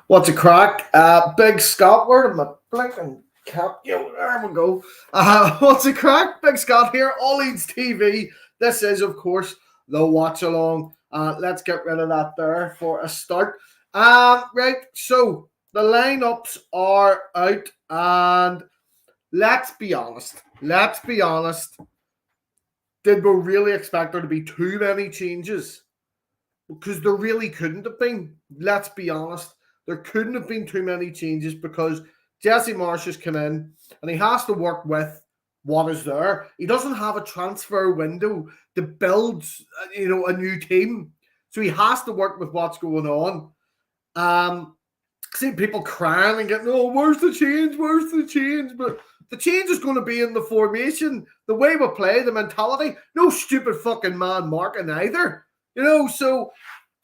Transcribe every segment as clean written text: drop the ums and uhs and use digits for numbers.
What's a crack? Big Scott, where am I blinking cap? Yo, there we go. What's a crack? Big Scott here, All Leeds TV. This is, of course, the watch along. Let's get rid of that there for a start. Right, so the lineups are out, and let's be honest. Did we really expect there to be too many changes? Because there really couldn't have been. Let's be honest. There couldn't have been too many changes because Jesse Marsch has come in and he has to work with what is there. He doesn't have a transfer window to build, a new team. So he has to work with what's going on. See people crying and getting, oh, where's the change? Where's the change? But the change is going to be in the formation, the way we play, the mentality. No stupid fucking man marking either. So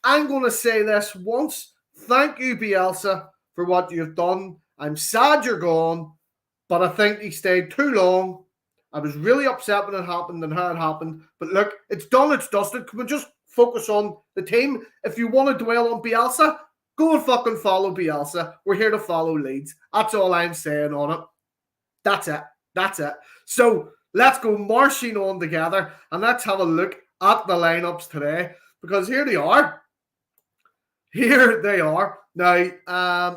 I'm going to say this once. Thank you, Bielsa, for what you've done. I'm sad you're gone, but I think he stayed too long. I was really upset when it happened and how it happened. But look, it's done, it's dusted. Can we just focus on the team? If you want to dwell on Bielsa, go and fucking follow Bielsa. We're here to follow Leeds. That's all I'm saying on it. That's it. So let's go marching on together and let's have a look at the lineups today because here they are. Now,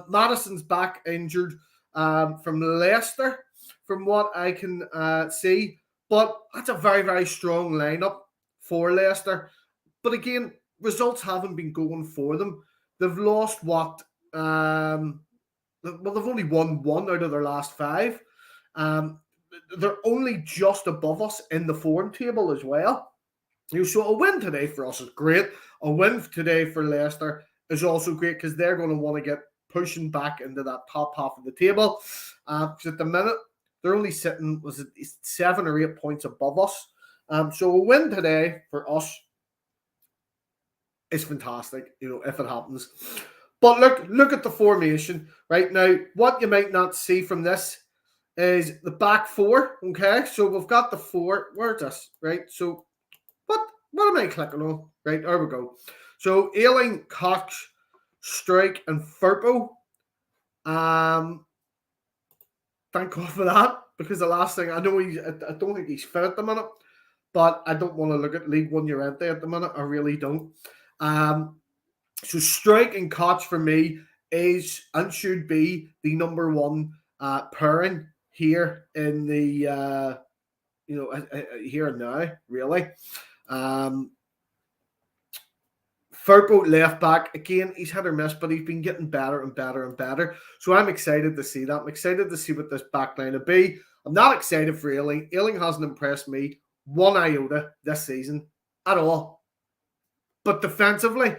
Madison's back injured from Leicester, from what I can see. But that's a very, very strong lineup for Leicester. But again, results haven't been going for them. They've lost what? They've only won 1 out of their last 5. They're only just above us in the form table as well. So a win today for us is great. A win today for Leicester is also great because they're going to want to get pushing back into that top half of the table. Because at the minute, they're only sitting, 7 or 8 points above us. So a win today for us is fantastic, if it happens. But look at the formation right now. What you might not see from this is the back 4, okay? So we've got the 4. Where's this, right? So what am I clicking on? Right, there we go. So 𝐃𝐎�𝐍𝐿𝐼𝐍, Koch, Strike, and Firpo. Thank God for that, because the last thing I know, I don't think he's fit at the minute, but I don't want to look at League One Llorente at the minute. I really don't. So Strike and Koch for me is and should be the number 1 pairing here in the here and now, really. Firpo left back, again, he's had or miss, but he's been getting better and better and better. So I'm excited to see that. I'm excited to see what this back line will be. I'm not excited for 𝐃𝐿𝐼𝐍. 𝐃𝐿𝐼𝐍 hasn't impressed me 1 iota this season at all. But defensively,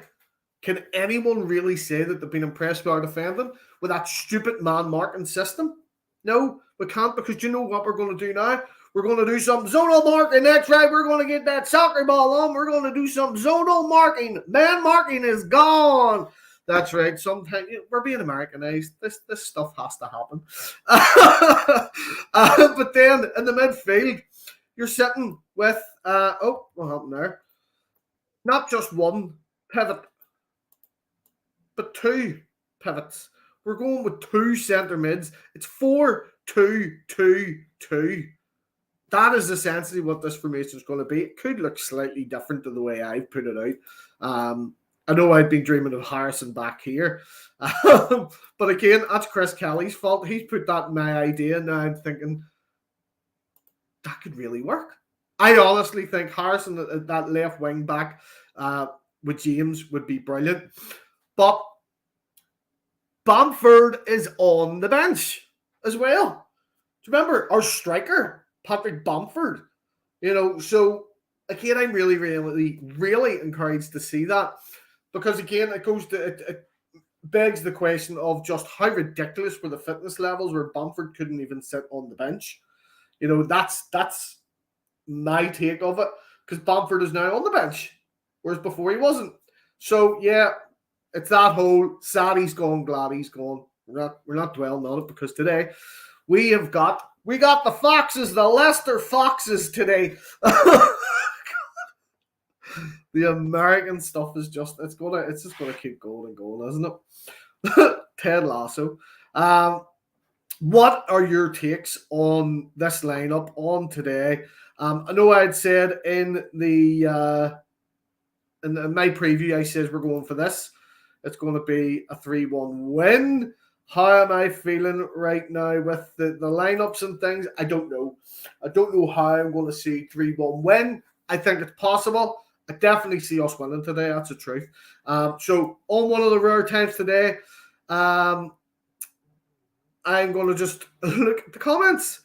can anyone really say that they've been impressed by our defending with that stupid man marking system? No, we can't, because you know what we're going to do now? We're going to do some zonal marking. That's right. We're going to get that soccer ball on. We're going to do some zonal marking. Man marking is gone. That's right. Sometimes we're being Americanized. This stuff has to happen. But then in the midfield, you're sitting with what happened there? Not just 1 pivot, but 2 pivots. We're going with 2 centre mids. It's 4-2-2-2. that is essentially what this formation is going to be. It could look slightly different to the way I've put it out. I know I've been dreaming of Harrison back here. But again, that's Chris Kelly's fault. He's put that in my idea, and now I'm thinking that could really work. I honestly think Harrison at that left wing back with James would be brilliant. But Bamford is on the bench as well. Do you remember our striker, Patrick Bamford? So again, I'm really, really, really encouraged to see that, because again, it begs the question of just how ridiculous were the fitness levels where Bamford couldn't even sit on the bench. That's my take of it, because Bamford is now on the bench, whereas before he wasn't. So yeah, it's that whole sad he's gone, glad he's gone. We're not dwelling on it, because today we got the Foxes, the Leicester Foxes today. The American stuff is just it's just gonna keep going and going, isn't it? Ted Lasso. What are your takes on this lineup on today? I know I had said in my preview, I said we're going for this. It's going to be a 3-1 win. How am I feeling right now with the lineups and things? I don't know. I don't know how I'm going to see 3-1 win. I think it's possible. I definitely see us winning today. That's the truth. So on one of the rare times today, I'm going to just look at the comments.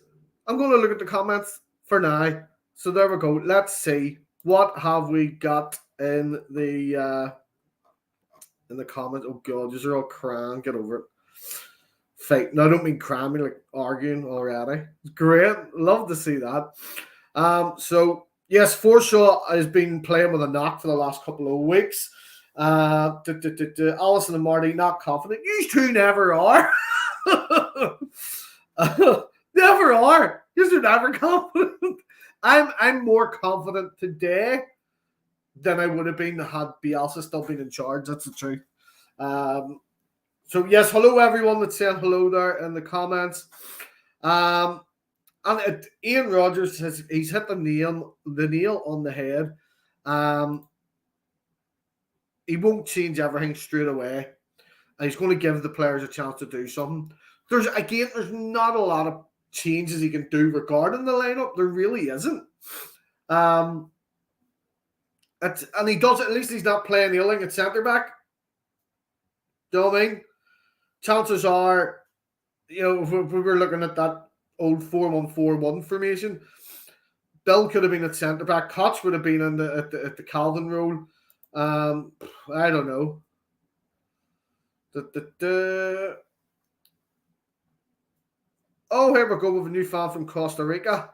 I'm going to look at the comments for now. So there we go. Let's see. What have we got in the comments? Oh, God, you're all crying. Get over it. Fight. No, I don't mean crying. I mean like arguing already. It's great. Love to see that. So, yes, Forshaw has been playing with a knock for the last couple of weeks. Allison and Marty, not confident. You two never are. Never are. You're never confident. I'm more confident today than I would have been had Bielsa still been in charge. That's the truth. So yes, hello everyone that's saying hello there in the comments. And Ian Rogers says he's hit the nail on the head. He won't change everything straight away, and he's going to give the players a chance to do something. There's not a lot of changes he can do regarding the lineup. There really isn't. And he does it. At least he's not playing Ealing at centre back. Do you know what I mean? Chances are, if we were looking at that old 4-1-4-1 formation, Bill could have been at centre back. Koch would have been at the Calvin role. I don't know. Oh, here we go with a new fan from Costa Rica.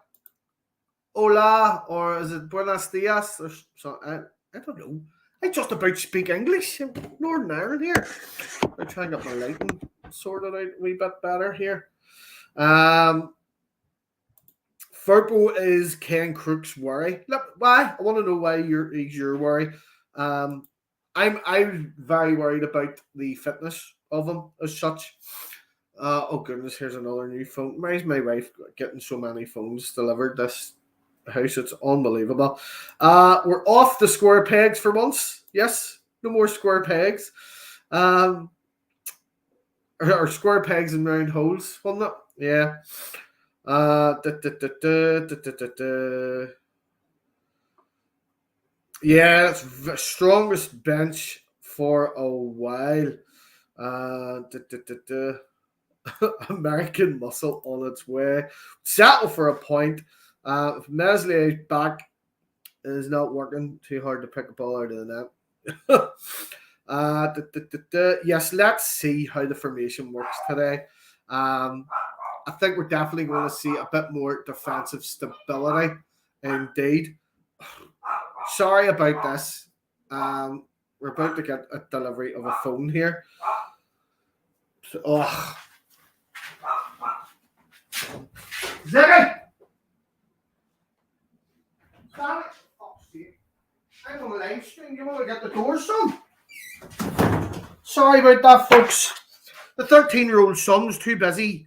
Hola, or is it Buenos Dias? Or so, I don't know. I just about speak English in Northern Ireland here. I'm trying to get my lighting sorted out a wee bit better here. Furbo is Ken Crook's worry. Look, why? I want to know why he's your worry. I'm very worried about the fitness of him as such. Oh goodness, here's another new phone. Why is my wife getting so many phones delivered this house? It's unbelievable. We're off the square pegs for once. Yes, no more square pegs. Or square pegs and round holes, wasn't it? Yeah. Yeah, it's the strongest bench for a while. American muscle on its way. Settle for a point. If Mesley's back, it is not working. Too hard to pick a ball out of the net. Yes, let's see how the formation works today. I think we're definitely going to see a bit more defensive stability. Indeed. Sorry about this. We're about to get a delivery of a phone here. Oh. Ziggy! Stop it! Fuck's sake. I'm on a live stream. You want to get the doors done? Sorry about that, folks. The 13-year-old son's too busy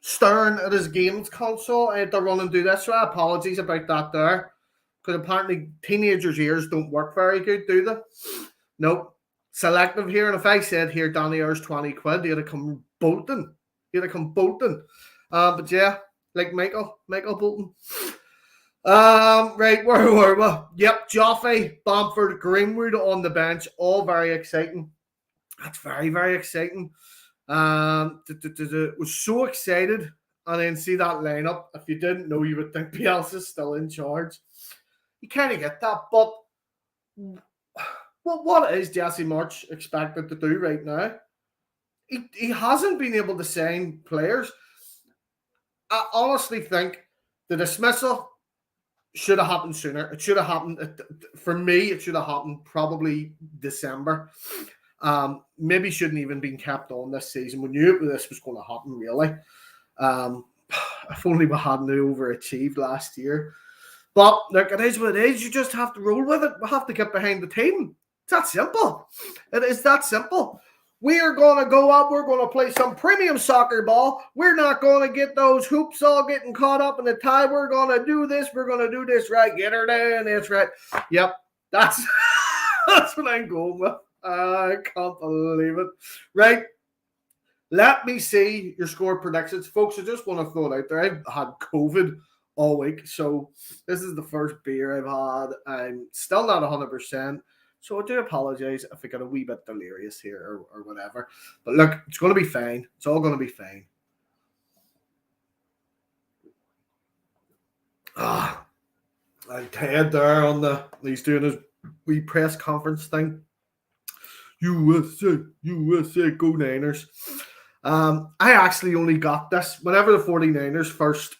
staring at his games console. I had to run and do this, so apologies about that there. Because apparently teenagers' ears don't work very good, do they? Nope. Selective here, and if I said here, Danny earns 20 quid, he'd have come bolting. But yeah, like Michael Bolton. Right, where were we? Yep, Joffrey, Bamford, Greenwood on the bench, all very exciting. That's very, very exciting. Was so excited, and then see that lineup. If you didn't know, you would think Bielsa's still in charge. You kind of get that, but what is Jesse Marsch expected to do right now? He hasn't been able to sign players. I honestly think the dismissal should have happened sooner. It should have happened, for me, it should have happened probably December. Maybe shouldn't even been kept on this season. We knew this was going to happen, really. If only we hadn't overachieved last year. But look, it is what it is. You just have to roll with it. We have to get behind the team. It's that simple. It is that simple. We are going to go up. We're going to play some premium soccer ball. We're not going to get those hoops all getting caught up in the tie. We're going to do this. We're going to do this right. Get her down. That's right. Yep. That's what I'm going with. I can't believe it. Right. Let me see your score predictions. Folks, I just want to throw it out there. I've had COVID all week, so this is the first beer I've had. I'm still not 100%. So I do apologize if I get a wee bit delirious here or whatever. But look, it's going to be fine. It's all going to be fine. I'm Ted there on he's doing his wee press conference thing. USA, go Niners. I actually only got this. Whenever the 49ers first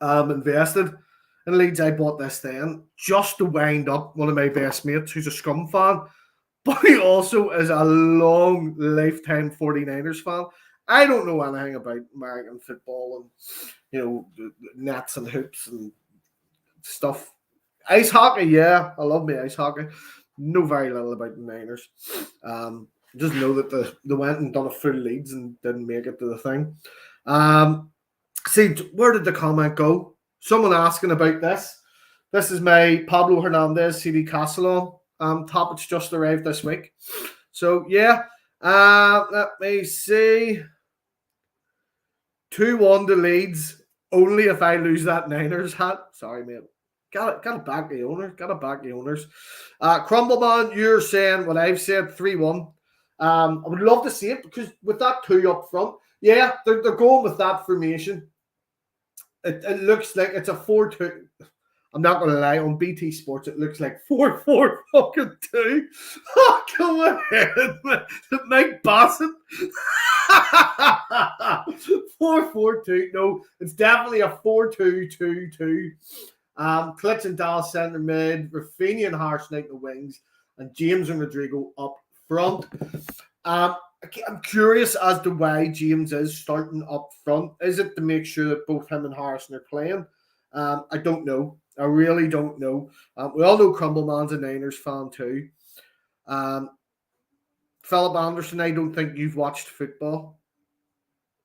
invested in Leeds, I bought this then just to wind up one of my best mates who's a Scum fan, but he also is a long lifetime 49ers fan. I don't know anything about American football and, nets and hoops and stuff. Ice hockey, yeah, I love me ice hockey. Know very little about the Niners. Just know that they went and done a full Leeds and didn't make it to the thing. See, where did the comment go? Someone asking about this. This is my Pablo Hernandez CD Castellon top. It's just arrived this week. So, yeah. Let me see. 2-1 to Leeds. Only if I lose that Niners hat. Sorry, mate. Got to back the owners. Crumbleman, you're saying what I've said, 3-1. I would love to see it because with that 2 up front, yeah, they're going with that formation. It looks like it's a 4-2. I'm not going to lie, on BT Sports, it looks like 4-4 fucking 2. Oh, come on, Mike Bassett. 4-4-2. No, it's definitely a 4-2-2-2. Klitsch and Dallas centre mid, Rafinha and Harsnick the wings, and James and Rodrigo up front. I'm curious as to why James is starting up front. Is it to make sure that both him and Harrison are playing? I don't know. I really don't know. We all know Crumbleman's a Niners fan too. Philip Anderson, I don't think you've watched football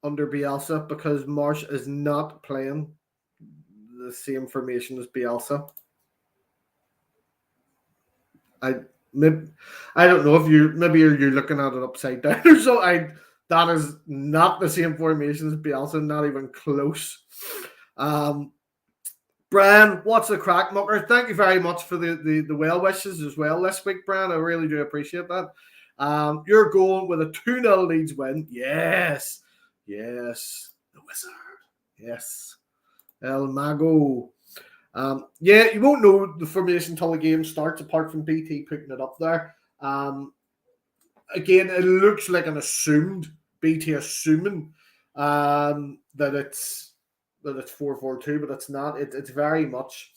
under Bielsa because Marsch is not playing the same formation as Bielsa. I don't know if you're looking at it upside down or so. That is not the same formation as Bielsa, not even close. Brian, what's the crack, mucker? Thank you very much for the well wishes as well this week, Brian. I really do appreciate that. You're going with a 2-0 Leeds win. Yes. The Wizard. Yes. El Mago. Yeah, you won't know the formation until the game starts, apart from BT putting it up there. Again, it looks like an assumed BT assuming that it's 4-4-2, but it's not. It's very much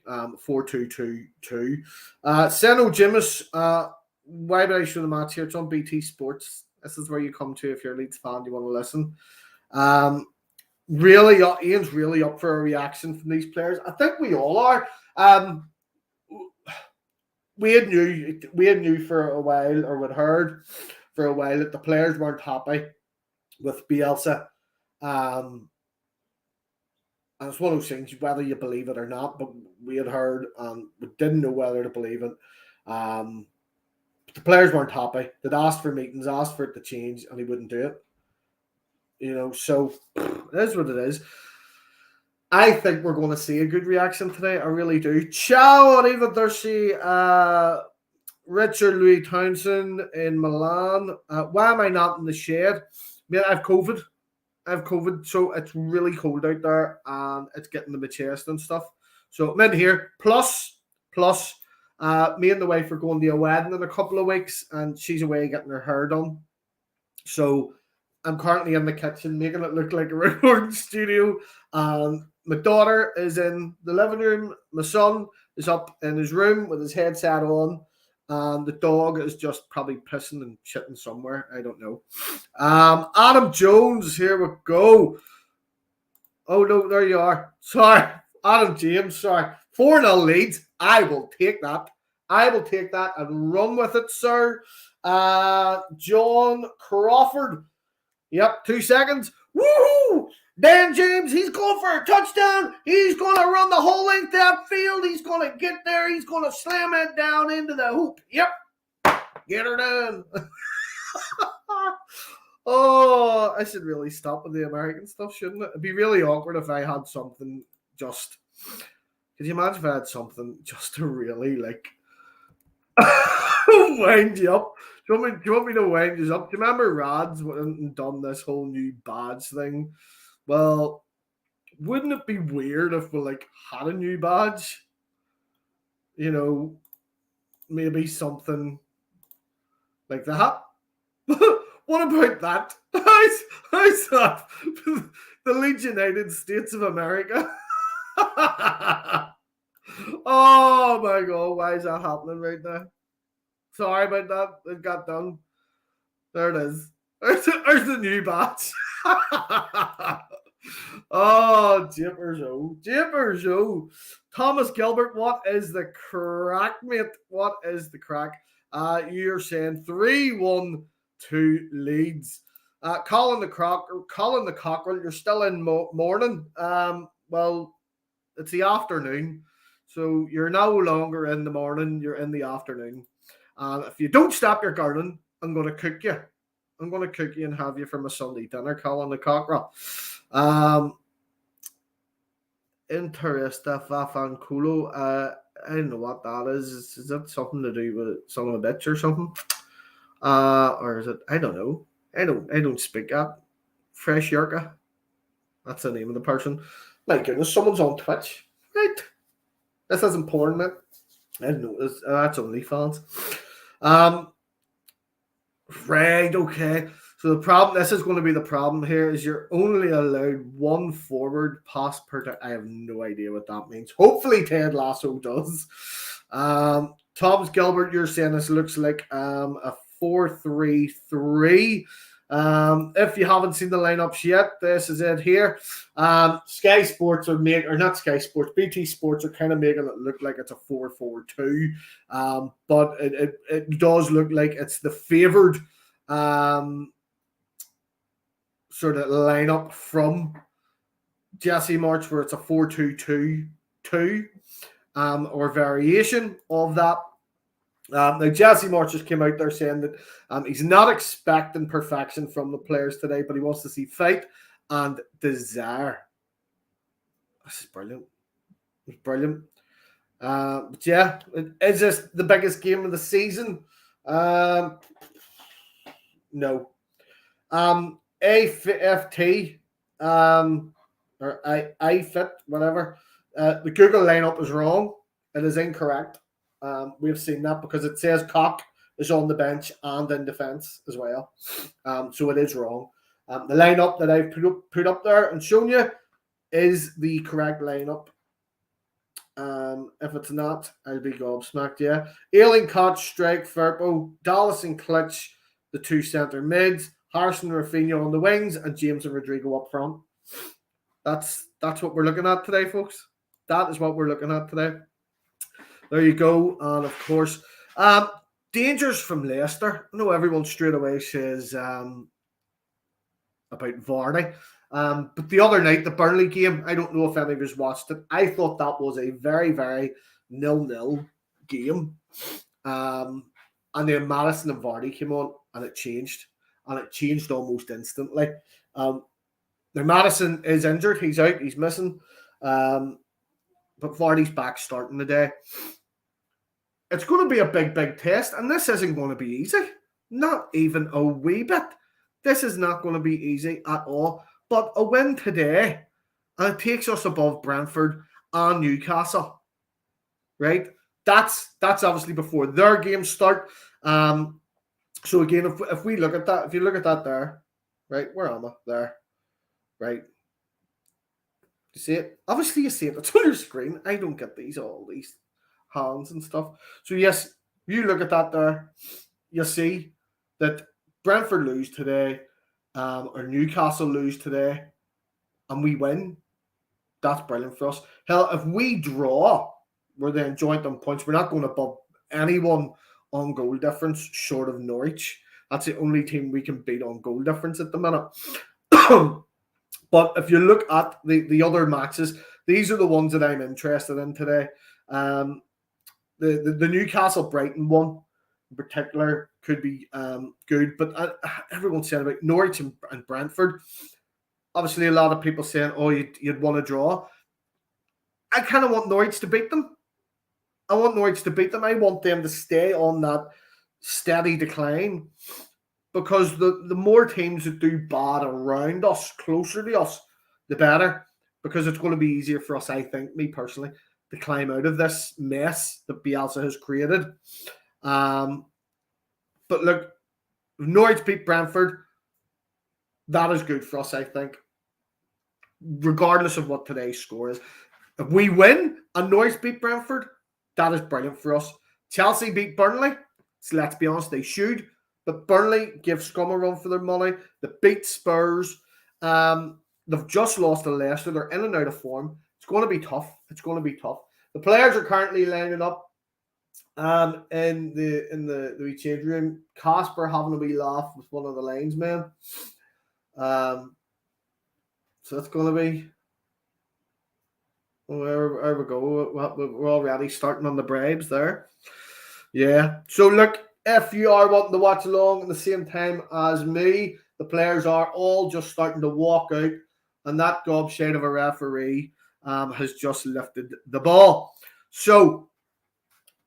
4-2-2-2. Seno Jimis, why did I show the match here? It's on BT Sports. This is where you come to if you're a Leeds fan. You want to listen. Really, Ian's really up for a reaction from these players. I think we all are. We had knew for a while, or we'd heard for a while, that the players weren't happy with Bielsa And it's one of those things, whether you believe it or not, but we had heard and we didn't know whether to believe it. The players weren't happy. They'd asked for meetings, asked for it to change, and he wouldn't do it. So it is what it is. I think we're going to see a good reaction today. I really do. Ciao, arrivederci, Richard Louis Townsend in Milan. Why am I not in the shade? Man, I have COVID, so it's really cold out there, and it's getting to my chest and stuff. So I'm in here. Plus, me and the wife are going to a wedding in a couple of weeks, and she's away getting her hair done. So I'm currently in the kitchen making it look like a recording studio. My daughter is in the living room. My son is up in his room with his headset on. And the dog is just probably pissing and shitting somewhere. I don't know. Adam Jones, here we go. Oh, no, there you are. Sorry. Adam James, sorry. 4-0 Leeds. I will take that. And run with it, sir. John Crawford. Yep, 2 seconds. Woohoo! Dan James, he's going for a touchdown. He's going to run the whole length of that field. He's going to get there. He's going to slam it down into the hoop. Yep. Get her done. Oh, I should really stop with the American stuff, shouldn't it? It'd be really awkward if I had something just... Could you imagine if I had something just to really, like... wind you up? Do you want me to wind you up? Do you remember Rads went and done this whole new badge thing? Well, wouldn't it be weird if we had a new badge? Maybe something like that. What about that? How's that? The Leeds United States of America. Oh my God, why is that happening right now? Sorry about that. It got done. There it is. There's the new badge. Oh, Japers. Thomas Gilbert, what is the crack, mate? What is the crack? You're saying 3-1 to Leeds. Colin the Cockerel, you're still in morning. Well, it's the afternoon. So you're no longer in the morning, you're in the afternoon. If you don't stop your garden, I'm going to cook you. I'm going to cook you and have you for my Sunday dinner, Colin the Cockerel. Interesta Vafanculo. I don't know what that is. Is that something to do with son of a bitch or something? Or is it? I don't know. I don't speak that. Fresh Yorka. That's the name of the person. My goodness, someone's on Twitch. Right. This isn't porn, mate. I don't know. That's OnlyFans. Right, okay. So this is going to be the problem here, is you're only allowed one forward pass per time. I have no idea what that means. Hopefully Ted Lasso does. Thomas Gilbert, you're saying this looks like a 4-3-3. If you haven't seen the lineups yet, this is it here. Sky Sports BT Sports are kind of making it look like it's a 4-4-2. But it does look like it's the favored sort of lineup from Jesse March, where it's a 4-2-2-2 or variation of that. Now, Jesse March just came out there saying that he's not expecting perfection from the players today, but he wants to see fight and desire. This is brilliant. It's brilliant. But yeah, is this the biggest game of the season? No. AFT or iFit, whatever. The Google lineup is wrong. It is incorrect. We've seen that because it says Cock is on the bench and in defence as well. So it is wrong. The lineup that I've put up there and shown you is the correct lineup. If it's not, I'll be gobsmacked, yeah. Ailing, Koch, Strike, Firpo, Dallas and Klitsch, the two centre mids, Harrison, Rafinha on the wings, and James and Rodrigo up front. That's what we're looking at today, folks. That is what we're looking at today. There you go. And of course, dangers from Leicester. I know everyone straight away says about Vardy. But the other night, the Burnley game, I don't know if any of us watched it. I thought that was a very, very 0-0 game. And then Maddison and Vardy came on, and it changed. And it changed almost instantly. Now, Maddison is injured. He's out. He's missing. But Vardy's back starting today. It's going to be a big, big test. And this isn't going to be easy. Not even a wee bit. This is not going to be easy at all. But a win today, and it takes us above Brentford and Newcastle. Right? That's obviously before their games start. So again, if we look at that, if you look at that there, right, where am I? There, right. You see it? Obviously, you see it. It's on your screen. I don't get all these hands and stuff. So yes, you look at that there, you see that Brentford lose today, or Newcastle lose today, and we win. That's brilliant for us. Hell, if we draw, we're then joint on points. We're not going above anyone on goal difference short of Norwich. That's the only team we can beat on goal difference at the minute. But if you look at the other matches, these are the ones that I'm interested in today. The Newcastle-Brighton one in particular could be good, but everyone's saying about Norwich and Brentford. Obviously, a lot of people saying, oh, you'd want to draw. I kind of want Norwich to beat them. I want them to stay on that steady decline, because the more teams that do bad around us, closer to us, the better, because it's going to be easier for us, I think, me personally, to climb out of this mess that Bielsa has created. But look, if Norwich beat Brentford, that is good for us, I think, regardless of what today's score is. If we win and Norwich beat Brentford, that is brilliant for us. Chelsea beat Burnley, so let's be honest, they should. But Burnley give Scum a run for their money. They beat Spurs. They've just lost to Leicester. They're in and out of form. It's going to be tough. The players are currently lining up in the change room. Casper having a wee laugh with one of the linesmen. So that's going to be... There we go. We're already starting on the Braves there. Yeah. So look, if you are wanting to watch along at the same time as me, the players are all just starting to walk out, and that gobshite of a referee has just lifted the ball. So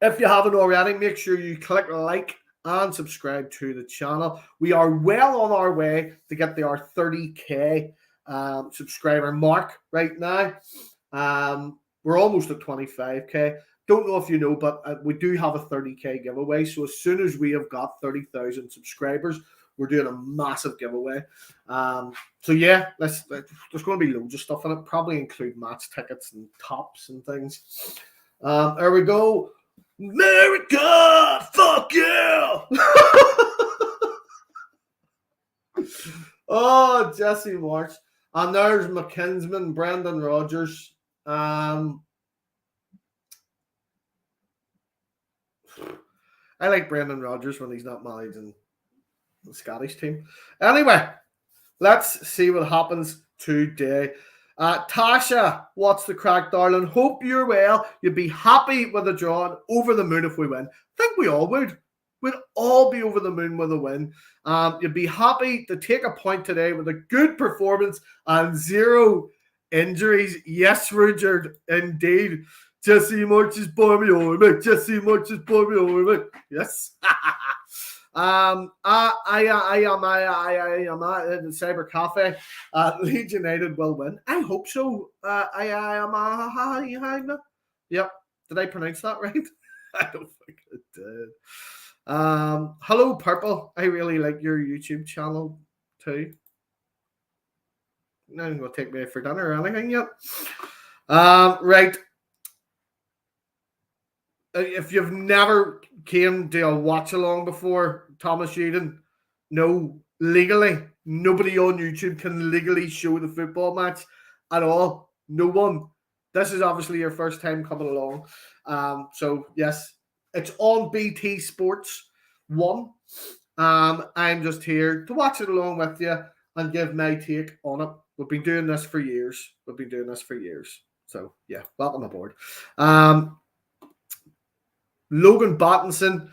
if you haven't already, make sure you click like and subscribe to the channel. We are well on our way to get our 30k subscriber mark right now. We're almost at 25k. Don't know if you know, but we do have a 30k giveaway. So as soon as we have got 30,000 subscribers, we're doing a massive giveaway. So yeah, there's going to be loads of stuff in it. Probably include match tickets and tops and things. There we go. America, fuck yeah! Oh, Jesse March. And there's McKinsman, Brendan Rodgers. I like Brendan Rodgers when he's not managing the Scottish team. Anyway, let's see what happens today. Tasha, what's the crack, darling? Hope you're well. You'd be happy with a draw and over the moon if we win. I think we all would. We'd all be over the moon with a win. You'd be happy to take a point today with a good performance and 0 injuries. Yes, Richard, indeed. Jesse March is by me over, mate. Jesse March is by me over, mate. Yes. I am at the Cyber Cafe. Leeds United will win. I hope so. Yep. Did I pronounce that right? I don't think I did. Hello, Purple. I really like your YouTube channel too. Not going to take me out for dinner or anything yet. Right. If you've never came to a watch along before, Thomas Eden, no, legally, nobody on YouTube can legally show the football match at all. No one. This is obviously your first time coming along. So yes, it's on BT Sports 1. I'm just here to watch it along with you and give my take on it We've been doing this for years. So, yeah, welcome aboard. Logan Battinson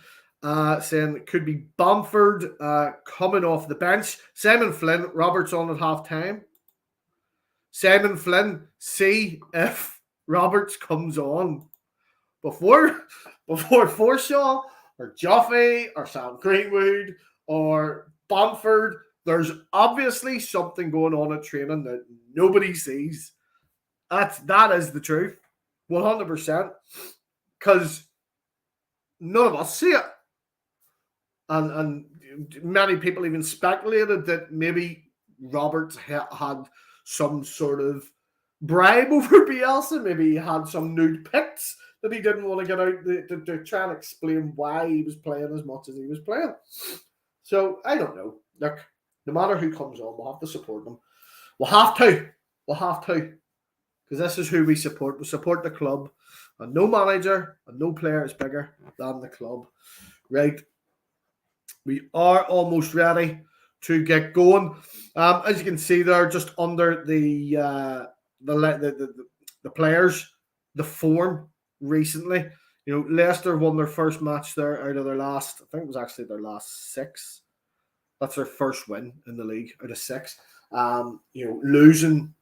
saying it could be Bamford coming off the bench. Simon Flynn, Roberts on at half time. Simon Flynn, see if Roberts comes on before Forshaw or Joffrey or Sam Greenwood or Bamford. There's obviously something going on at training that nobody sees. That is the truth, 100%. Because none of us see it. And many people even speculated that maybe Roberts had some sort of bribe over Bielsa. Maybe he had some nude pics that he didn't want to get out to try and explain why he was playing as much as he was playing. So, I don't know. Look, no matter who comes on, we'll have to support them. We'll have to. Because this is who we support. We support the club. And no manager and no player is bigger than the club. Right. We are almost ready to get going. As you can see there, just under the players, the form recently. You know, Leicester won their first match there out of their last, I think it was actually their last 6. That's their first win in the league out of 6. Losing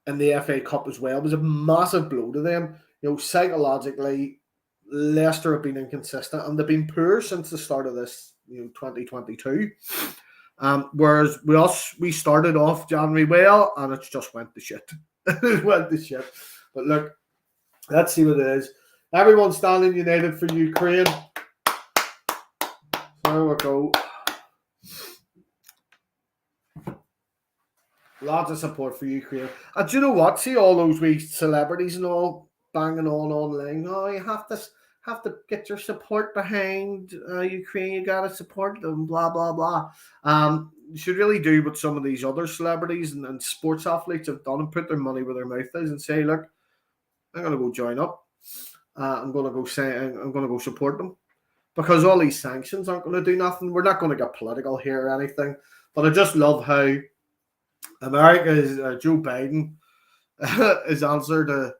in the FA Cup as well was a massive blow to them. You know, psychologically, Leicester have been inconsistent and they've been poor since the start of this, 2022. Whereas we started off January well and it just went to shit. It went to shit. But look, let's see what it is. Everyone standing united for Ukraine. There we go. Lots of support for Ukraine. And do you know what? See all those wee celebrities and all banging on online. Oh, you have to get your support behind Ukraine. You gotta support them. Blah blah blah. You should really do what some of these other celebrities and sports athletes have done and put their money where their mouth is and say, look, I'm gonna go join up. I'm gonna go support them, because all these sanctions aren't going to do nothing. We're not going to get political here or anything, but I just love how America's Joe Biden, his answer to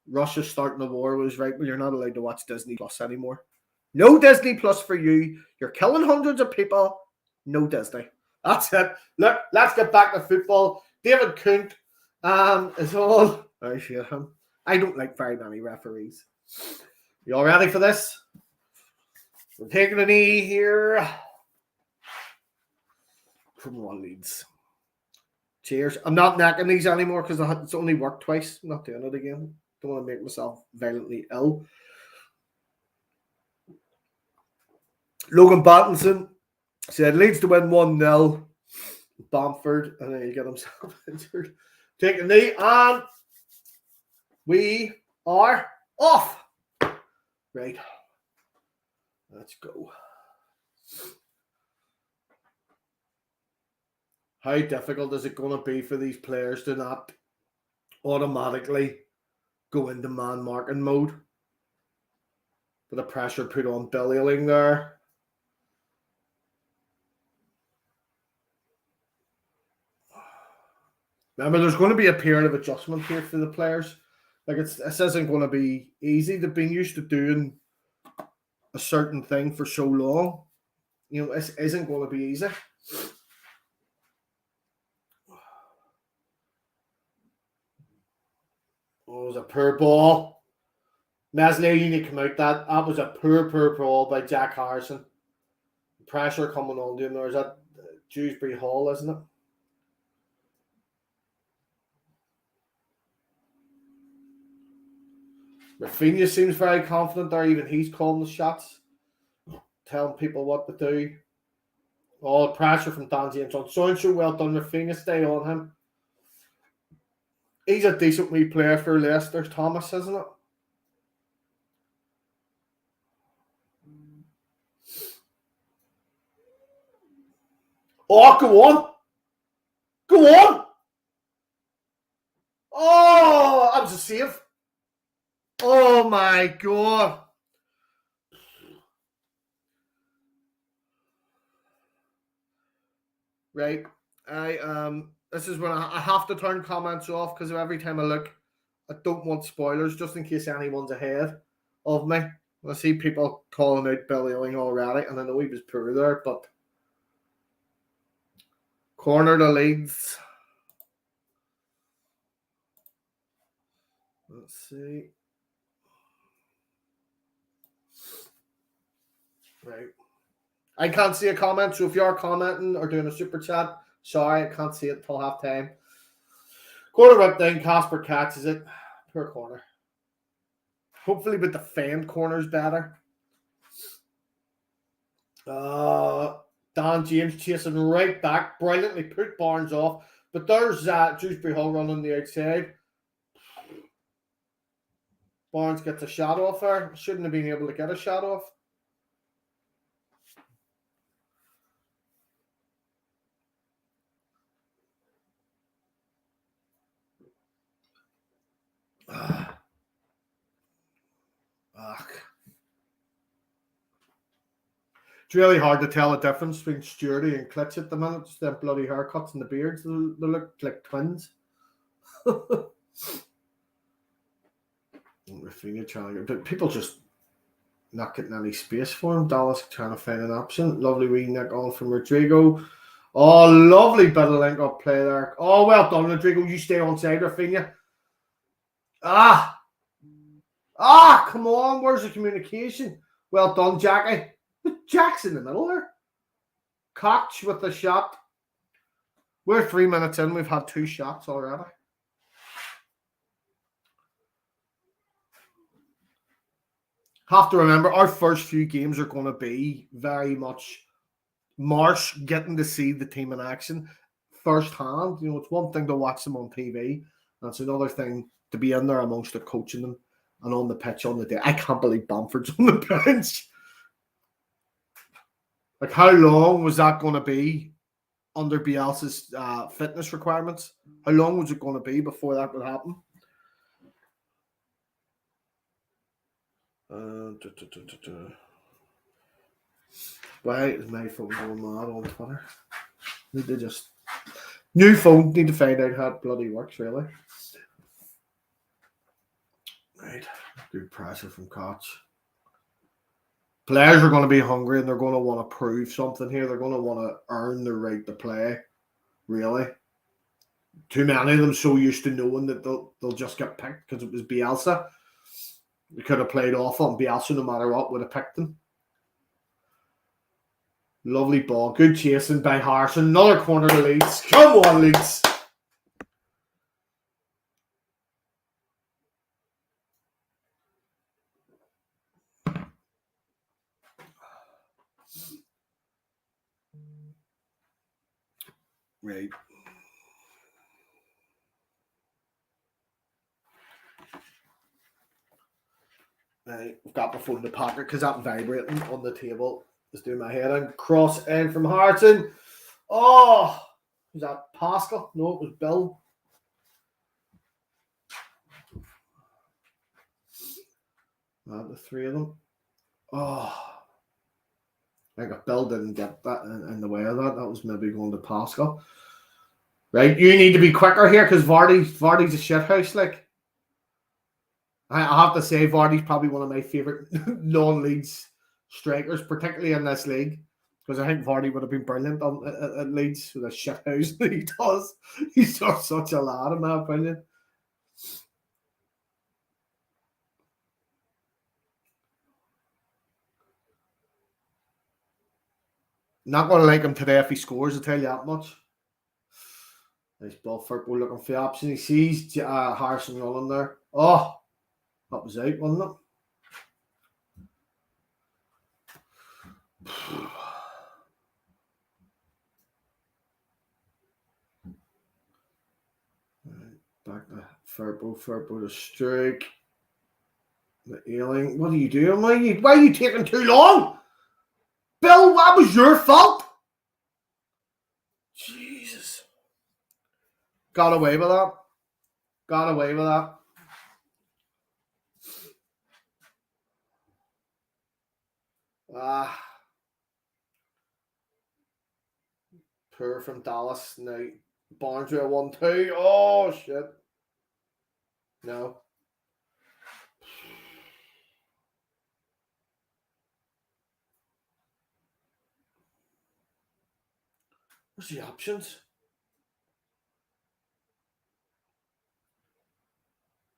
Russia starting the war was, right, well, you're not allowed to watch Disney Plus anymore. No Disney Plus for you. You're killing hundreds of people. No Disney. That's it. Look, let's get back to football. David 𝐃𝐿 is all. I hate him. I don't like very many referees. You all ready for this? We're taking a knee here. Come on, Leeds. Cheers. I'm not necking these anymore because it's only worked twice. I'm not doing it again. Don't want to make myself violently ill. Logan Battinson said Leeds to win 1-0. Bamford, and then he get himself injured. Take a knee, and we are off. Right. Let's go. How difficult is it going to be for these players to not automatically go into man marking mode? With the pressure put on Billy Ling there. Remember, there's going to be a period of adjustment here for the players. Like, this isn't going to be easy. They've been used to doing a certain thing for so long. This isn't going to be easy. Oh, it was a poor ball. Meslier, you need to come out that. That was a poor ball by Jack Harrison. Pressure coming on doing there. Is that Dewsbury Hall, isn't it? Rafinha seems very confident there. Even he's calling the shots, telling people what to do. All pressure from Dan James on Sancho. Well done, Rafinha. Stay on him. He's a decent wee player for Leicester, Thomas, isn't it? Oh, go on. Go on. Oh, that was a save. Oh, my God. Right. I am This is when I have to turn comments off because every time I look, I don't want spoilers just in case anyone's ahead of me. I see people calling out Billy Ling already, and I know he was poor there, but corner to Leeds. Let's see. Right. I can't see a comment, so if you are commenting or doing a super chat, sorry, I can't see it till half time. Corner whip down, Casper catches it. Poor corner. Hopefully with the defend corners better. Dan James chasing right back. Brilliantly put Barnes off. But there's Dewsbury Hall running the outside. Barnes gets a shot off there. Shouldn't have been able to get a shot off. It's really hard to tell the difference between Stewardy and Klitsch at the minute. Just them bloody haircuts and the beards. They look like twins. Rafinha trying to get, people just not getting any space for him. Dallas trying to find an option. Lovely wee neck on from Rodrigo. Oh, lovely bit of link up play there. Oh, well done, Rodrigo. You stay on side, Rafinha. Come on. Where's the communication? Well done, Jackie. Jack's in the middle there. Koch with the shot. We're 3 minutes in. We've had 2 shots already. Have to remember, our first few games are going to be very much Marsh getting to see the team in action firsthand. You know, it's one thing to watch them on TV, and it's another thing to be in there amongst the coaching them and on the pitch on the day. I can't believe Bamford's on the bench. Like, how long was that going to be under Bielsa's fitness requirements? How long was it going to be before that would happen? Why is my phone going mad on Twitter? Need to just new phone. Need to find out how it bloody works, really. Right, good pressure from Koch. Players are going to be hungry and they're going to want to prove something here. They're going to want to earn the right to play. Really, too many of them so used to knowing that they'll just get picked because it was Bielsa. They could have played awful, and Bielsa, no matter what, would have picked them. Lovely ball. Good chasing by Harrison. Another corner to Leeds. Come on, Leeds. Right. I've got my phone in the pocket because that vibrating on the table is doing my head in. Cross in from Harrison. Oh, was that Pascal? No, it was Bill. The 3 of them. Oh, I think Bill didn't get that in the way of that. That was maybe going to Pascal. Right, you need to be quicker here because Vardy's a shithouse. Like, I have to say, Vardy's probably one of my favourite non-Leeds strikers, particularly in this league, because I think Vardy would have been brilliant at Leeds with a shithouse that he does. He's just such a lad, in my opinion. Not going to like him today if he scores, I'll tell you that much. Nice ball, Firpo looking for the option. He sees Harrison running there. Oh, that was out, wasn't it? Back to Firpo to strike. The Ailing. What are you doing? Why are you taking too long? Bill, what was your fault? Jesus. Got away with that. Got away with that. Poor from Dallas now. Barnes with a 1-2. Oh, shit. No. What's the options?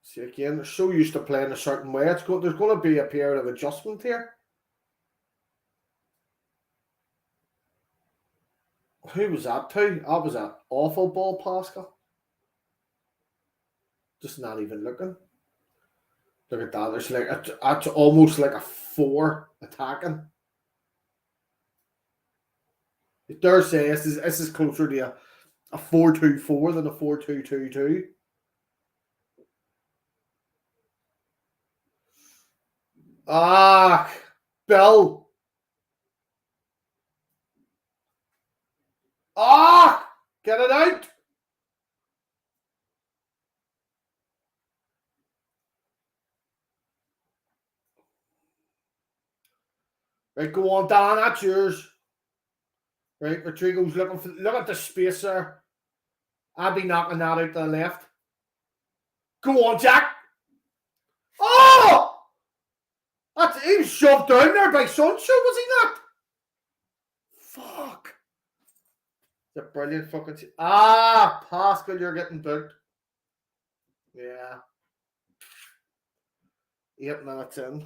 See, again, they're so used to playing a certain way. There's going to be a period of adjustment here. Who was that to? That was an awful ball, Pascal. Just not even looking. Look at that. There's like that's almost like a 4 attacking. I dare say this is closer to a 4-2-4 than a 4-2-2-2. Ah, Bill. Ah, get it out. Right, go on, Dan. That's yours. Right, Rodrigo's looking for. Look at the space there. I'd be knocking that out to the left. Go on, Jack. Oh! He was shoved down there by Sancho, was he not? Fuck. The brilliant fucking. Pascal, you're getting booked. Yeah. 8 minutes in.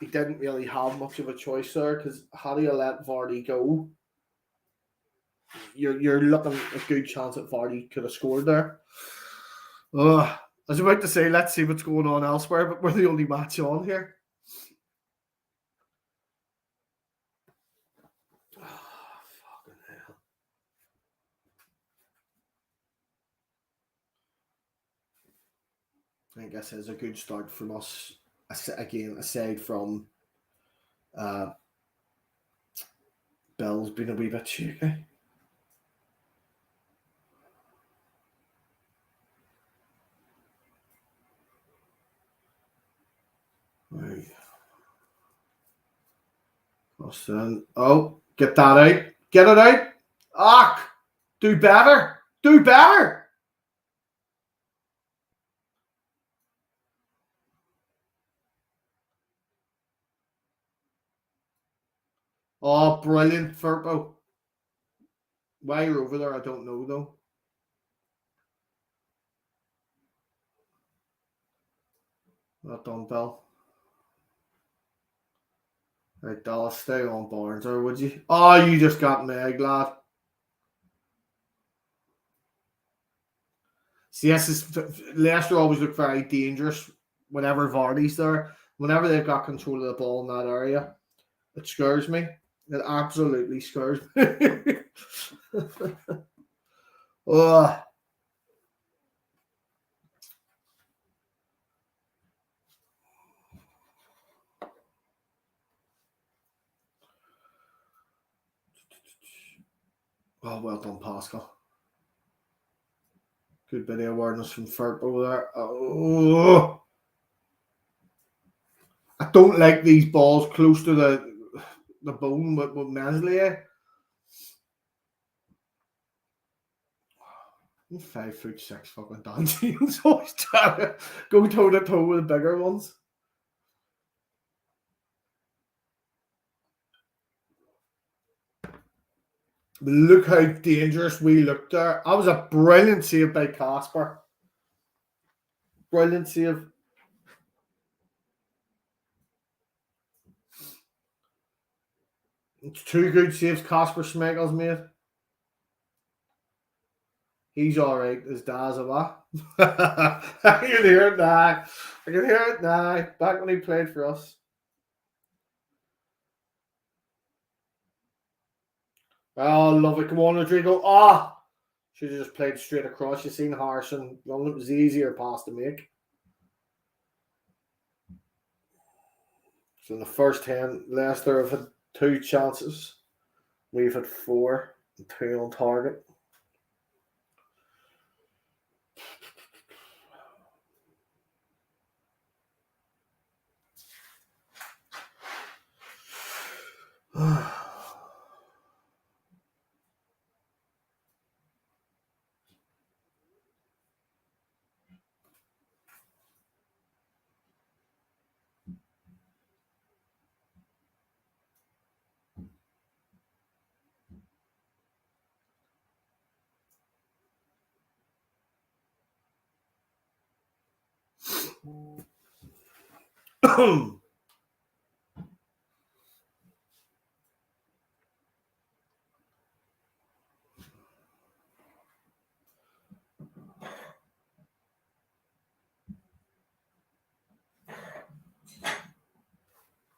He didn't really have much of a choice there because how do you let Vardy go? You're looking at a good chance that Vardy could have scored there. I was about to say, let's see what's going on elsewhere, but we're the only match on here. Fucking hell. I guess it's a good start from us. Again, aside from Bill's been a wee bit shaky. Right. Austin. Oh, get that out. Get it out. Do better. Do better. Oh, brilliant, Firpo. Why you're over there, I don't know, though. Not done, Bill. Right, Dallas, stay on Barnes, or would you? Oh, you just got me, lad. See, Leicester always look very dangerous whenever Vardy's there. Whenever they've got control of the ball in that area, it scares me. It absolutely scares me. Oh. Oh, well done, Pascal. Good bit of awareness from Firpo there. Oh. I don't like these balls close to the bone with Meslier. 5'6" fucking Dante's always trying to go toe to toe with the bigger ones. Look how dangerous we looked there. That was a brilliant save by Casper. Brilliant save. It's 2 good saves Casper Schmeichel's made. He's alright. His dad's a what? I can hear it now. I can hear it now. Back when he played for us. Oh, love it. Come on, Rodrigo. Should have just played straight across. You seen Harrison. Well, it was the easier pass to make. So in the first 10, Leicester have had 2 chances. We've had 4 and 2 on target.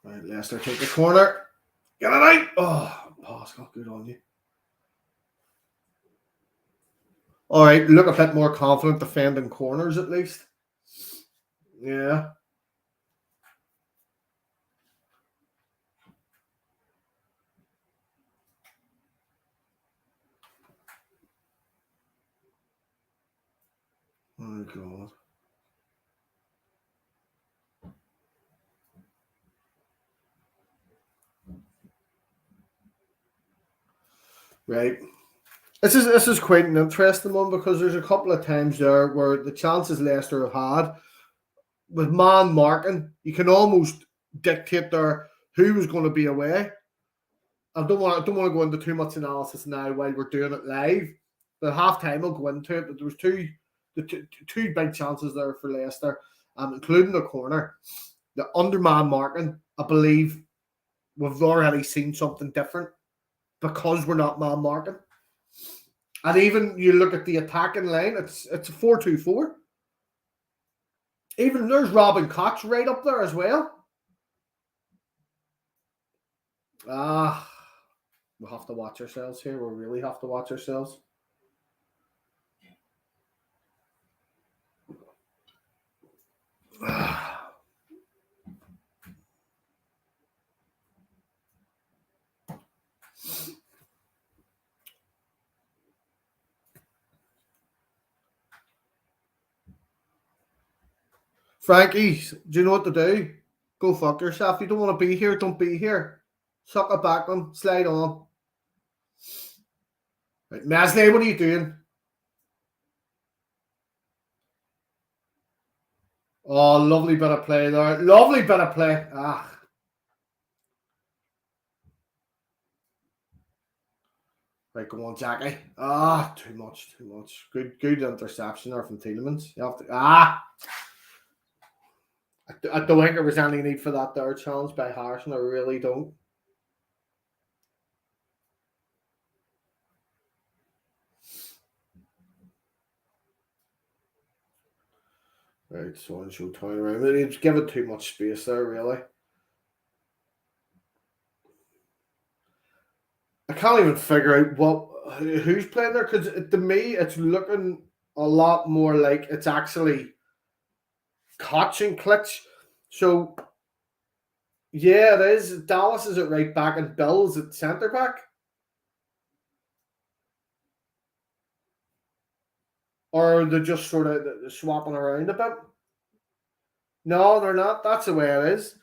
Right, Leicester take the corner. Get it out. Oh, Pascal, good on you. All right, look a bit more confident defending corners at least. Yeah. Oh, God. Right. This is quite an interesting one because there's a couple of times there where the chances Leicester have had with man marking, you can almost dictate there who was going to be away. I don't want to go into too much analysis now while we're doing it live. The half time I'll go into it, but there was two big chances there for Leicester, including the corner. The underman marking, I believe we've already seen something different because we're not man marking. And even you look at the attacking line, it's a 4-2-4. Even there's 𝐅𝐸𝐻𝐃 right up there as well. We'll have to watch ourselves here. We'll really have to watch ourselves. Frankie, do you know what to do? Go fuck yourself. You don't want to be here, don't be here. Suck it back on, slide on. Right, Mesney, what are you doing? Oh, lovely bit of play there. Lovely bit of play. Right, go on, Jackie. Too much. Good interception there from Tielemans. You have to. I don't think there was any need for that third challenge by Harrison. I really don't. Right, so on show turn around. He's given too much space there, really. I can't even figure out who's playing there because to me it's looking a lot more like it's actually 𝐃𝐎𝐿𝐶. So yeah, it is. Dallas is at right back and Bill's at centre back. Or they're just sort of swapping around a bit. No, they're not. That's the way it is.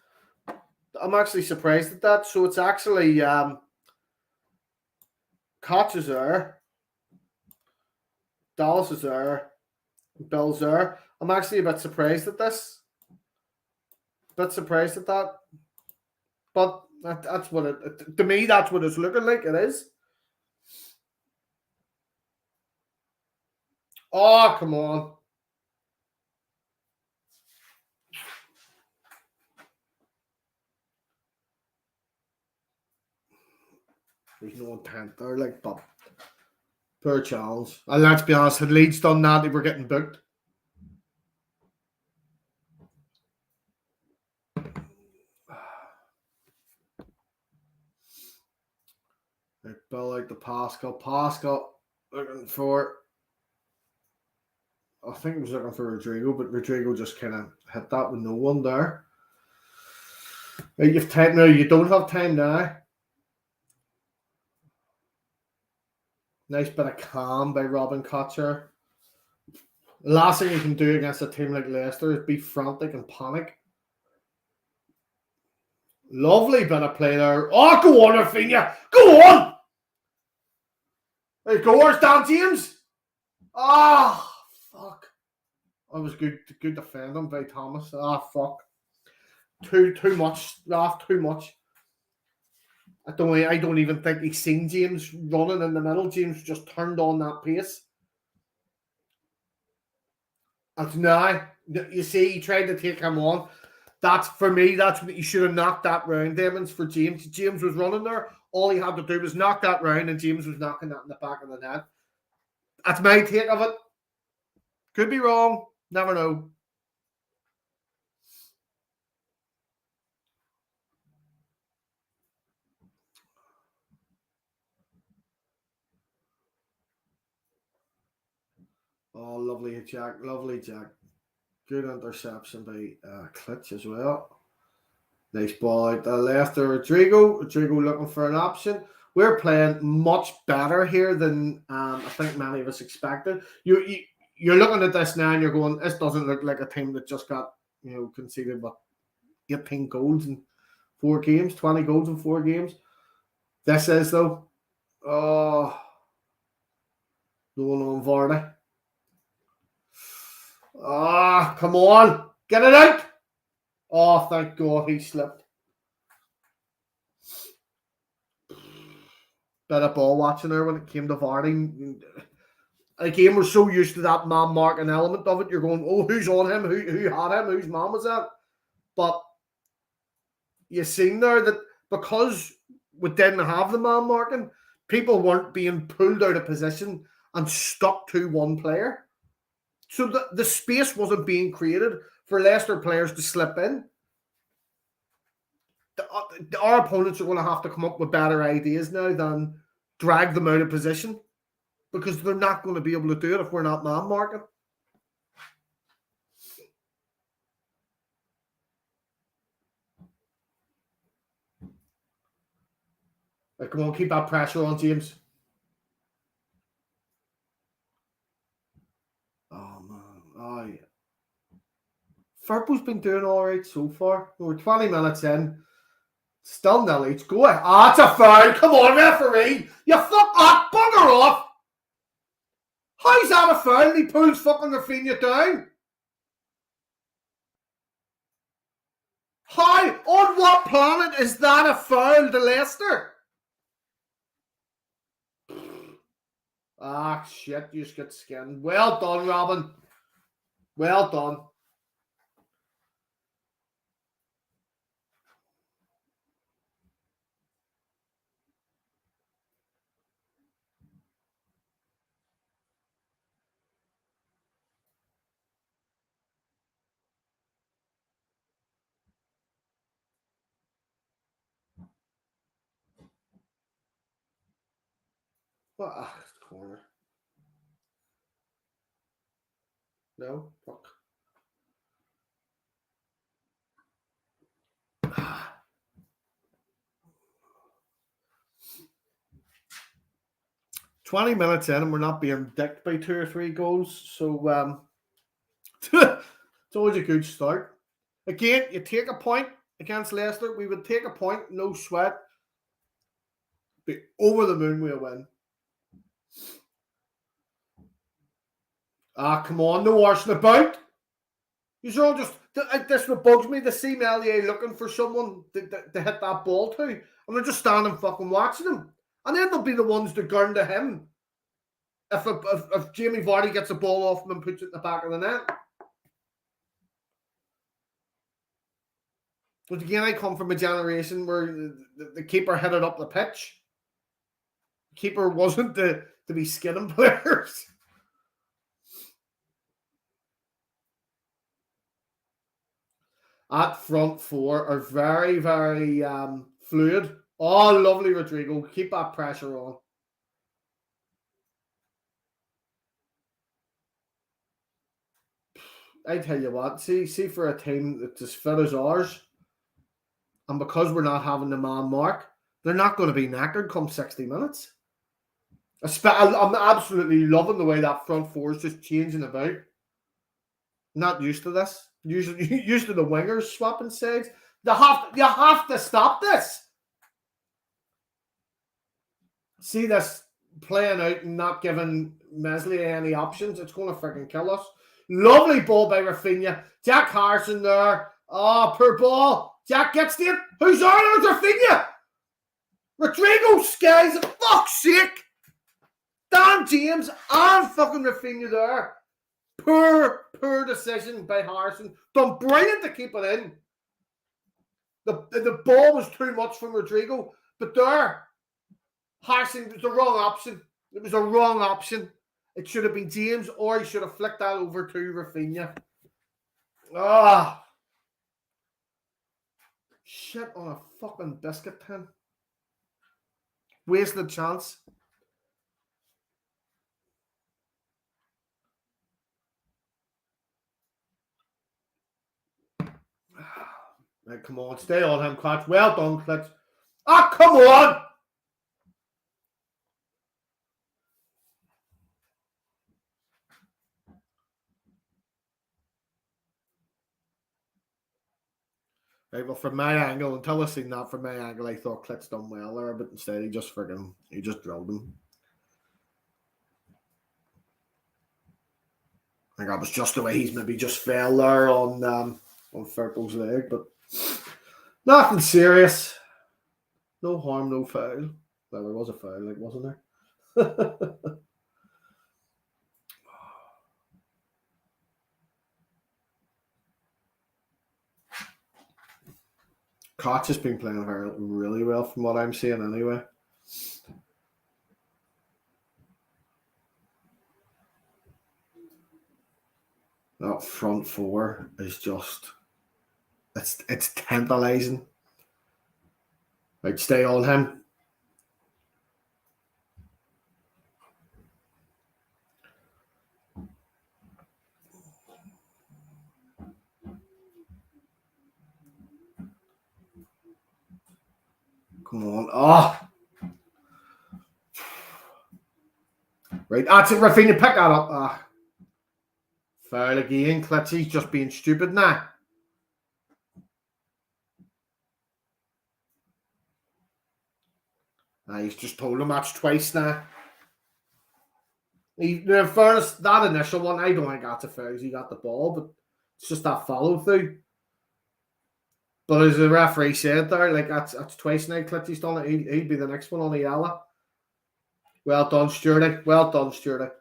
I'm actually surprised at that. So it's actually 𝐃𝐎𝐿𝐶 is there. Dallas is there. Bill's there. I'm actually a bit surprised at this. But that's what it to me, that's what it's looking like. It is. Oh, come on. There's no intent there, like, but poor challenge. And let's be honest, had Leeds done that, they were getting booked. Right, Bill out to Pascal. Pascal looking for. I think he was looking for Rodrigo, but Rodrigo just kind of hit that with no one there. Right, you've time now. You don't have time now. Nice bit of calm by 𝐅𝐸𝐻𝐃. The last thing you can do against a team like Leicester is be frantic and panic. Lovely bit of play there. Oh, go on, Rafinha. Go on. There you go. Where's Dan James? Fuck. That was good defending by Thomas. Fuck. Too much. Too much. I don't even think he's seen James running in the middle. James just turned on that pace. And now, you see, he tried to take him on. That's, for me, that's what you should have knocked that round, Demons, for James. James was running there. All he had to do was knock that round, and James was knocking that in the back of the net. That's my take of it. Could be wrong. Never know. Oh, lovely Jack. Lovely Jack. Good interception by Klitsch as well. Nice ball out the left to Rodrigo. Rodrigo looking for an option. We're playing much better here than I think many of us expected. You're looking at this now and you're going, this doesn't look like a team that just got, conceded, 18 goals in 4 games, 20 goals in 4 games. This is, though, going on Vardy. Come on. Get it out. Oh, thank God he slipped. Bit of ball watching there when it came to Vardy. Again, we're so used to that man marking element of it. You're going, oh, who's on him? Who had him? Whose man was that? But you seen there that because we didn't have the man marking, people weren't being pulled out of position and stuck to one player. So the space wasn't being created for Leicester players to slip in. Our opponents are going to have to come up with better ideas now than drag them out of position, because they're not going to be able to do it if we're not man marking. Like, come on, keep that pressure on, James. Oh, man. Oh, yeah. Firpo's been doing all right so far. We're 20 minutes in. Still nil each. Go ahead. It's a foul. Come on, referee. You fuck up. Bugger off. How's that a foul? He pulls fucking Rafinha down. How? On what planet is that a foul to Leicester? Shit. You just get skinned. Well done, Robin. Well done. What? Corner. No? Fuck. 20 minutes in and we're not being dicked by 2 or 3 goals. So it's always a good start. Again, you take a point against Leicester. We would take a point, no sweat. Be over the moon with a win. Come on, no washing about. You're all just, this what bugs me. The see Meslier looking for someone to hit that ball to, and they're just standing fucking watching him. And then they'll be the ones that turn to him if Jamie Vardy gets a ball off him and puts it in the back of the net. But again, I come from a generation where the keeper hit it up the pitch. The keeper wasn't to be skinning players. At front 4 are very, very fluid. Oh, lovely, Rodrigo. Keep that pressure on. I tell you what, see for a team that's as fit as ours, and because we're not having the man mark, they're not going to be knackered come 60 minutes. I'm absolutely loving the way that front 4 is just changing about. Not used to this. Used to the wingers swapping sides. You have to stop this. See this playing out and not giving Meslier any options. It's going to freaking kill us. Lovely ball by Rafinha. Jack Harrison there. Oh, poor ball. Jack gets it. Who's there? There's Rafinha. Rodrigo skies. For fuck's sake. Dan James and fucking Rafinha there. Poor decision by Harrison. Done brilliant to keep it in. The ball was too much from Rodrigo, but there, Harrison was the wrong option. It was a wrong option. It should have been James, or he should have flicked that over to Rafinha. Ah, shit on a fucking biscuit tin. Wasted chance. Right, come on, stay on him, Clutch. Well done, Clutch. Ah, come on! Right, well, from my angle, until I seen that from my angle, I thought Clutch done well there, but instead he just drilled him. I think that was just the way he's maybe just fell there on Firpo's leg, but nothing serious. No harm, no foul. Well, there was a foul, like, wasn't there? Koch has been playing her really well from what I'm seeing anyway. That front four is just it's tantalizing. Right, stay on him. Come on. Oh. Right, that's it, Rafinha, pick that up. Ah. Foul again. Klitschy's just being stupid now. He's just told him that's twice now. In fairness, that initial one, I don't think that's a foul. He got the ball, but it's just that follow through. But as the referee said there, like that's twice now Klitschy's done it. He'd be the next one on the yellow. Well done, Stewardy. Well done, Stewardy.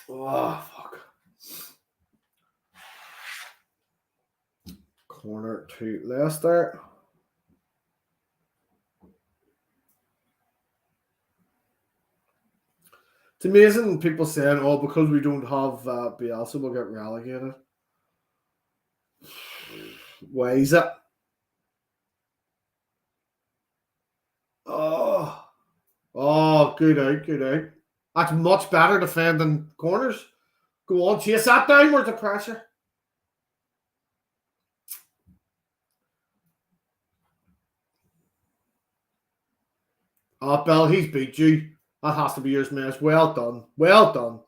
Oh, fuck. Corner to Leicester. It's amazing people saying, oh, because we don't have Bielsa, we'll get relegated. Why is it? Oh, good out, good out. That's much better defending corners. Go on, chase that down. Where's the pressure? Oh, Bill, he's beat you. That has to be yours, man. Well done. Well done.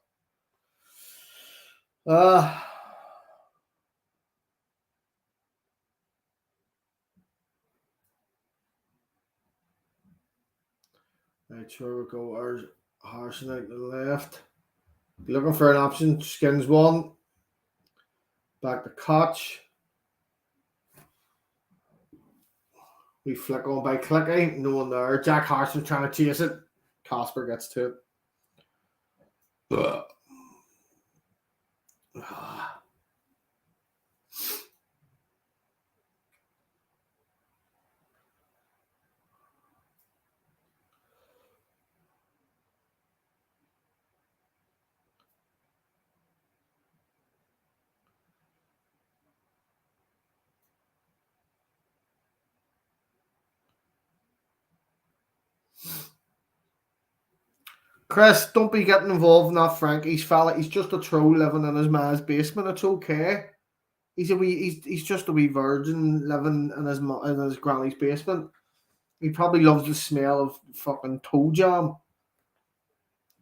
Right, sure we go. Harrison out to the left. Looking for an option. Skins one. Back to Koch. We flick on by 𝐃𝐿𝐼. No one there. Jack Harrison trying to chase it. Casper gets to it. Chris, don't be getting involved in that Frankie's fella. He's just a troll living in his man's basement. It's okay. He's just a wee virgin living in his granny's basement. He probably loves the smell of fucking toe jam.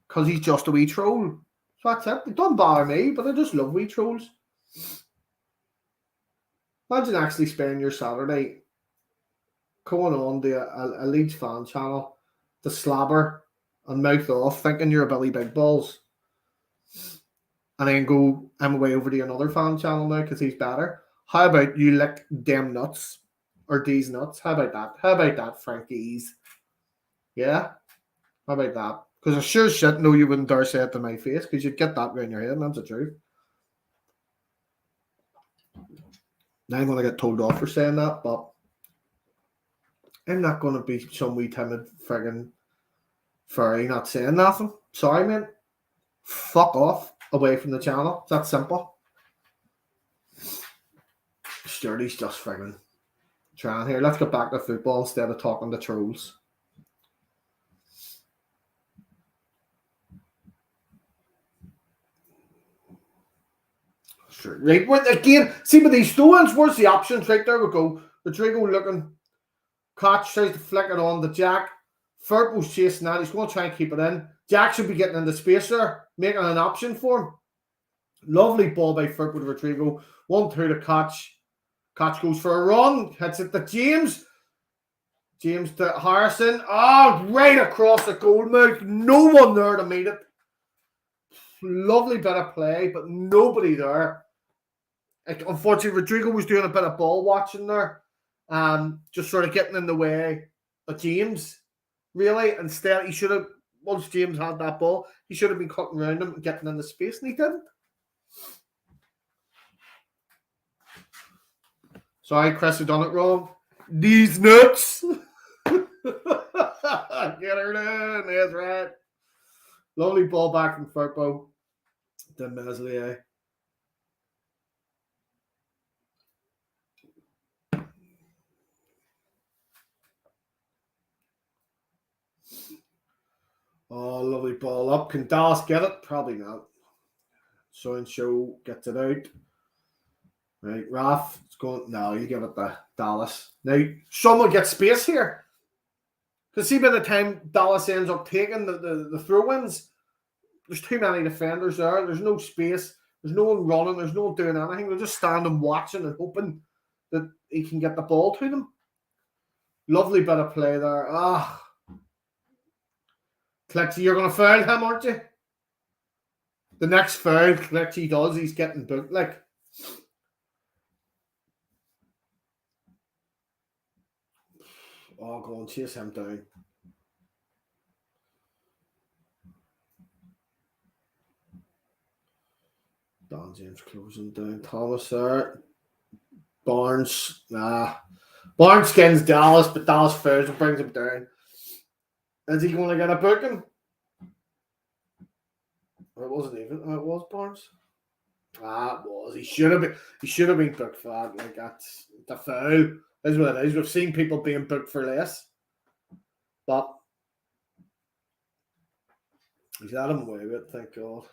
Because he's just a wee troll. So that's it. It doesn't bother me, but I just love wee trolls. Imagine actually spending your Saturday going on to a Leeds fan channel to slabber and mouth off thinking you're a Billy Big Balls. And then I'm away over to another fan channel now because he's better. How about you lick them nuts? Or these nuts? How about that? How about that, Frankie's? Yeah? How about that? Because I sure shit know you wouldn't dare say it to my face because you'd get that around your head, and that's the truth. Now I'm going to get told off for saying that, but I'm not going to be some wee timid friggin' furry not saying nothing. Sorry, man. Fuck off away from the channel. It's that simple. Sturdy's just friggin' trying here. Let's get back to football instead of talking to trolls. Sure. Right, again, see with these stones, where's the options? Right, there we go. Rodrigo looking. Koch tries to flick it on the Jack. Firpo's chasing that. He's going to try and keep it in. Jack should be getting into space there, making an option for him. Lovely ball by Firpo to Rodrigo. 1-2 to Koch. Koch goes for a run. Hits it to James. James to Harrison. Oh, right across the goal mouth. No one there to meet it. Lovely bit of play, but nobody there. Unfortunately, Rodrigo was doing a bit of ball watching there. Just sort of getting in the way of James, really. Instead, he should have, once James had that ball, he should have been cutting around him and getting into space, and he didn't. Sorry, Chris, I've done it wrong. These nuts. Get her in. That's right. Lovely ball back from Firpo. De Meslier. Oh, lovely ball up. Can Dallas get it? Probably not. So gets it out. Right, Raf, it's going. No, you give it to Dallas. Now, someone gets space here. Because see, by the time Dallas ends up taking the throw-ins, there's too many defenders there. There's no space. There's no one running. There's no one doing anything. They're just standing watching and hoping that he can get the ball to them. Lovely bit of play there. 𝐃𝐄𝐄, you're going to foul him, aren't you? The next foul 𝐃𝐄𝐄 does, he's getting booked. Like, oh, go and chase him down. Don James closing down. Thomas there. Barnes. Nah. Barnes skins Dallas, but Dallas fouls and brings him down. Is he going to get a booking? It wasn't even. It was Barnes. It was. He should have been booked for that. Like, that's the foul. That's what it is. We've seen people being booked for less. But he's let him away with it, thank God.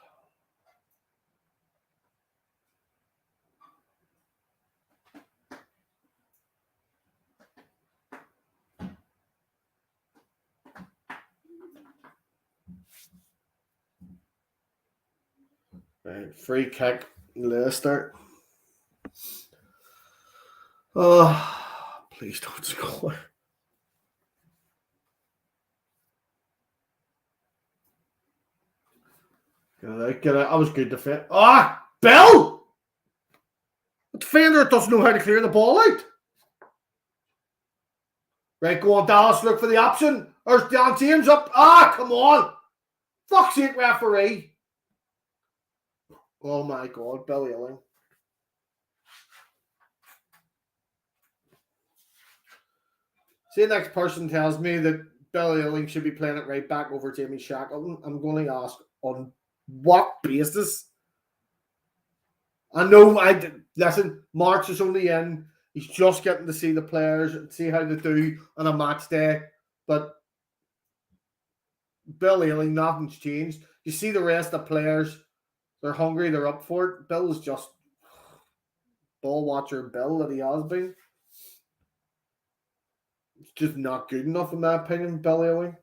Right, free kick, Leicester. Oh, please don't score. Get it. I was good defend. Bill! The defender doesn't know how to clear the ball out. Right, go on, Dallas. Look for the option. There's Don James up. Come on. Fuck's sake, referee. Oh my God, Bill Ealing. See, the next person tells me that Bill Ealing should be playing it right back over Jamie Shackleton. I'm going to ask, on what basis? I know listen, March is only in. He's just getting to see the players and see how they do on a match day. But Bill Ealing, nothing's changed. You see the rest of the players, they're hungry, they're up for it. Bill is just ball watcher Bill that he has been. It's just not good enough in my opinion, Bill Ealing.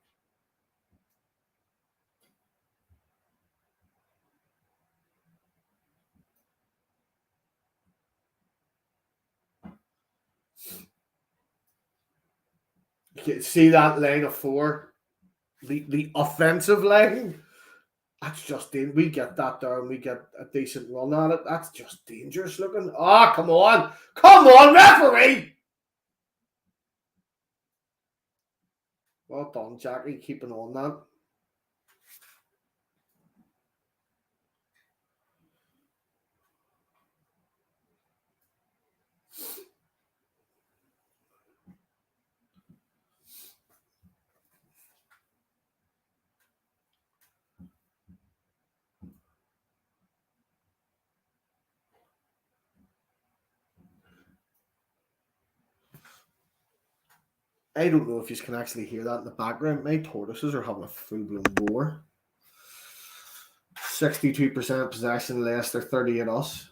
You see that line of four, the offensive line. That's just we get that there and we get a decent run at it. That's just dangerous looking. Come on, referee! Well done, Jackie, keeping on that. I don't know if you can actually hear that in the background. My tortoises are having a full-blown war. 62% possession, Leicester, 38 us.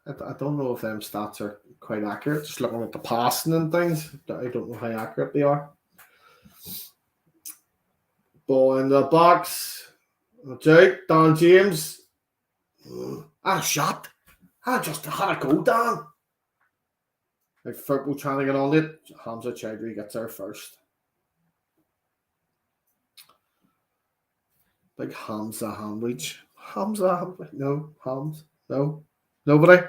I don't know if them stats are quite accurate. Just looking at the passing and things, I don't know how accurate they are. Ball in the box. Watch out, Dan James. Shot. I just had a go, Dan. Like football trying to get on it. Hamza Chowdhury gets there first. Big Hamza sandwich. No, Hams. No. Nobody.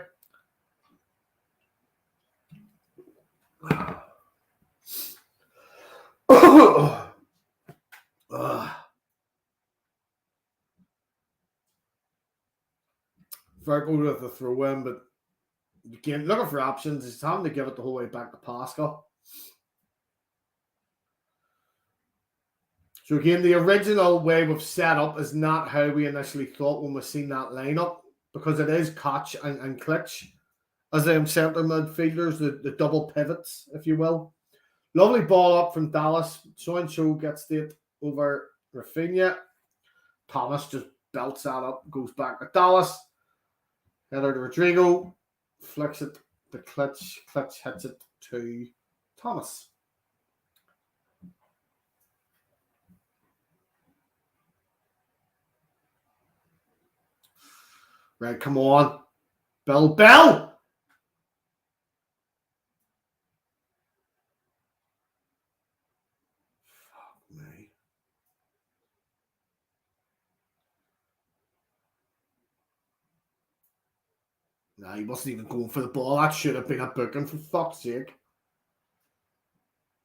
Verbal with the throw in, but again, looking for options. He's having to give it the whole way back to Pascal. So again, the original way we've set up is not how we initially thought when we seen that lineup, because it is 𝐃𝐎𝐿 and 𝐶𝐿 as them centre midfielders, the double pivots, if you will. Lovely ball up from Dallas. 𝐷𝐿𝐄 gets it over Rafinha. Thomas just belts that up, goes back to Dallas. Header to Rodrigo. Flicks it to 𝐶𝐿. 𝐶𝐿 hits it to Thomas. Right, come on. Bell! Fuck me. Nah, he wasn't even going for the ball. That should have been a booking, for fuck's sake.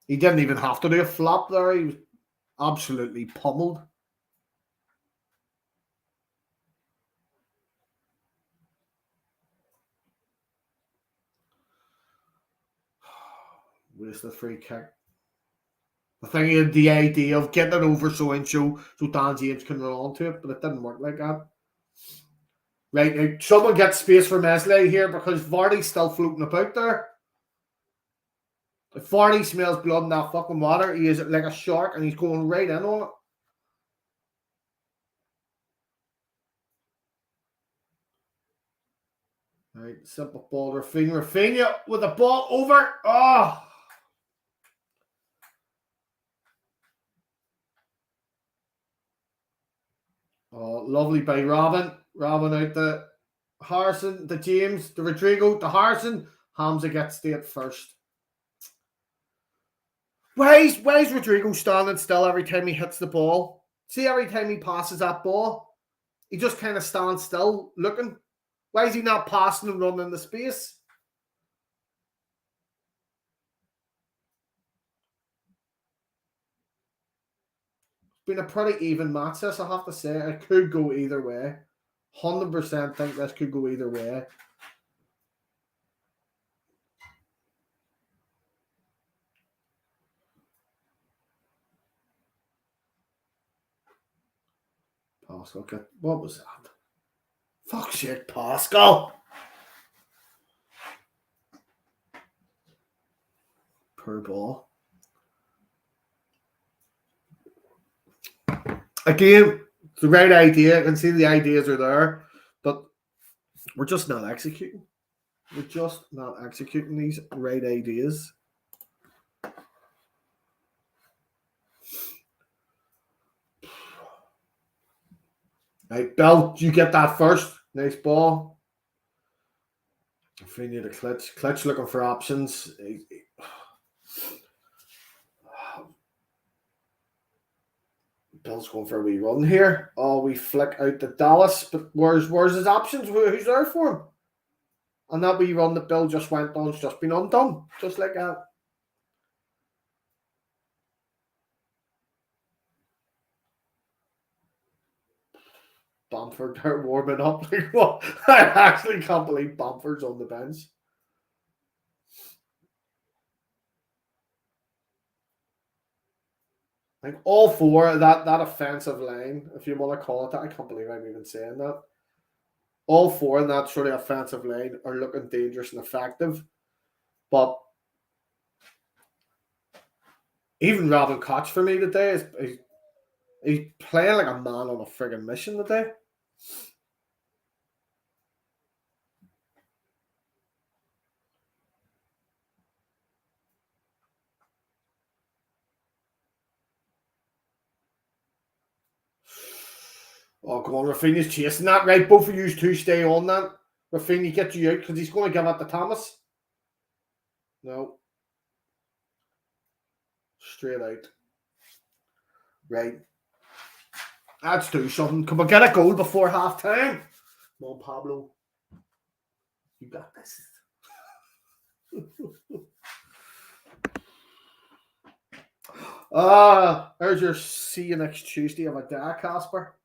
He didn't even have to do a flop there. He was absolutely pummeled. Wasted free kick. I think he had the idea of getting it over 𝐷𝐿𝐄 so Dan James can run onto it, but it didn't work like that. Right, now someone gets space for Meslier here because Vardy's still floating about there. If Vardy smells blood in that fucking water, he is like a shark and he's going right in on it. Right, simple ball. Rafinha with the ball over. Oh! Oh, lovely by Robin. Robin out to Harrison, to James, to Rodrigo, to Harrison. Hamza gets it first. Why is Rodrigo standing still every time he hits the ball? See, every time he passes that ball, he just kind of stands still looking. Why is he not passing and running the space? It's been a pretty even match, this, I have to say. It could go either way. 100% think this could go either way. Pascal, what was that? Fuck shit, Pascal. Per ball. Again, it's the right idea. I can see the ideas are there, but we're just not executing. We're just not executing these right ideas. Right, Bell, you get that first. Nice ball. Rafinha to 𝐶𝐿. 𝐶𝐿 looking for options. Bill's going for a wee run here. Oh, we flick out to Dallas, but where's his options? Who's there for him? And that wee run that Bill just went on's just been undone. Just like that. Bamford, they're warming up. Like what? I actually can't believe Bamford's on the bench. Like all four of that offensive line, if you want to call it that, I can't believe I'm even saying that. All four in that sort of offensive line are looking dangerous and effective. But Even Robin Koch for me today he's playing like a man on a friggin' mission today. Oh, come on, Rafinha's chasing that, right? Both of you two stay on that. Rafinha, get you out because he's going to give it to Thomas. No. Straight out. Right. Let's do something. Come on, get a goal before half time. Come on, Pablo. You got this. There's your see you next Tuesday of a day, Casper.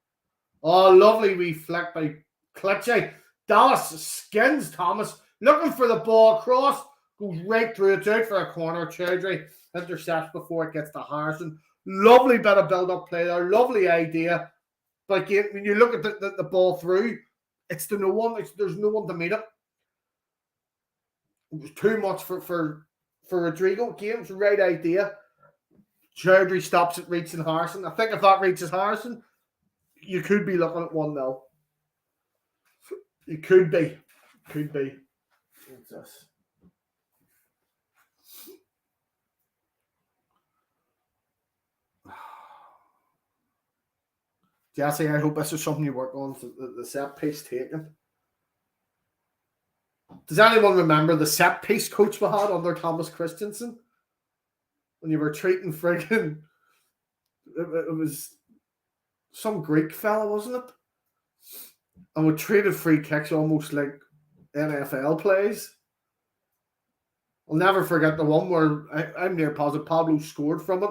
Oh, lovely wee flick by 𝐃𝐿𝐖𝐍𝐋𝐄. Dallas skins Thomas, looking for the ball across, goes right through. It's out for a corner. Chowdhury intercepts before it gets to Harrison. Lovely bit of build-up play there. Lovely idea. But again, when you look at the ball through, it's to no one. There's no one to meet it. It was too much for Rodrigo. Again, it's the right idea. Chowdhury stops it reaching Harrison. I think if that reaches Harrison, you could be looking at 1-0. You could be. Could be. What's this? Jesse, I hope this is something you work on, the set piece taken. Does anyone remember the set piece coach we had under Thomas Christensen? When you were treating friggin'... It was some Greek fella, wasn't it? And we treated free kicks almost like NFL plays. I'll never forget the one where I'm near positive Pablo scored from it.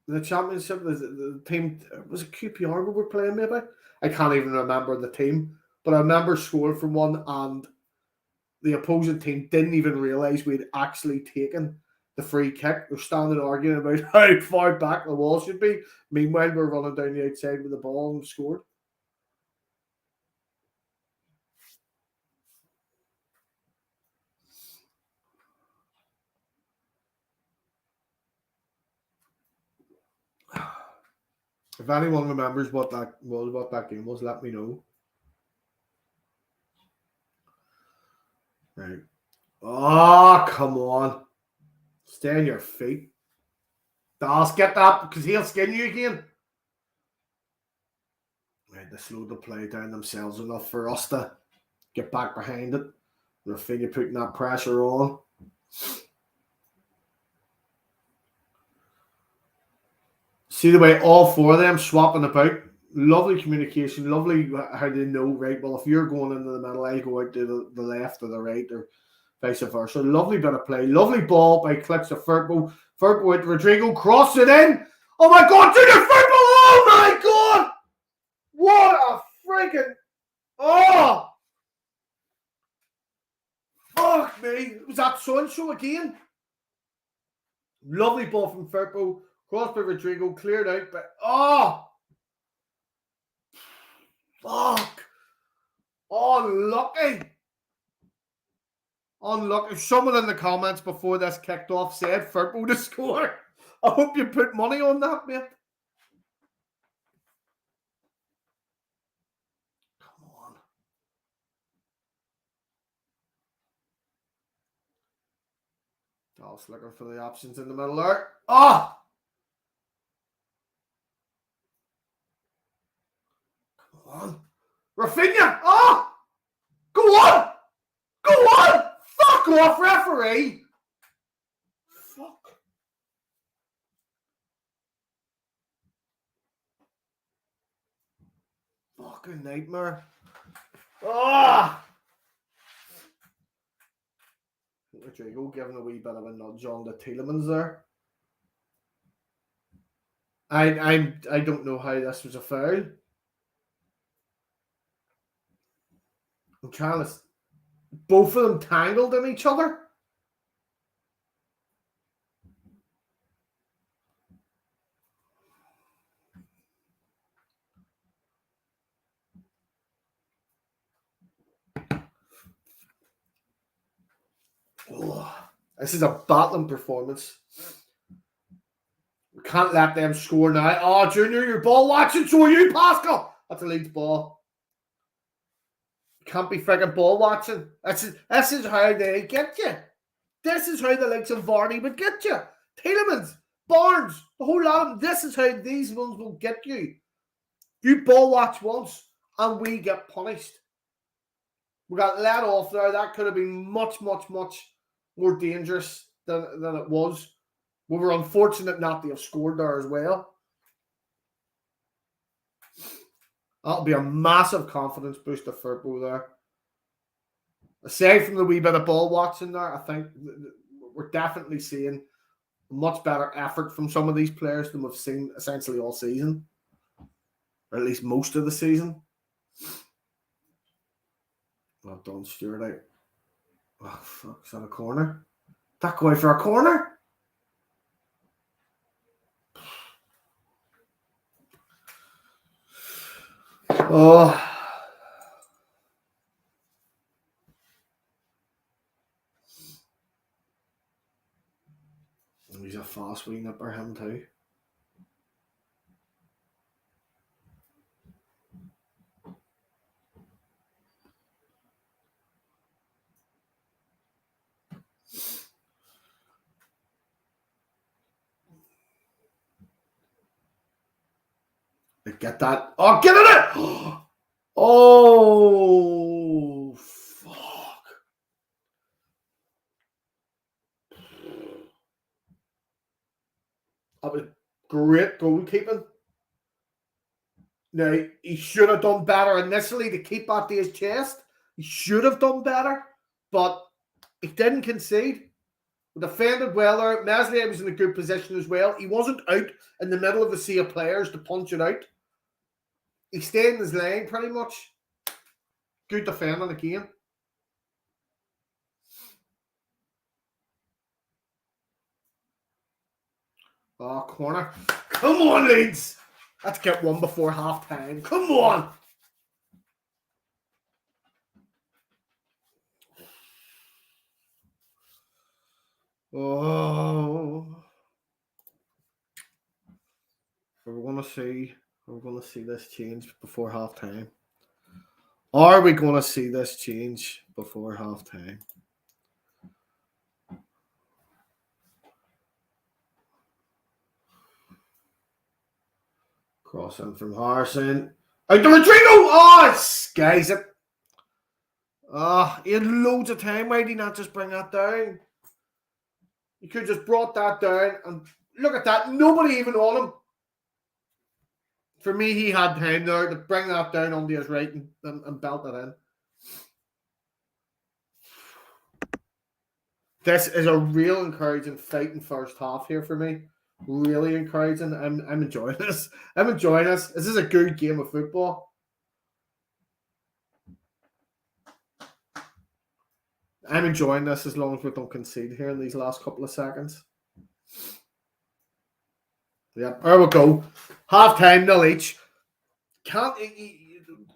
The championship, the team, was it QPR we were playing maybe? I can't even remember the team, but I remember scoring from one and the opposing team didn't even realise we'd actually taken the free kick. They're standing arguing about how far back the wall should be. Meanwhile, we're running down the outside with the ball and scored. If anyone remembers what that was, what that game was, let me know. Right. Oh, come on. Stay on your feet. Dallas, get that because he'll skin you again. Right, they slowed the play down themselves enough for us to get back behind it. Rafinha putting that pressure on. See the way all four of them swapping about. Lovely communication. Lovely how they know, right, well, if you're going into the middle, I go out to the left or the right or vice versa. Lovely bit of play. Lovely ball by 𝐾𝐿𝐼𝐍𝐋𝐿𝐼𝐍𝐋. Firpo with Rodrigo. Cross it in. Oh my God, Junior Firpo. Oh my God. What a freaking... Oh. Fuck me. Was that so-and-so again? Lovely ball from Firpo. Cross by Rodrigo. Cleared out. But oh. Fuck. Unlucky. Unlucky. Someone in the comments before this kicked off said Firpo to score. I hope you put money on that, mate. Come on. Dallas looking for the options in the middle there. Ah! Come on. Rafinha! Ah! Go on! Go on! Fuck off, referee! Fuck. Fucking nightmare. Ah! Rodrigo giving a wee bit of a nudge on the Tielemans there. I don't know how this was a foul. I'm trying to... Both of them tangled in each other. Oh, This is a battling performance. We can't let them score now. Oh, Junior, you're ball watching, so are you, Pascal. That's a Leeds ball. Can't be freaking ball watching. This is how they get you. This is how the likes of Varney would get you. Tielemans, Barnes, the whole lot of them. This is how these ones will get you. You ball watch once and we get punished. We got let off there. That could have been much, much, much more dangerous than it was. We were unfortunate not to have scored there as well. That'll be a massive confidence booster for football there. Aside from the wee bit of ball watching there, I think we're definitely seeing much better effort from some of these players than we've seen essentially all season. Or at least most of the season. Well done, Stuart out. Oh, fuck, is that a corner? That go out for a corner? Oh. He's a fast wee nipper, him too. Get that. Oh, get it! Oh, fuck. That was great goalkeeping. Now, he should have done better initially to keep that to his chest. He should have done better, but he didn't concede. We defended well there. Meslier was in a good position as well. He wasn't out in the middle of the sea of players to punch it out. He stayed in his lane pretty much. Good defending again. Oh, corner. Come on, Leeds. Let's get one before half time. Come on. Oh. We're going to see this change before half time. Are we going to see this change before half time? Crossing from Harrison. Out to Rodrigo! Oh, skies it. He had loads of time. Why did he not just bring that down? He could have just brought that down. And look at that. Nobody even on him. For me, he had time there to bring that down onto his right and belt it in. This is a real encouraging fight in first half here for me. Really encouraging. I'm enjoying this. I'm enjoying this. This is a good game of football. I'm enjoying this as long as we don't concede here in these last couple of seconds. Yeah, there we go. Half time, 0 each.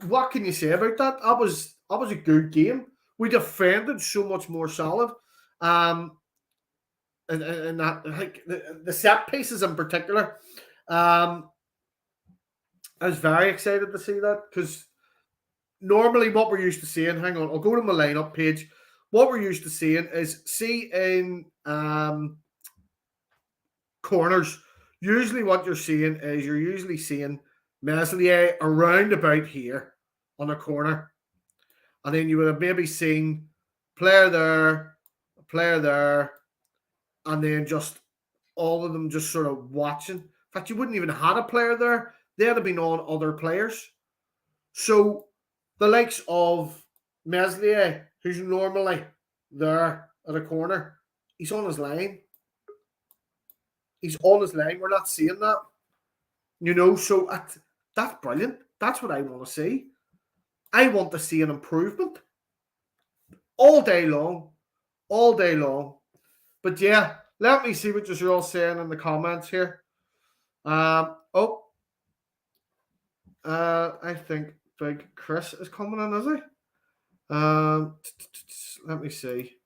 What can you say about that? That was a good game. We defended so much more solid. And that, like the set pieces in particular, I was very excited to see that because normally what we're used to seeing, hang on, I'll go to my lineup page. What we're used to seeing is in corners. Usually what you're seeing is Meslier around about here on a corner. And then you would have maybe seen player there, and then just all of them just sort of watching. In fact, you wouldn't even have had a player there. They'd have been on other players. So the likes of Meslier, who's normally there at a corner, he's on his line. He's on his line. We're not seeing that. So that's brilliant. That's what I want to see. I want to see an improvement all day long. But yeah, let me see what you're all saying in the comments here. I think Big Chris is coming in, is he? Let me see.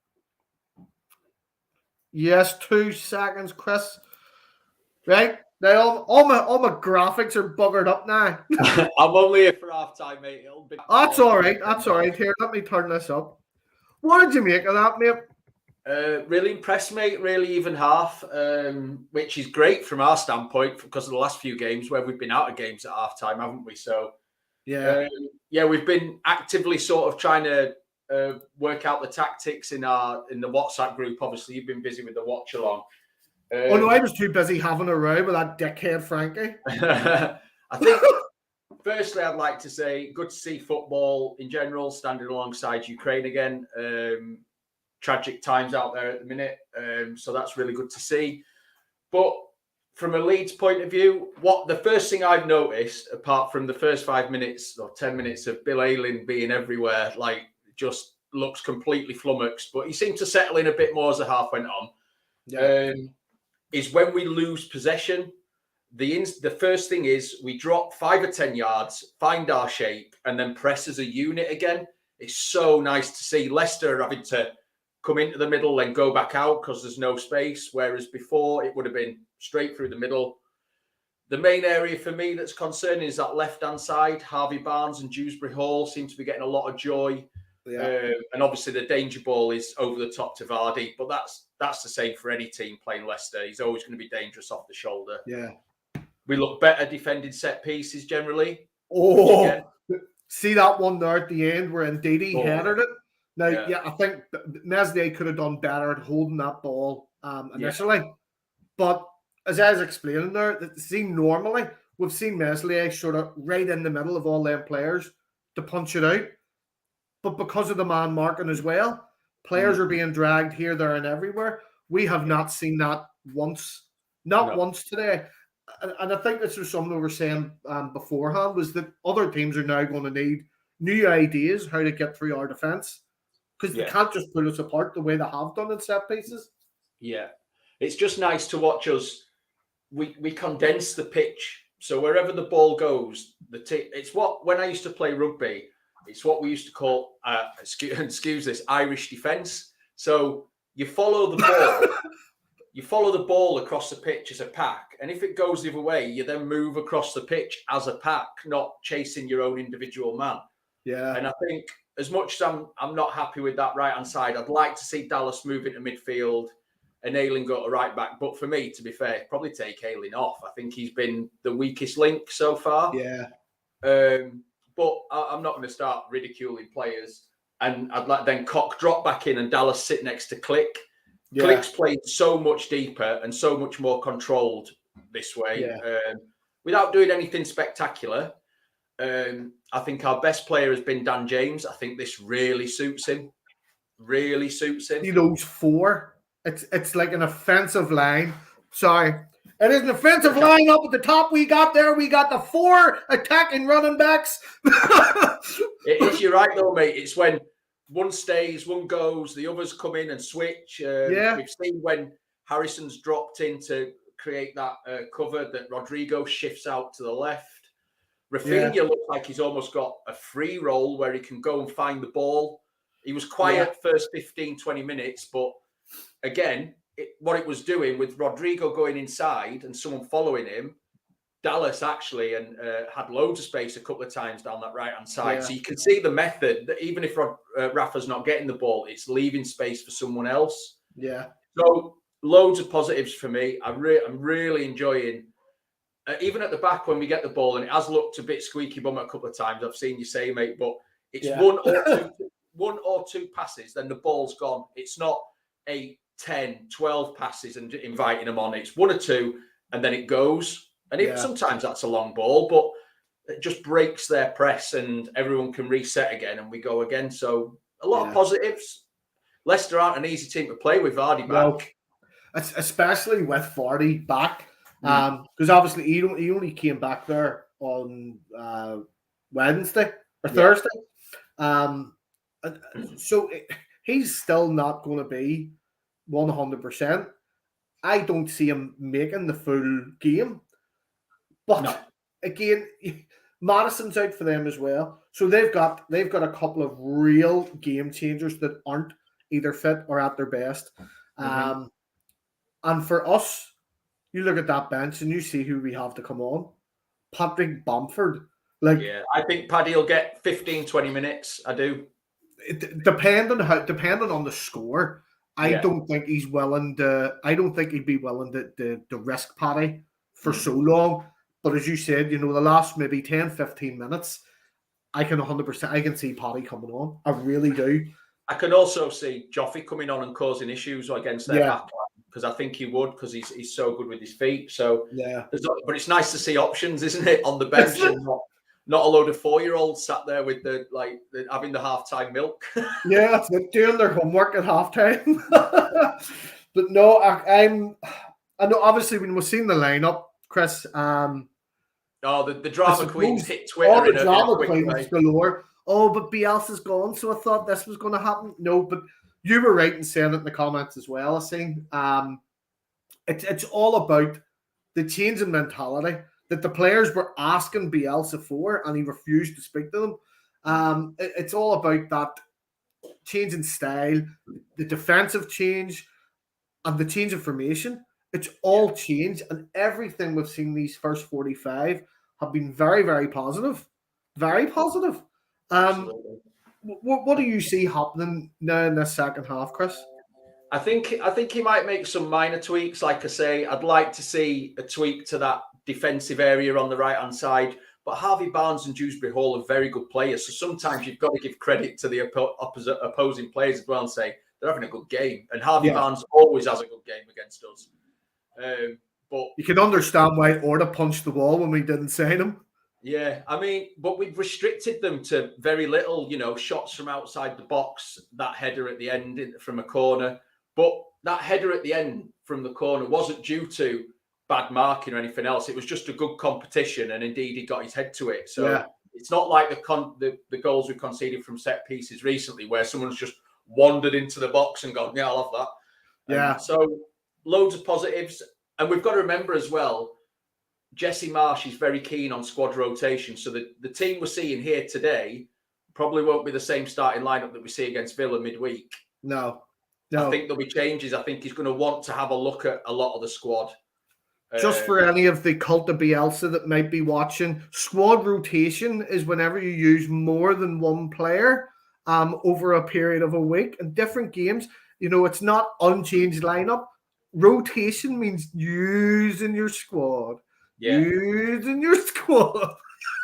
Yes, 2 seconds, Chris. Right? Now all my graphics are buggered up now. I'm only here for half time, mate. It'll be That's all right. That's all right. Here, let me turn this up. What did you make of that, mate? Really impressed, mate. Really even half, which is great from our standpoint because of the last few games where we've been out of games at half time, haven't we? So, yeah, we've been actively sort of trying to work out the tactics in the WhatsApp group. Obviously, you've been busy with the watch along. Oh no, I was too busy having a row with that dickhead Frankie. I think, firstly, I'd like to say good to see football in general standing alongside Ukraine again. Tragic times out there at the minute, so that's really good to see. But from a Leeds point of view, the first thing I've noticed, apart from the first 5 minutes or 10 minutes of Bill Ayling being everywhere, like just looks completely flummoxed, but he seemed to settle in a bit more as the half went on. Yeah. Is when we lose possession, the first thing is we drop 5 or 10 yards, find our shape, and then press as a unit again. It's so nice to see. Leicester having to come into the middle, then go back out because there's no space, whereas before it would have been straight through the middle. The main area for me that's concerning is that left-hand side. Harvey Barnes and Dewsbury Hall seem to be getting a lot of joy. Yeah. And obviously the danger ball is over the top to Vardy, but that's the same for any team playing Leicester. He's always going to be dangerous off the shoulder. Yeah. We look better defending set pieces generally. Oh, see that one there at the end where Ndidi headed it? Now, yeah, I think Meslier could have done better at holding that ball initially. Yeah. But as I was explaining there, normally we've seen Meslier sort of right in the middle of all them players to punch it out. But because of the man marking as well, players are being dragged here, there, and everywhere. We have not seen that once. Not once today. And I think this was something we were saying beforehand, was that other teams are now going to need new ideas how to get through our defence. Because they can't just pull us apart the way they have done in set pieces. Yeah. It's just nice to watch us. We condense the pitch. So wherever the ball goes, it's what, when I used to play rugby, it's what we used to call, excuse this, Irish defence. So you follow the ball. You follow the ball across the pitch as a pack. And if it goes the other way, you then move across the pitch as a pack, not chasing your own individual man. Yeah. And I think as much as I'm not happy with that right-hand side, I'd like to see Dallas move into midfield and Ayling go to right back. But for me, to be fair, probably take Ayling off. I think he's been the weakest link so far. Yeah. But I'm not going to start ridiculing players. And I'd like then Koch drop back in and Dallas sit next to Glick. Yeah. Glick's played so much deeper and so much more controlled this way, without doing anything spectacular. I think our best player has been Dan James. I think this really suits him. Really suits him. See those 4? It's like an offensive line. Sorry. It is an offensive line up at the top. We got the 4 attacking running backs. You're right though, mate. It's when one stays, one goes, the others come in and switch. We've seen when Harrison's dropped in to create that cover that Rodrigo shifts out to the left. Rafinha looks like he's almost got a free roll where he can go and find the ball. He was quiet first 15, 20 minutes, but again, what it was doing with Rodrigo going inside and someone following him, Dallas actually had loads of space a couple of times down that right-hand side. Yeah. So you can see the method that even if Rafa's not getting the ball, it's leaving space for someone else. Yeah. So loads of positives for me. I'm really enjoying, even at the back when we get the ball, and it has looked a bit squeaky bum a couple of times. I've seen you say, mate, but it's one or two passes, then the ball's gone. It's not 8, 10, 12 passes and inviting them on. It's 1 or 2, and then it goes. And sometimes that's a long ball, but it just breaks their press and everyone can reset again and we go again. So a lot of positives. Leicester aren't an easy team to play with Vardy back. No, especially with Vardy back. Because obviously he only came back there on Wednesday or Thursday. So he's still not going to be 100%. I don't see him making the full game. But again, Madison's out for them as well. So they've got a couple of real game changers that aren't either fit or at their best. And for us, you look at that bench and you see who we have to come on. Patrick Bamford. Like, yeah, I think Paddy will get 15, 20 minutes. I do. Depending on the score, I Yeah. don't think he's willing to. I don't think he'd be willing to risk Paddy for so long. But as you said, the last maybe 10, 15 minutes, I can 100%. I can see Paddy coming on. I really do. I can also see Joffrey coming on and causing issues against their back line, because I think he would, because he's so good with his feet. So yeah, but it's nice to see options, isn't it, on the bench, and not a load of 4-year-olds sat there with having the halftime milk. yeah, that's it, doing their homework at halftime. But no, I know. Obviously, when we've seen the lineup, Chris. The drama queens hit All Twitter the in drama a quick queens way. galore. Oh, but Bielsa's gone, so I thought this was going to happen. No, but you were right in saying it in the comments as well. I think it's all about the change in mentality that the players were asking Bielsa for, and he refused to speak to them. It's all about that change in style, the defensive change, and the change of formation. It's all changed, and everything we've seen these first 45 have been very, very positive. Very positive. What do you see happening now in this second half, Chris? I think he might make some minor tweaks. Like I say, I'd like to see a tweak to that defensive area on the right-hand side. But Harvey Barnes and Dewsbury Hall are very good players. So sometimes you've got to give credit to the opposing players as well and say they're having a good game. And Harvey Barnes always has a good game against us. But you can understand why Orta punched the wall when we didn't sign him. Yeah, I mean, but we've restricted them to very little, shots from outside the box, that header at the end from a corner. But that header at the end from the corner wasn't due to bad marking or anything else. It was just a good competition, and indeed he got his head to it. So it's not like the goals we conceded from set pieces recently where someone's just wandered into the box and gone, yeah, I'll have that. Yeah. So loads of positives. And we've got to remember as well, Jesse Marsch is very keen on squad rotation. So the team we're seeing here today probably won't be the same starting lineup that we see against Villa midweek. No. I think there'll be changes. I think he's going to want to have a look at a lot of the squad. Just for any of the cult of Bielsa that might be watching, squad rotation is whenever you use more than one player over a period of a week. In different games, it's not unchanged lineup. Rotation means using your squad. Yeah. Using your squad.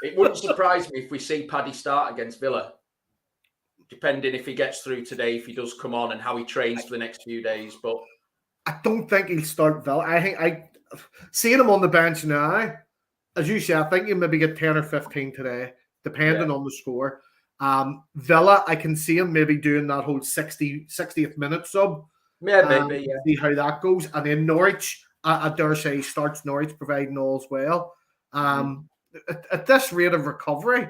It wouldn't surprise me if we see Paddy start against Villa, depending if he gets through today, if he does come on, and how he trains for the next few days. But I don't think he'll start Villa. I think seeing him on the bench now, as you say, I think he'll maybe get 10 or 15 today, depending on the score. Villa, I can see him maybe doing that whole 60th minute sub. Yeah, maybe. See how that goes. And then Norwich, I dare say, starts Norwich, providing all as well. At this rate of recovery,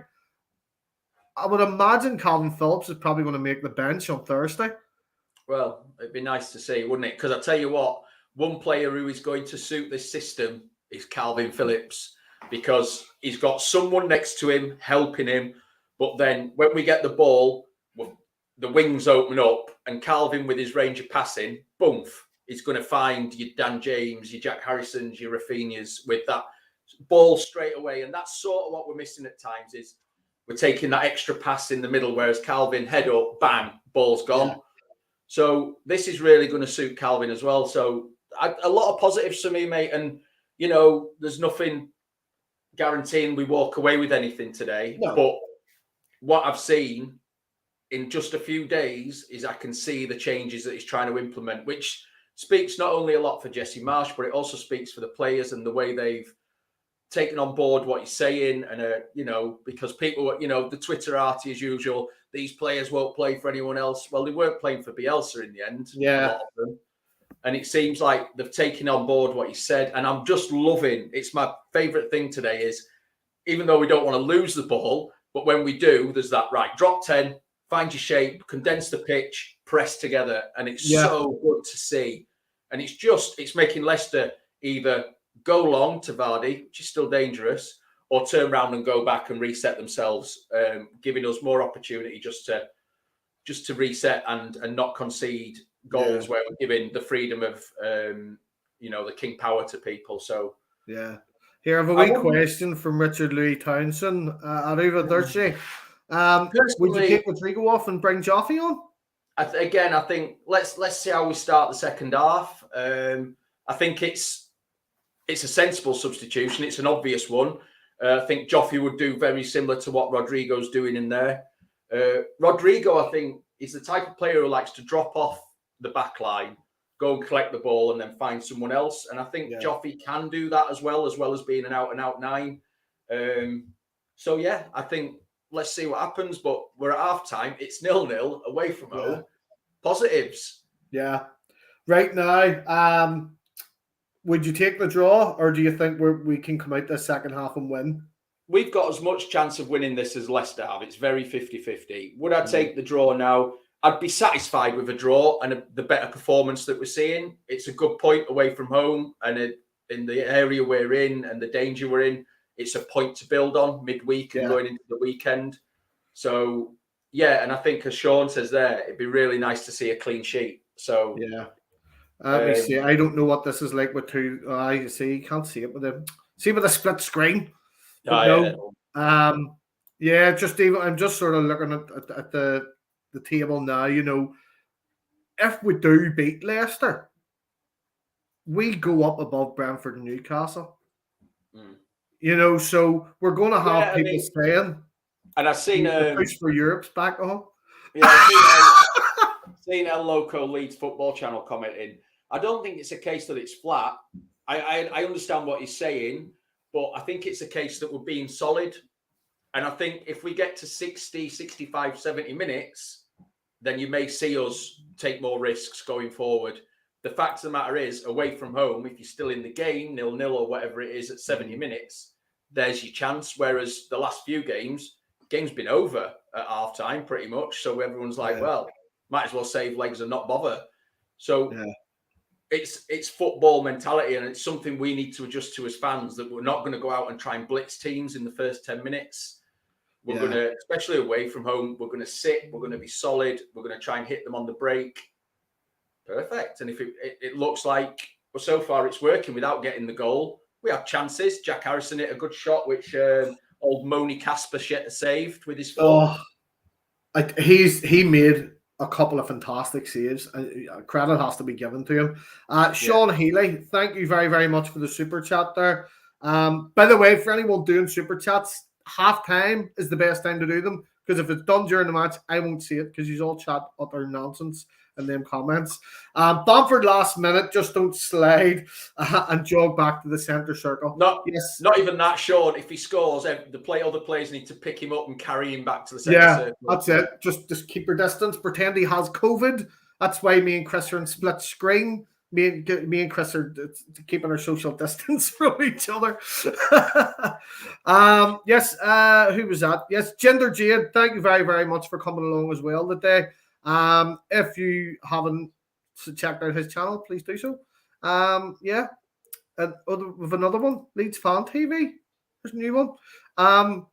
I would imagine Calvin Phillips is probably going to make the bench on Thursday. Well, it'd be nice to see, wouldn't it? Because I tell you what, one player who is going to suit this system is Calvin Phillips, because he's got someone next to him helping him. But then when we get the ball, the wings open up, and Calvin, with his range of passing, boom, he's going to find your Dan James, your Jack Harrisons, your Rafinhas with that ball straight away. And that's sort of what we're missing at times, is we're taking that extra pass in the middle, whereas Calvin, head up, bang, ball's gone. Yeah. So this is really going to suit Calvin as well. So a lot of positives for me, mate. And, there's nothing guaranteeing we walk away with anything today. No. But what I've seen in just a few days is I can see the changes that he's trying to implement, which speaks not only a lot for Jesse Marsch, but it also speaks for the players and the way they've taken on board what he's saying. And, because people, the Twitterati as usual, these players won't play for anyone else. Well, they weren't playing for Bielsa in the end. Yeah. A lot of them. And it seems like they've taken on board what he said. And I'm just loving, it's my favourite thing today is, even though we don't want to lose the ball, but when we do, there's that, right, drop 10, find your shape, condense the pitch, press together. And it's so good to see. And it's making Leicester either go long to Vardy, which is still dangerous, or turn around and go back and reset themselves, giving us more opportunity just to reset and not concede goals where we're given the freedom of the king power to people. So yeah. Here I have a wee question from Richard Louis Townsend. Arriva Durche. Would you take Rodrigo off and bring Joffy on? I think let's see how we start the second half. I think it's a sensible substitution. It's an obvious one. I think Joffy would do very similar to what Rodrigo's doing in there. Rodrigo, I think, is the type of player who likes to drop off the back line, go and collect the ball, and then find someone else. And I think Joffy can do that as well as being an out-and-out 9. So, yeah, I think let's see what happens. But we're at half-time. It's 0-0 away from home. Positives. Yeah. Right now, would you take the draw, or do you think we can come out this second half and win? We've got as much chance of winning this as Leicester have. It's very 50-50. Would I take the draw now? I'd be satisfied with a draw and the better performance that we're seeing. It's a good point away from home, and in the area we're in and the danger we're in, it's a point to build on midweek and going into the weekend. So, yeah, and I think as Sean says there, it'd be really nice to see a clean sheet. So, yeah. Let me see. I don't know what this is like with two. You see, you can't see it with them. See with a split screen. Just even I'm just sort of looking at the table now. If we do beat Leicester, we go up above Brentford and Newcastle. So we're going to have people saying, and I've seen push for Europe's back on. Yeah, I've seen 𝐷𝐿 Leeds football channel commenting. I don't think it's a case that it's flat. I understand what he's saying. But I think it's a case that we're being solid. And I think if we get to 60, 65, 70 minutes, then you may see us take more risks going forward. The fact of the matter is, away from home, if you're still in the game, 0-0 or whatever it is at 70 minutes, there's your chance. Whereas the last few game's been over at half-time pretty much. So everyone's like, well, might as well save legs and not bother. So... It's football mentality, and it's something we need to adjust to as fans, that we're not going to go out and try and blitz teams in the first 10 minutes. We're going to, especially away from home, we're going to sit, we're going to be solid, we're going to try and hit them on the break. Perfect. And if it looks like, well, so far it's working without getting the goal. We have chances. Jack Harrison hit a good shot, which old Moni Casper saved with his foot. He made a couple of fantastic saves. Credit has to be given to him. Sean Healy, thank you very, very much for the super chat there. By the way, for anyone doing super chats, half-time is the best time to do them, because if it's done during the match, I won't see it, because you all chat utter nonsense in them comments. Bamford last minute, just don't slide and jog back to the centre circle. Not even that, Sean. If he scores, other players need to pick him up and carry him back to the centre circle. That's it. Just keep your distance. Pretend he has COVID. That's why me and Chris are in split screen. Me and Chris are keeping our social distance from each other. Who was that? Yes, Gender Jade. Thank you very, very much for coming along as well today. If you haven't checked out his channel, please do so. With another one, Leeds Fan TV. There's a new one.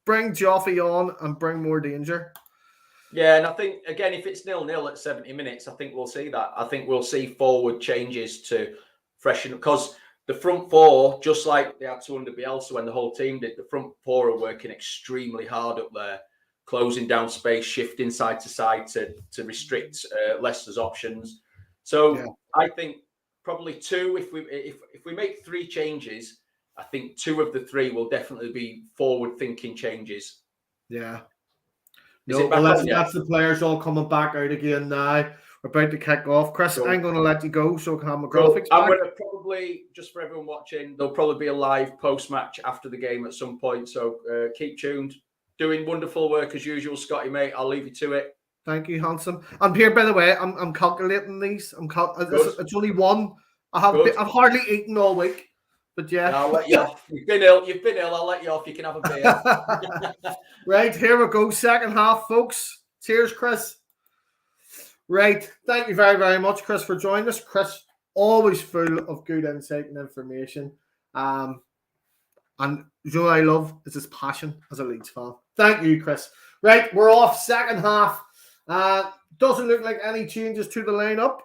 Bring Joffy on and bring more danger. Yeah, and I think, again, if it's 0-0 at 70 minutes, I think we'll see that. I think we'll see forward changes to freshen up, because the front four, just like they had to under Bielsa when the whole team did, the front four are working extremely hard up there, closing down space, shifting side to side to restrict Leicester's options. So I think probably two, if we make 3 changes, I think 2 of the 3 will definitely be forward-thinking changes. Yeah. That's the players all coming back out again now. We're about to kick off. Chris, I'm going to let you go so I can have my graphics I'm going to probably, just for everyone watching, there'll probably be a live post-match after the game at some point. So keep tuned. Doing wonderful work as usual, Scotty, mate. I'll leave you to it. Thank you, handsome. And here, by the way, I'm calculating these. It's only one. I've hardly eaten all week. But yeah, I'll let you off. You've been ill. I'll let you off. You can have a beer. Right, here we go. Second half, folks. Cheers, Chris. Right. Thank you very, very much, Chris, for joining us. Chris, always full of good insight and information. And you know what I love is his passion as a Leeds fan. Thank you, Chris. Right, we're off second half. Doesn't look like any changes to the lineup.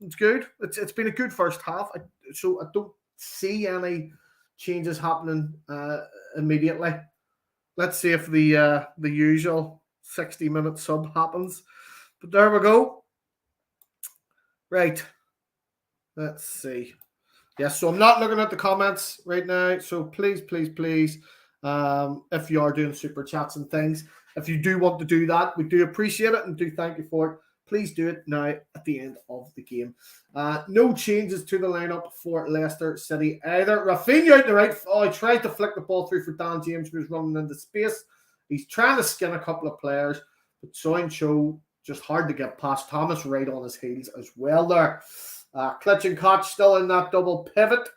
It's good. It's been a good first half. So I don't see any changes happening immediately. Let's see if the usual 60-minute sub happens. But there we go. Right. Let's see. Yes, so I'm not looking at the comments right now. So please, if you are doing super chats and things, if you do want to do that, we do appreciate it and do thank you for it. Please do it now at the end of the game. No changes to the lineup for Leicester City either. Rafinha out the right. Oh, he tried to flick the ball through for Dan James, who was running into space. He's trying to skin a couple of players, but 𝐃𝐿𝐄 just hard to get past. Thomas right on his heels as well there. 𝐃𝐿𝐄 still in that double pivot.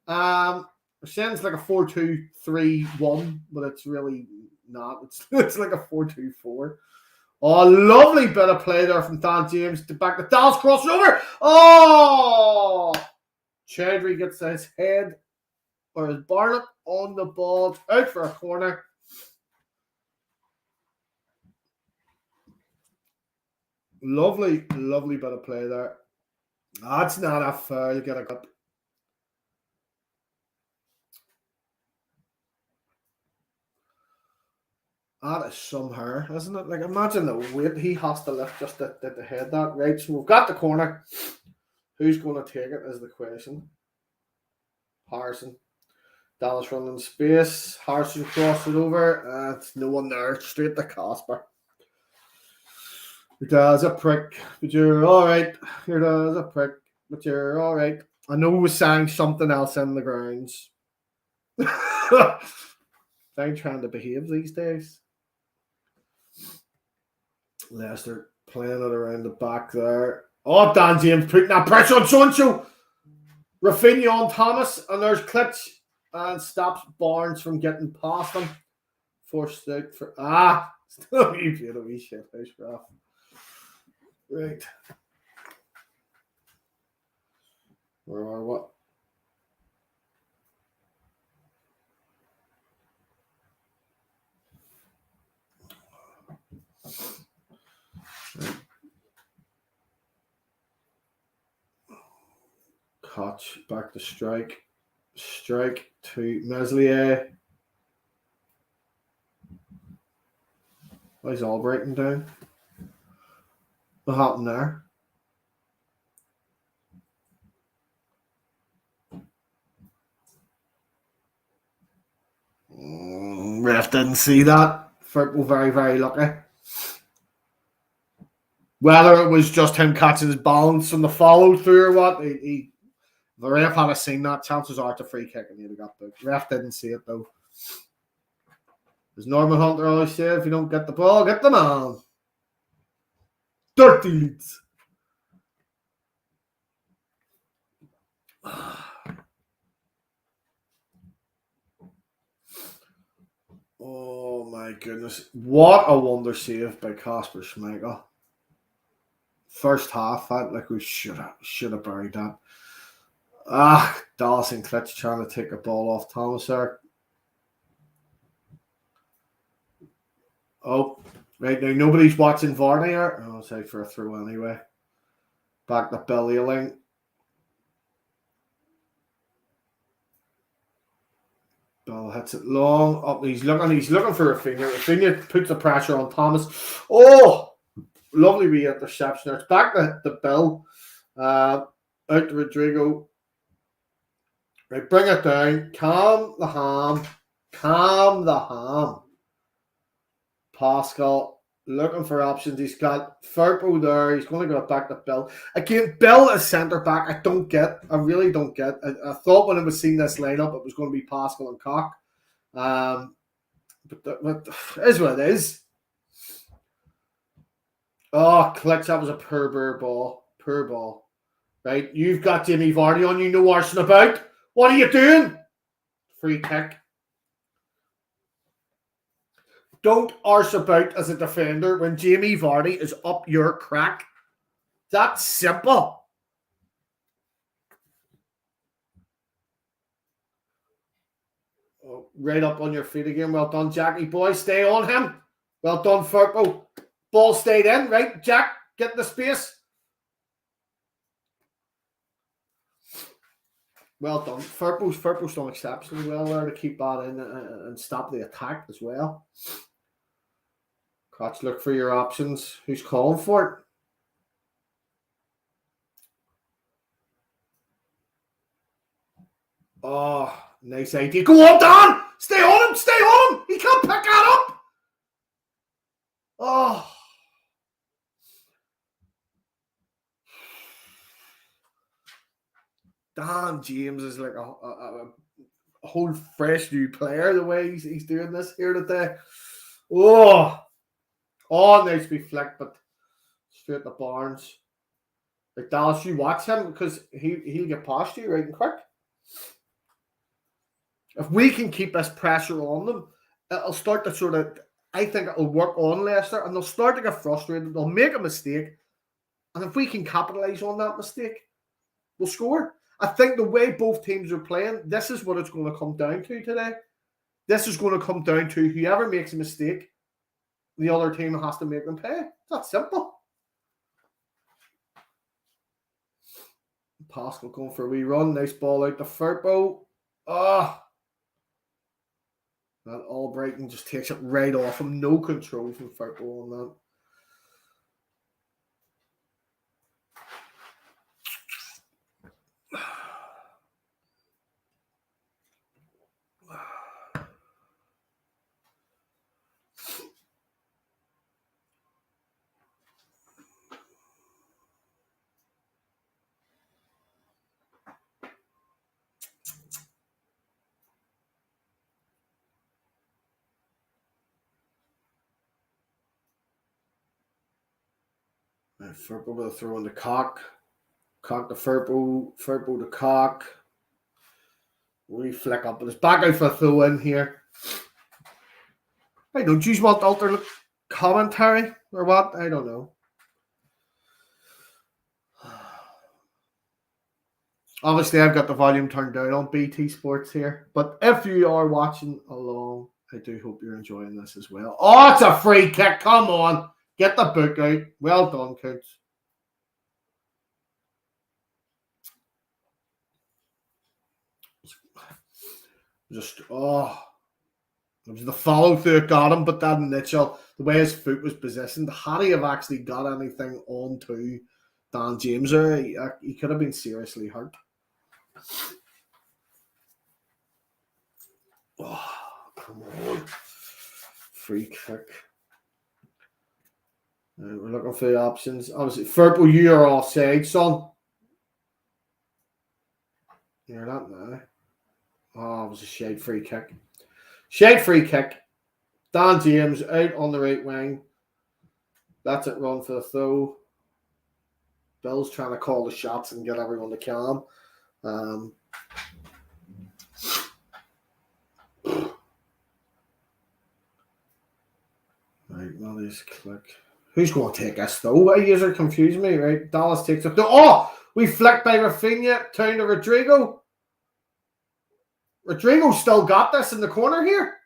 It sounds like a 4-2-3-1, but it's really not. It's like a 4-2-4. Oh, lovely bit of play there from Dan James to back the Dallas crossover. Oh! Chowdhury gets his head or his Barnett on the ball. Out for a corner. Lovely bit of play there. That's not a foul. You get a cut. That is some hair, isn't it? Like, imagine the weight he has to lift just to head that. Right, so we've got the corner. Who's going to take it is the question. Harrison. Dallas running space. Harrison crossed it over. It's no one there. Straight to Casper. Your dad's a prick, but you're all right. Your dad's a prick, but you're all right. I know we sang something else in the grounds. I'm trying to behave these days. Leicester playing it around the back there. Oh, Dan James putting that pressure on 𝐃𝐿𝐄. Rafinha on Thomas, and there's Klitsch and stops Barnes from getting past him. Forced out for still you feel a wee shit house graph. Right. Where are what? Koch back to strike. Strike to Meslier. Why is all breaking down? What happened there? Ref didn't see that. Football very, very lucky. Whether it was just him catching his balance on the follow through or what, the ref had seen that. Chances are it's a free kick and he'd have got booked. Ref didn't see it though. As Norman Hunter always said, if you don't get the ball, get the man. Dirty Leeds. Oh my goodness. What a wonder save by Kasper Schmeichel. First half, felt like we should have buried that. Dawson Klitsch trying to take a ball off Thomas there. Oh, right now nobody's watching Varney here. I'll say for a throw anyway. Back to Bill Ayling. Bill hits it long up. He's looking for Rafinha. Rafinha puts the pressure on Thomas. Oh, lovely wee interception. It's back to Bill. Out to Rodrigo. Right, bring it down. Calm the ham. Pascal looking for options. He's got Firpo there. He's going to go back to Bill. Again, Bill is centre back. I really don't get. I thought when I was seeing this lineup, it was going to be Pascal and Koch. But it is what it is. Oh, Klitsch, that was a poor ball. Poor ball. Right, you've got Jamie Vardy on. You know arsing about. What are you doing? Free kick. Don't arse about as a defender when Jamie Vardy is up your crack. That's simple. Oh, right up on your feet again. Well done, Jackie boy. Stay on him. Well done, Firpo. Ball stayed in, right? Jack, get in the space. Well done. Firpo's done exceptionally well there to keep that in and stop the attack as well. Coach, look for your options. Who's calling for it? Oh, nice idea. Go on, Dan! Stay on him! Stay on him! He can't pick that up! Oh. Dan James is like a whole fresh new player the way he's doing this here today. Oh, nice to be flicked, but straight to Barnes. Like Dallas, you watch him because he'll get past you right and quick. If we can keep this pressure on them, it'll start to sort of, I think it'll work on Leicester and they'll start to get frustrated. They'll make a mistake. And if we can capitalise on that mistake, we'll score. I think the way both teams are playing, this is what it's going to come down to today. This is going to come down to whoever makes a mistake, the other team has to make them pay. It's that simple. Pascal going for a wee run. Nice ball out to Firpo. That Albrighton just takes it right off him. No control from Firpo on that. Firpo will throw in the 𝐃𝐄. 𝐃𝐄 to Firpo. Firpo to 𝐃𝐄. We flick up, but it's back out for a throw in here. I don't you want alternate commentary or what? I don't know. Obviously, I've got the volume turned down on BT Sports here, but if you are watching along, I do hope you're enjoying this as well. Oh, it's a free kick. Come on. Get the book out. Well done, Coots. It was the follow through it got him, but that initial, the way his foot was positioned, had he have actually got anything onto Dan James, he could have been seriously hurt. Oh, come on. Free kick. We're looking for the options. Obviously, Firpo, you are offside, son. You're not now. Oh, it was a shade free kick. Shade free kick. Dan James out on the right wing. That's it, run for the throw. Bill's trying to call the shots and get everyone to calm. Right, now this click. Who's going to take us though? You guys are confusing me, right? Dallas takes it. Oh, we flicked by Rafinha. Turn to Rodrigo. Rodrigo still got this in the corner here.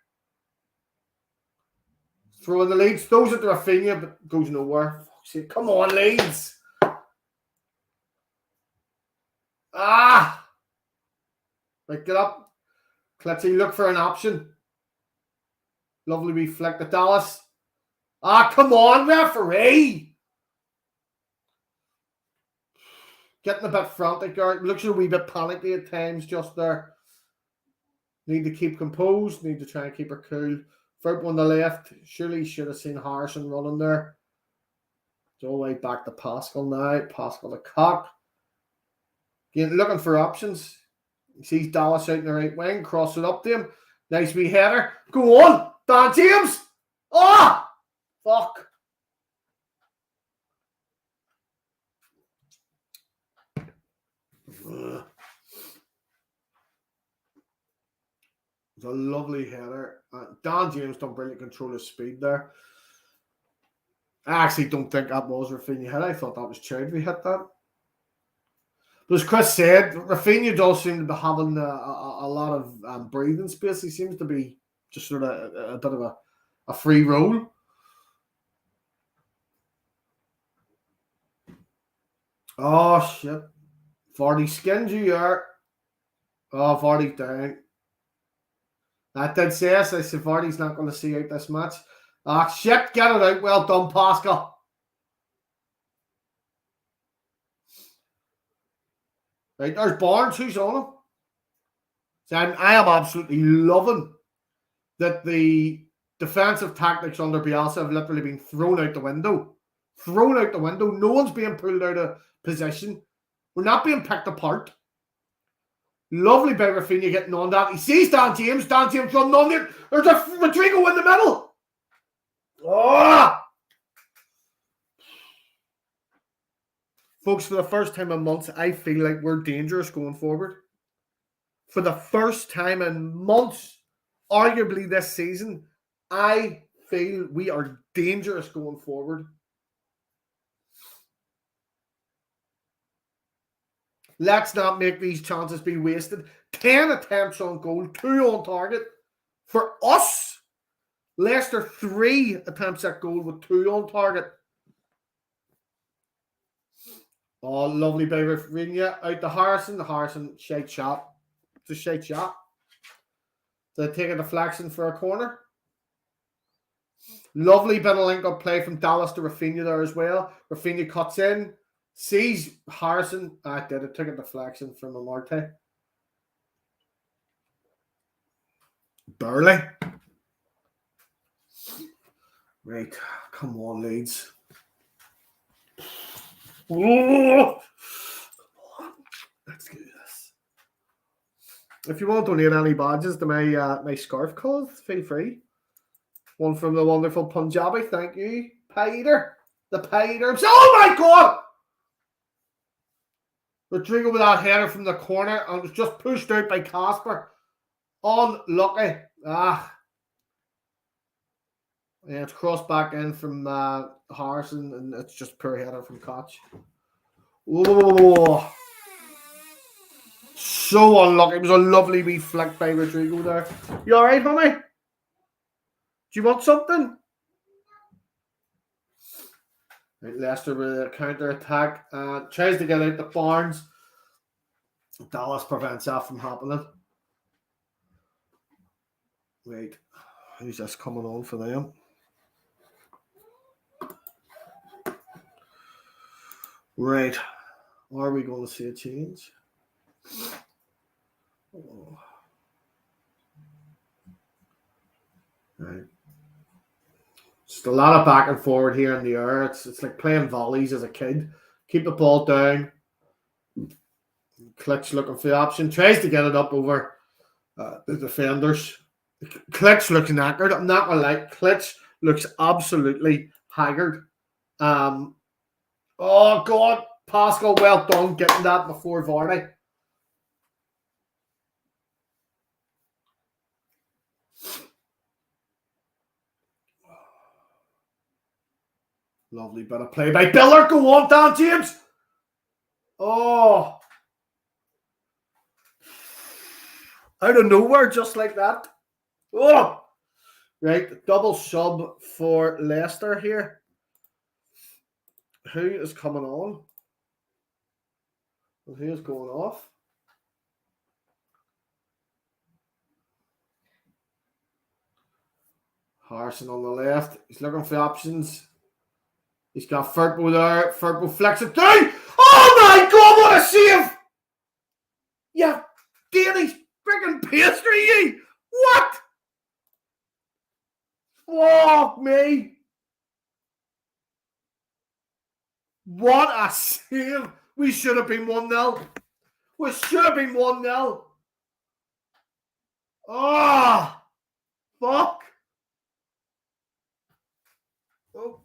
Throwing the Leeds. Throws it to Rafinha, but goes nowhere. Fuck's sake. Come on, Leeds. Right, get up. 𝐃𝐿𝐖, look for an option. Lovely wee flick to Dallas. Come on, referee. Getting a bit frantic there. Looks a wee bit panicky at times just there. Need to keep composed. Need to try and keep her cool. Firpo on the left. Surely should have seen Harrison running there. It's all the way back to Pascal now. Pascal to 𝐃𝐄. Again, looking for options. He sees Dallas out in the right wing. Cross it up to him. Nice wee header. Go on. Dan James. Fuck. It's a lovely header. Dan James done brilliant control of speed there. I actually don't think that was Rafinha hit. I thought that was Chowdhury hit that. But as Chris said, Rafinha does seem to be having a lot of breathing space. He seems to be just sort of a bit of a free roll. Oh, shit. 40 skins you are. Oh, Vardy's down. That did say us. I said Vardy's not going to see out this match. Ah, shit. Get it out. Well done, Pascal. Right, there's Barnes. Who's on him? So I am absolutely loving that the defensive tactics under Bielsa have literally been thrown out the window. Thrown out the window. No one's being pulled out of position. We're not being picked apart. Lovely by Rafinha getting on that. He sees Dan James. Dan James running on it. There's a Rodrigo in the middle. Oh! Folks, for the first time in months, I feel like we're dangerous going forward. For the first time in months, arguably this season, I feel we are dangerous going forward. Let's not make these chances be wasted. 10 attempts on goal, 2 on target. For us, Leicester 3 attempts at goal with 2 on target. Oh, lovely by Rafinha. Out to Harrison. The Harrison shite shot. It's a shite shot. They take a deflection for a corner. Lovely bit of link-up play from Dallas to Rafinha there as well. Rafinha cuts in. Sees Harrison. It took a deflection from Ugarte. Barely. Right. Come on, Leeds. Oh! Come on. Let's do this. If you want to donate any badges to my scarf cause, feel free. One from the wonderful Punjabi. Thank you. Peter. The Peter. Oh my God! Rodrigo with that header from the corner and it was just pushed out by Casper. Unlucky. Yeah, it's crossed back in from Harrison and it's just poor header from Koch. Oh, so unlucky. It was a lovely wee flick by Rodrigo there. You alright, honey? Do you want something? Right, Leicester with a counter-attack. Tries to get out the Barnes. Dallas prevents that from happening. Wait, who's this coming on for them? Right. Are we going to see a change? Oh. Right. Just a lot of back and forward here in the air. It's like playing volleys as a kid. Keep the ball down. Klitsch looking for the option. Tries to get it up over the defenders. Klitsch looks knackered. I'm not going to lie. Klitsch looks absolutely haggard. Oh, God. Pascal, well done getting that before Vardy. Lovely bit of play by Biller. Go on, Dan James. Oh. Out of nowhere, just like that. Oh. Right, double sub for Leicester here. Who is coming on? And who is going off? Harrison on the left. He's looking for options. He's got Firpo there. Firpo flex it down. Oh my God, what a save! Yeah, Danny's freaking pastry. What? Fuck me. What a save. We should have been 1-0. We should have been 1-0. Oh, fuck. Oh.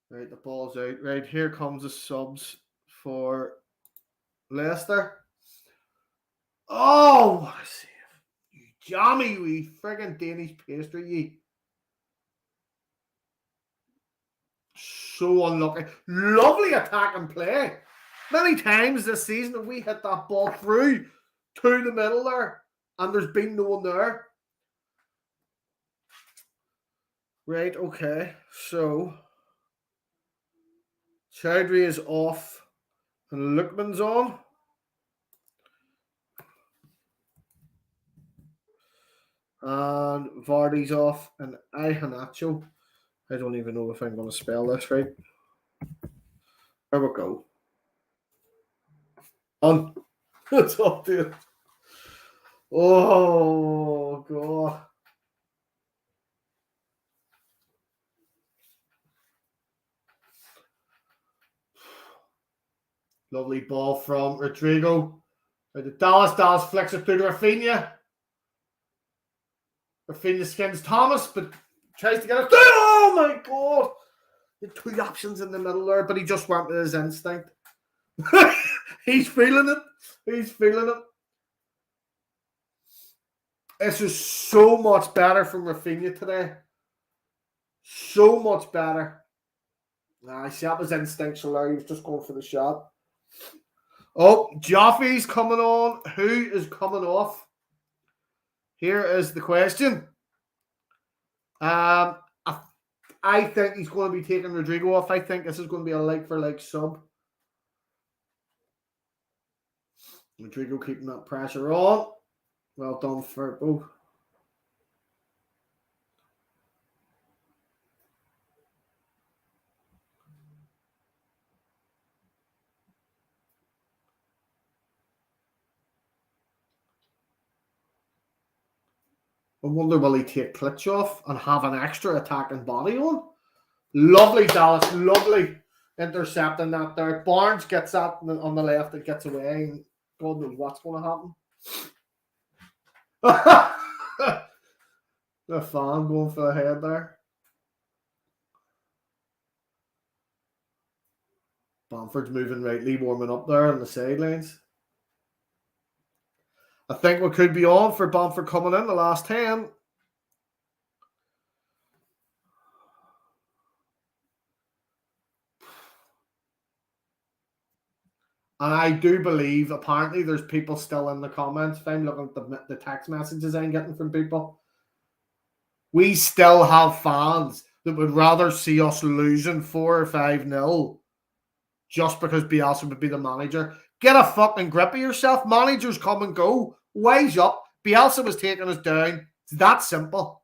Right, the ball's out. Right, here comes the subs for Leicester. Oh, what a save. You jammy wee friggin' Danish pastry, ye. So unlucky. Lovely attack and play. Many times this season have we hit that ball through to the middle there and there's been no one there. Right, okay. So Chowdhury is off and Lookman's on. And Vardy's off and 𝐼𝐻𝐻𝐿. I don't even know if I'm going to spell this right. There we go. On. It's up to it. Oh, God. Lovely ball from Rodrigo. The Dallas flicks it through to Rafinha. Rafinha skins Thomas, but tries to get it through. Oh, my God. He had 2 options in the middle there, but he just went with his instinct. He's feeling it. He's feeling it. This is so much better from Rafinha today. So much better. Nah, see, that was instinctual there. He was just going for the shot. Oh, Joffrey's coming on. Who is coming off? Here is the question. I think he's going to be taking Rodrigo off. I think this is going to be a like-for-like sub. Rodrigo keeping that pressure on. Well done for both. I wonder will he take Klitsch off and have an extra attacking body on? Lovely Dallas, lovely intercepting that there. Barnes gets that on the left and gets away. And God knows what's going to happen. The fan going for the head there. Bamford's moving rightly, warming up there on the sidelines. I think we could be on for Bamford coming in the last 10. And I do believe, apparently, there's people still in the comments. If I'm looking at the text messages I'm getting from people, we still have fans that would rather see us losing 4 or 5-0 just because Bielsa would be the manager. Get a fucking grip of yourself. Managers come and go. Wise up. Bielsa was taking us down. It's that simple.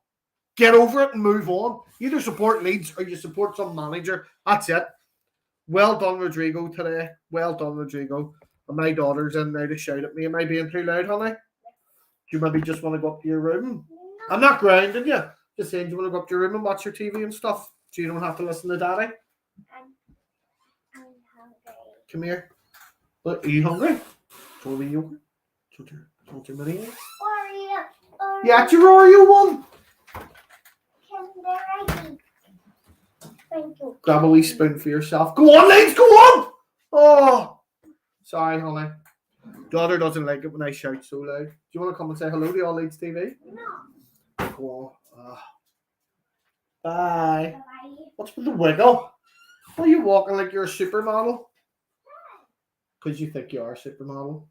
Get over it and move on. You either support Leeds or you support some manager. That's it. Well done, Rodrigo, today. Well done, Rodrigo. And my daughter's in now to shout at me. Am I being too loud, honey? Do you maybe just want to go up to your room? I'm not grounding you. Just saying, do you want to go up to your room and watch your TV and stuff so you don't have to listen to Daddy? I'm hungry. Come here. Look, are you hungry? Do you want yogurt? Do you want your mini eggs? Oreo. Yeah, it's your Oreo one. Kinder Egg. Thank you. Grab a wee spoon for yourself. Go on, Leeds, go on! Oh, sorry, honey. Daughter doesn't like it when I shout so loud. Do you want to come and say hello to all Leeds TV? No. Go on. Bye. Bye. What's with the wiggle? Why are you walking like you're a supermodel? Because you think you are a supermodel.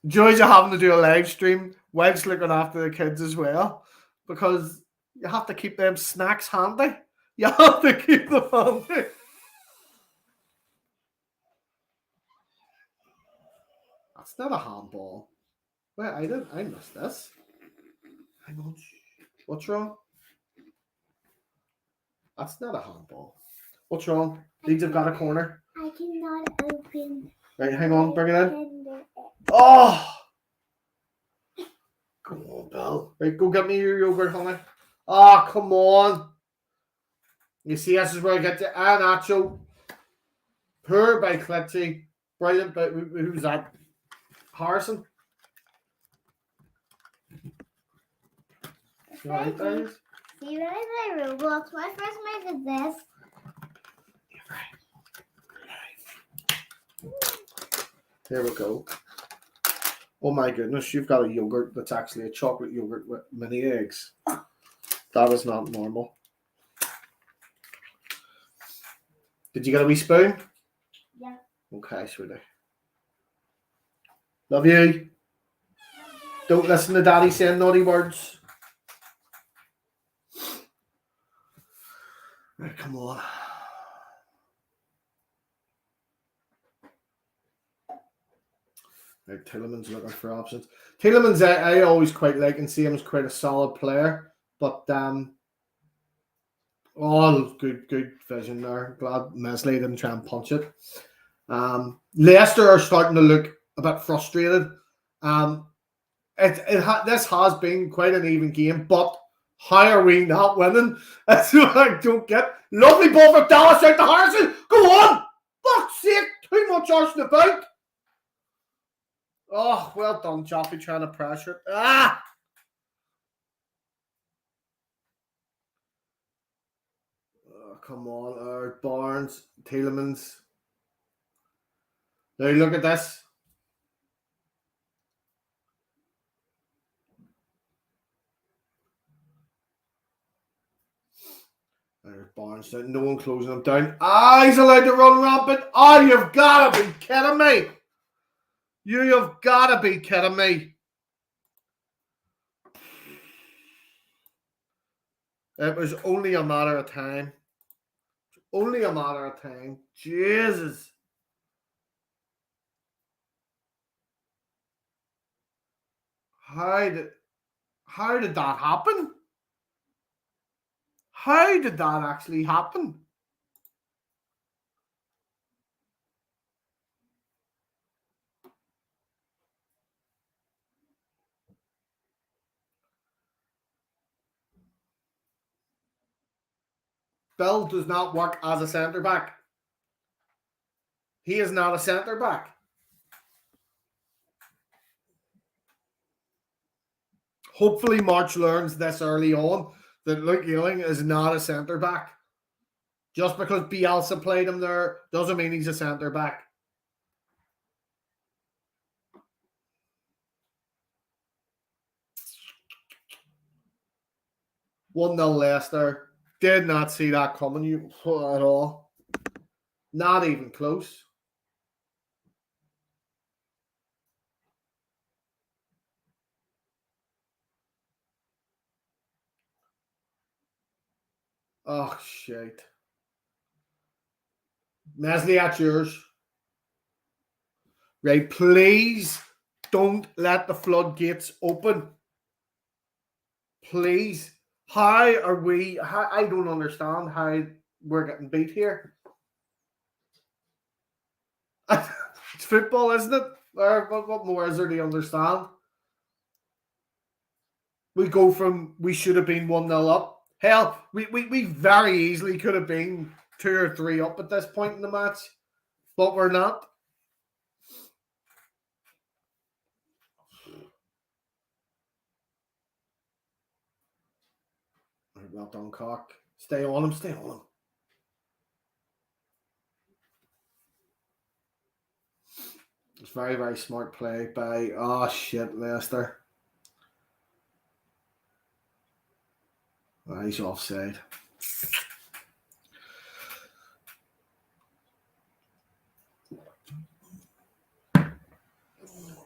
Joys of having to do a live stream whilst looking after the kids as well. Because you have to keep them snacks handy. You have to keep them handy. That's not a handball. Wait, I missed this. Hang on. What's wrong? That's not a handball. What's wrong? Leeds have got a corner. I cannot open. Right, hang on, bring it in. Kinder Egg. Oh! Come on, Bill. Right, go get me your yogurt, honey. Ah, come on. You see, this is where I get to 𝐼𝐻𝐻𝐿. Poor by 𝐾𝐿. Brilliant, but who's that? Harrison? You all right, guys? See, when I play Roblox, my first move is this. There we go. Oh my goodness, you've got a yogurt that's actually a chocolate yogurt with mini eggs. That is not normal. Did you get a wee spoon? Yeah. Okay, sweetie. Love you. Don't listen to Daddy saying naughty words. Right, come on. Right, Tielemans looking for options. Tielemans, I always quite like and see him as quite a solid player, but all good vision there. Glad Mesley didn't try and punch it. Leicester are starting to look a bit frustrated. This has been quite an even game, but how are we not winning? That's what I don't get. Lovely ball for Dallas out to Harrison. Go on! Fuck's sake! Too much arson about. Oh, well done, Choppy, trying to pressure it. Ah! Oh, come on, Barnes, Tielemans. Now look at this. There's Barnes. No one closing him down. He's allowed to run rampant. You've got to be kidding me. You've got to be kidding me. It was only a matter of time. Only a matter of time. Jesus. How did that happen? How did that actually happen? Bill does not work as a centre back. He is not a centre back. Hopefully March learns this early on that Luke Ayling is not a centre back. Just because Bielsa played him there doesn't mean he's a centre back. One 0 Leicester. Did not see that coming at all. Not even close. Oh, shit. Mesley, that's yours. Right, please don't let the floodgates open. Please. How are we? I don't understand how we're getting beat here. It's football, isn't it? What more is there to understand? We go from we should have been 1-0 up. Hell, we very easily could have been 2 or 3 up at this point in the match, but we're not. Well done, Cock. Stay on him, stay on him. It's very, very smart play by, Leicester. He's offside.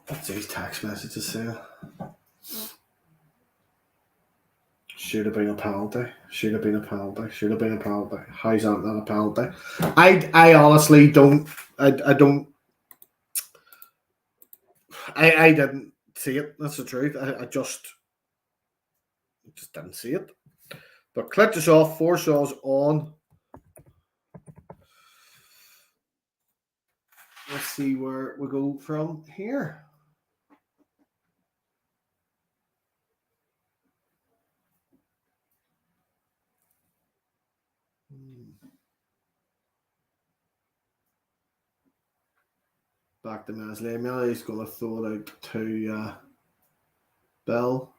What's his text messages saying? Should have been a penalty. Should have been a penalty. Should have been a penalty. How's that not a penalty? I honestly don't. I didn't see it. That's the truth. I just didn't see it. But clipped us off. 4 shows on. Let's see where we go from here. Back to Mesley. Mesley's going to throw it out to Bill.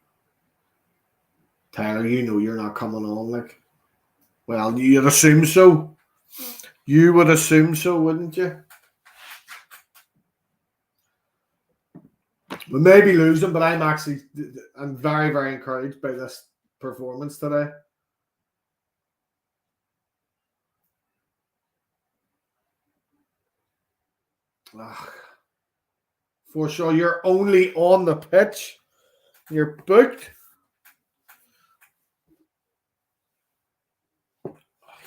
Tyler, you know you're not coming on. Like, well, you'd assume so. You would assume so, wouldn't you? We may be losing, but I'm very, very encouraged by this performance today. For sure, you're only on the pitch. You're booked.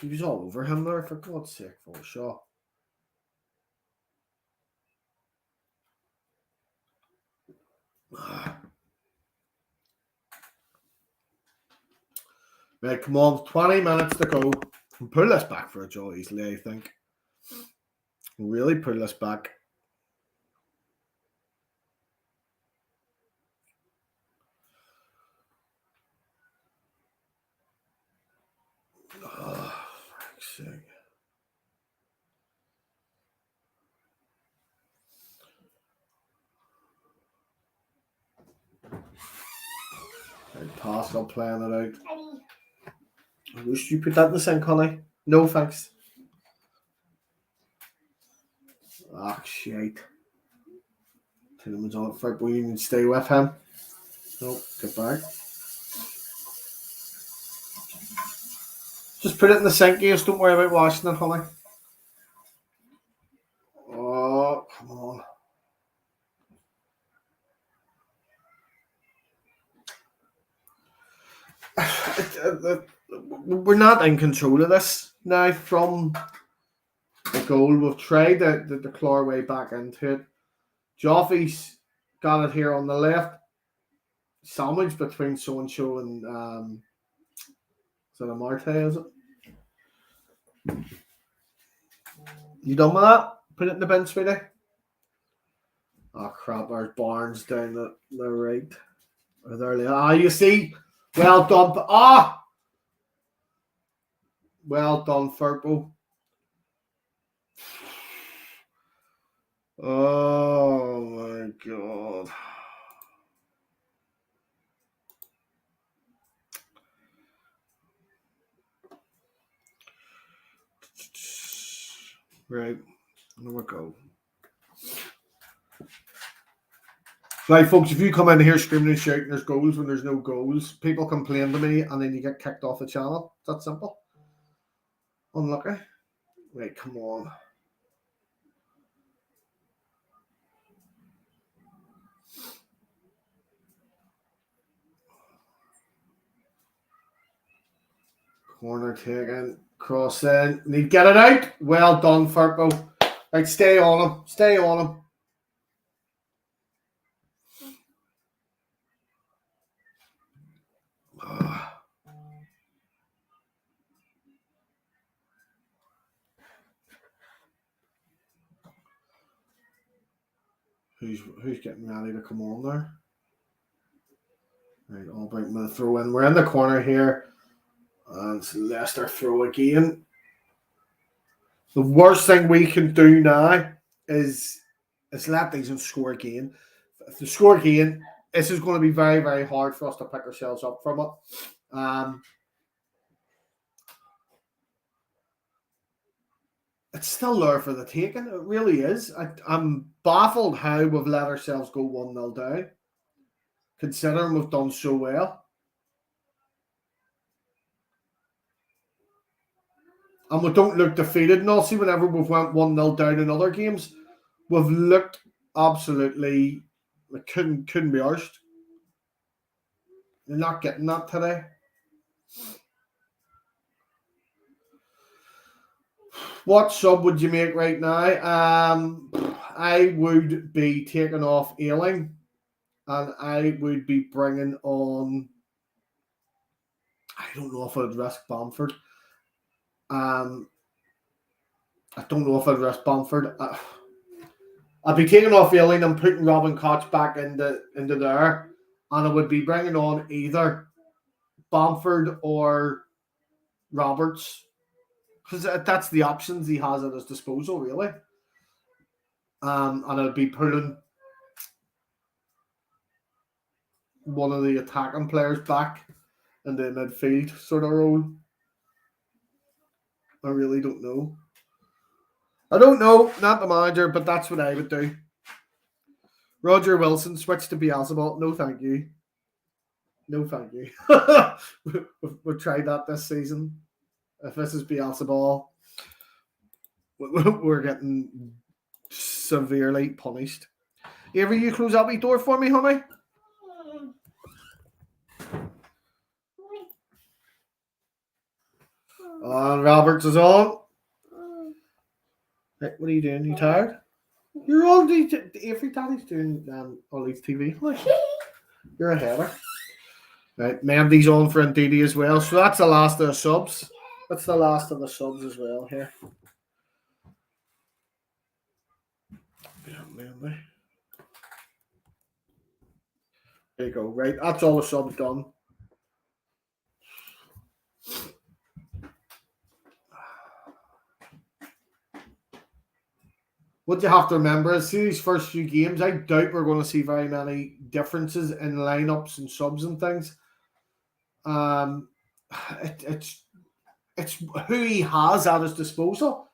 He was all over him there, for God's sake, for a shot. Right, come on, 20 minutes to go. We'll pull this back for a draw easily, I think. We'll really pull this back. Oh, for fuck's sake. Right, Pascal playing it out. I wish you put that in the sink, honey. No thanks. Ah, shit. Tillman's on it for it, but you can stay with him. Nope, get back. Just put it in the sink, Ace. Don't worry about washing it, honey. Oh, come on. We're not in control of this now from the goal. We've tried to claw our way back into it. Joffrey's got it here on the left. Sandwich between so-and-so and is that a Marte, is it? You done with that? Put it in the bin, sweetie. Oh crap, there's Barnes down the right. Or there. Ah, you see? Well done. Ah! Well done, Firpo. Oh my God. Right, there we go. Right, folks, if you come in here screaming and shouting there's goals when there's no goals, people complain to me and then you get kicked off the channel. That's simple. Unlucky. Right, come on. Corner taken. Cross in. Need to get it out. Well done, Firpo. Right, stay on him. Stay on him. Who's getting ready to come on there? Right, all about the throw in. We're in the corner here. And it's Leicester throw again. The worst thing we can do now is let these and score again. If they score again, this is going to be very, very hard for us to pick ourselves up from it. It's still there for the taking. It really is. I'm baffled how we've let ourselves go 1-0 down, considering we've done so well. And we don't look defeated. And also, whenever we've went 1-0 down in other games, we've looked absolutely couldn't be arsed. You're not getting that today. What sub would you make right now? I would be taking off Ailing, and I would be bringing on. I don't know if I'd risk Bamford. I don't know if I'd risk Bamford. I'd be taking off Ailing and putting Robin Koch back into there, and I would be bringing on either Bamford or Roberts, because that's the options he has at his disposal, really. And I'd be putting one of the attacking players back in the midfield sort of role. I really don't know. I don't know, not the manager, but that's what I would do. Roger Wilson, switch to 𝐃𝐿𝐶. No, thank you. No, thank you. We've tried that this season. If this is 𝐃𝐿𝐶, we're getting severely punished. Avery, you close that wee door for me, honey? And Roberts is on. Right, what are you doing? You tired? You're on. Every daddy's doing all these TV. You're a header. Right, Mendy's on for Ndidi as well. So that's the last of the subs. That's the last of the subs as well here. Yeah, Mendy. There you go. Right, that's all the subs done. What you have to remember is, see these first few games, I doubt we're going to see very many differences in lineups and subs and things. It's who he has at his disposal.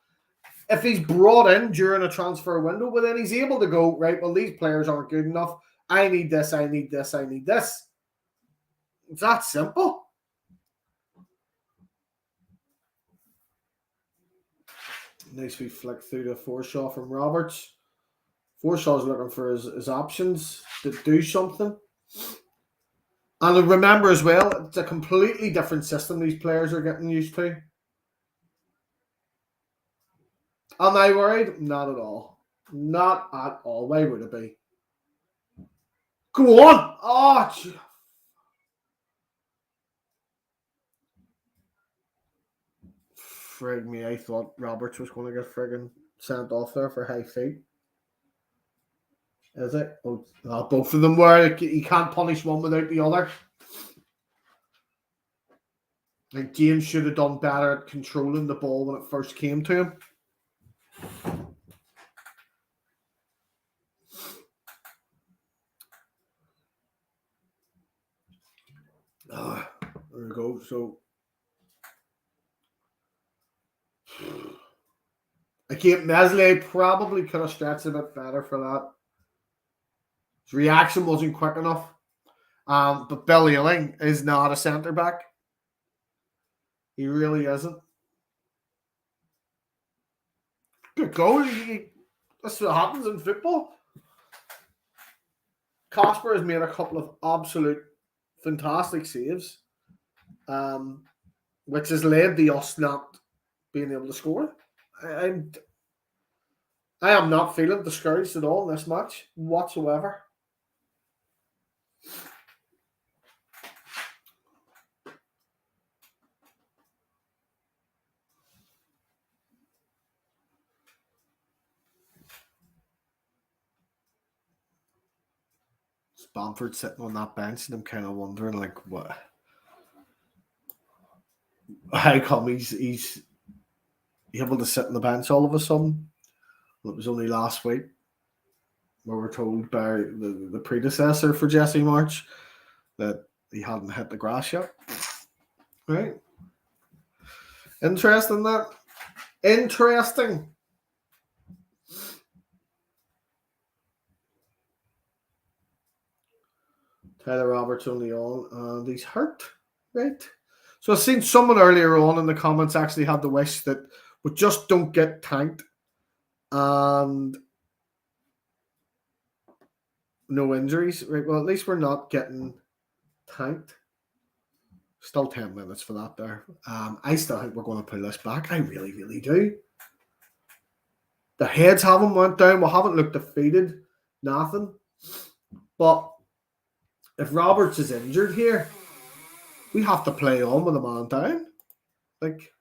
If he's brought in during a transfer window, well, then he's able to go, right, well, these players aren't good enough. I need this, I need this, I need this. It's that simple. Nice wee flick through to Forshaw from Roberts. Forshaw's looking for his options to do something. And remember as well, it's a completely different system these players are getting used to. Am I worried? Not at all. Not at all. Why would it be? Go on! Oh, gee. Frig me, I thought Roberts was going to get friggin' sent off there for high feet. Is it? Oh, both of them were. He can't punish one without the other. And James should have done better at controlling the ball when it first came to him. There we go. So again, Mesley probably could have stretched a bit better for that. His reaction wasn't quick enough. But Bill Ealing is not a centre back. He really isn't. Good goal. That's what happens in football. Kasper has made a couple of absolute fantastic saves, which has led to us not being able to score. I am not feeling discouraged at all in this match whatsoever. Bamford sitting on that bench, and I'm kind of wondering, like, what? How come he's able to sit on the bench all of a sudden? Well, it was only last week we were told by the predecessor for Jesse March that he hadn't hit the grass yet. Right? Interesting that. Interesting. Tyler Roberts only on, and he's hurt, right? So I've seen someone earlier on in the comments actually had the wish that we just don't get tanked and no injuries, right? Well, at least we're not getting tanked. Still 10 minutes for that there. I still think we're going to pull this back. I really, really do. The heads haven't went down. We haven't looked defeated. Nothing. But if Roberts is injured here, we have to play on with a man down. Like,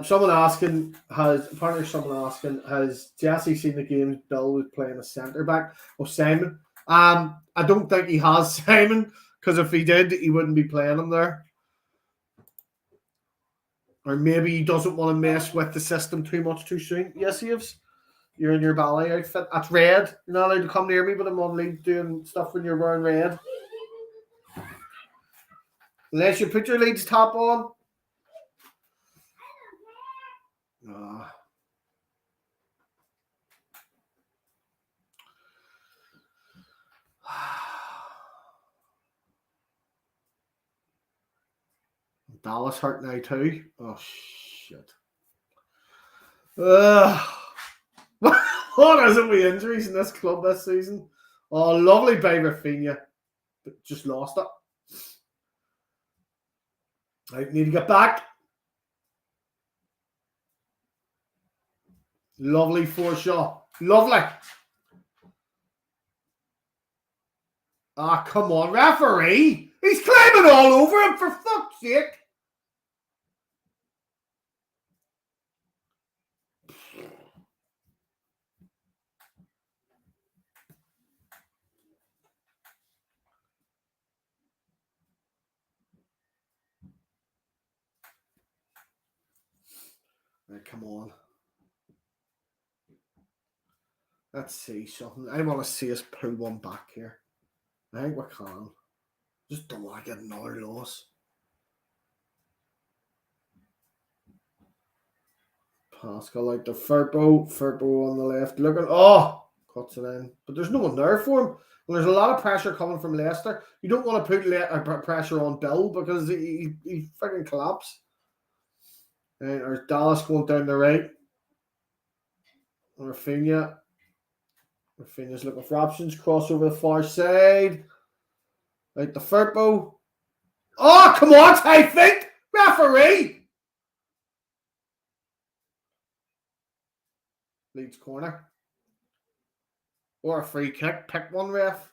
someone asking, has Jesse seen the games Bill was playing a centre back? Oh, Simon. I don't think he has, Simon, because if he did, he wouldn't be playing him there. Or maybe he doesn't want to mess with the system too much too soon. Yes, he is. You're in your ballet outfit. That's red. You're not allowed to come near me, but I'm on league doing stuff when you're wearing red. Unless you put your Leeds top on. Dallas hurt now too. Oh, shit. What is it with injuries in this club this season? Oh, lovely by Rafinha. But just lost it. I need to get back. Lovely foreshot. Lovely. Ah, come on, referee. He's climbing all over him, for fuck's sake. Right, come on. Let's see something. I want to see us pull one back here. I think we can. Just don't want to get another loss. Pascal out to Firpo. Firpo on the left. Looking. Oh! Cuts it in. But there's no one there for him. Well, there's a lot of pressure coming from Leicester. You don't want to put pressure on Bill because he freaking collapsed. And there's Dallas going down the right. Rafinha. Rafinha's looking for options. Cross over the far side. Right to Firpo. Oh, come on, I think! Referee! Leeds corner. Or a free kick. Pick one, ref.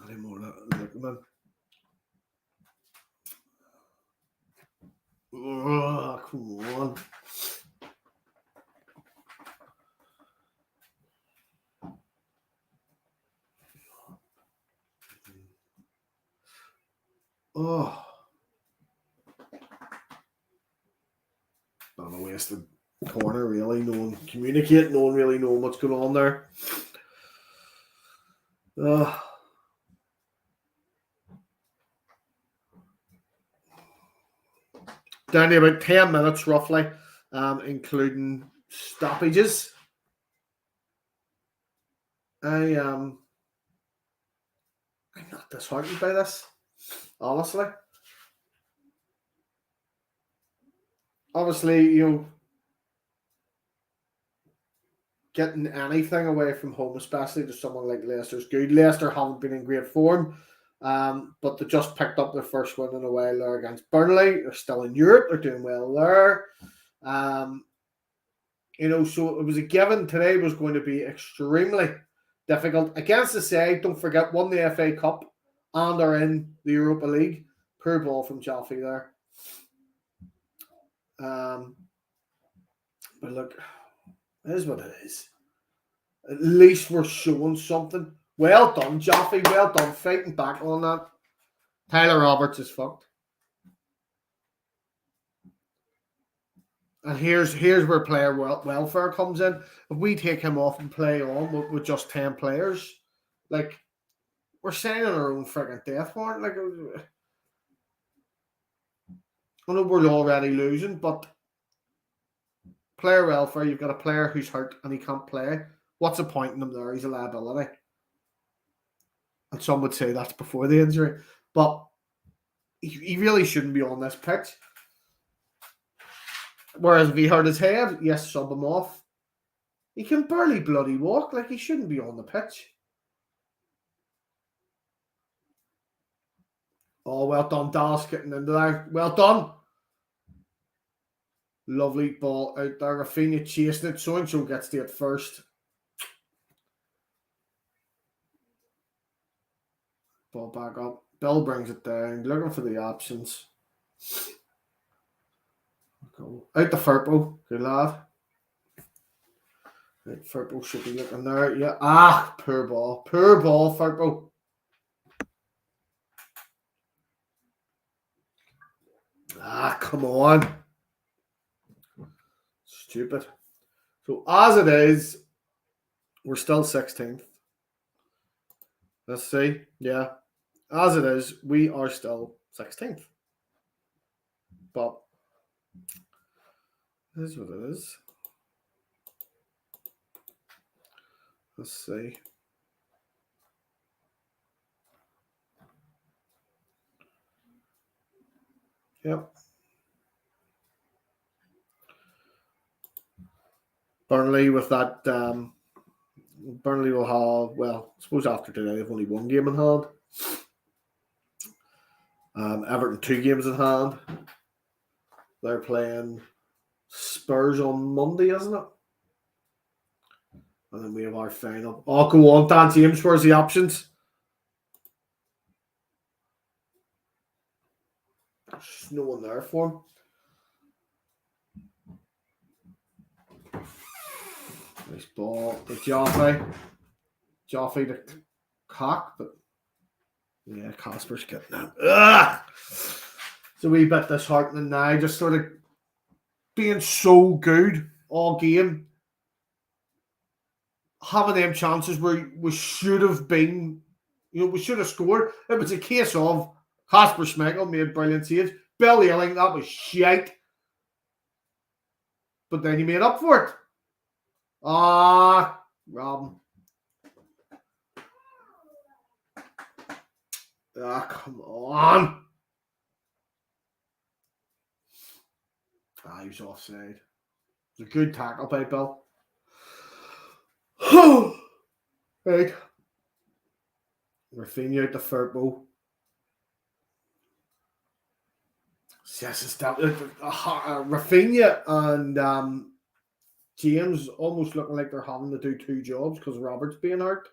Any more look, oh, come on. Oh. Not a wasted corner, really. No one communicate. No one really knowing what's going on there. Down to about 10 minutes, roughly, including stoppages. I'm not disheartened by this, honestly. Obviously, getting anything away from home, especially to someone like Leicester, is good. Leicester haven't been in great form, but they just picked up their first win in a while there against Burnley. They're still in Europe. They're doing well there. So it was a given. Today was going to be extremely difficult. Against the side, don't forget, won the FA Cup and are in the Europa League. Poor ball from Jaffe there. But look, it is what it is. At least we're showing something. Well done, Jaffe. Well done, fighting back on that. Tyler Roberts is fucked. And here's where player welfare comes in. If we take him off and play on with just 10 players, like, we're signing our own frigging death warrant. Like, I know we're already losing, but player welfare, you've got a player who's hurt and he can't play. What's the point in him there? He's a liability. And some would say that's before the injury. But he really shouldn't be on this pitch. Whereas if he hurt his head, yes, sub him off. He can barely bloody walk. Like, he shouldn't be on the pitch. Oh, well done, Dallas getting into there. Well done. Lovely ball out there. Rafinha chasing it. 𝐃𝐿𝐄 gets to it first. Ball back up. Bill brings it down. Looking for the options. Go out the Firpo. Good lad. Right, Firpo should be looking there. Yeah. Ah, poor ball. Poor ball, Firpo. Ah, come on. Stupid. So as it is, we're still 16th. Let's see. Yeah. As it is, we are still 16th. But it is what it is. Let's see. Yep. Burnley with that. Burnley will have, well, I suppose after today they've only one game in hand. Everton 2 games in hand. They're playing Spurs on Monday, isn't it? And then we have our final. Oh, go on, Dan James. Where's the options? There's no one there for him. Nice ball. The Joffrey the cock, but yeah, Casper's getting that. Ugh! It's a wee bit disheartening now. Just sort of being so good all game. Having them chances where we should have been, we should have scored. It was a case of Casper Schmeichel made brilliant saves. Bill Ayling, that was shite. But then he made up for it. Robin. Come on. He was offside. It was a good tackle by Bill. Right. Rafinha out the Firpo. Yes, it's that. Rafinha and James almost looking like they're having to do two jobs because Robert's being hurt.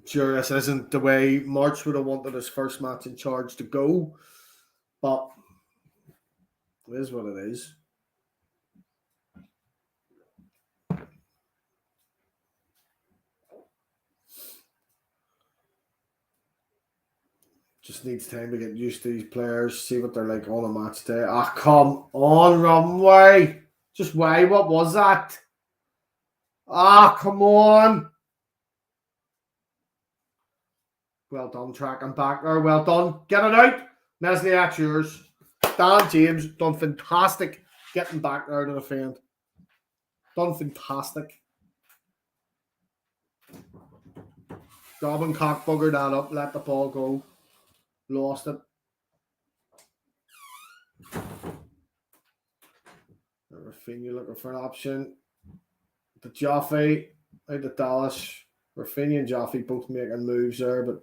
Sure, this isn't the way March would have wanted his first match in charge to go, but it is what it is. Just needs time to get used to these players, see what they're like on a match day. Come on, Rumway. Just why? What was that? Come on. Well done, tracking back there. Well done. Get it out. Meslier, that's yours. Dan James done fantastic getting back there to defend. Done fantastic. Robin cock buggered that up. Let the ball go. Lost it. Rafinha looking for an option. The Jaffe out to Dallas. Rafinha and Jaffe both making moves there, but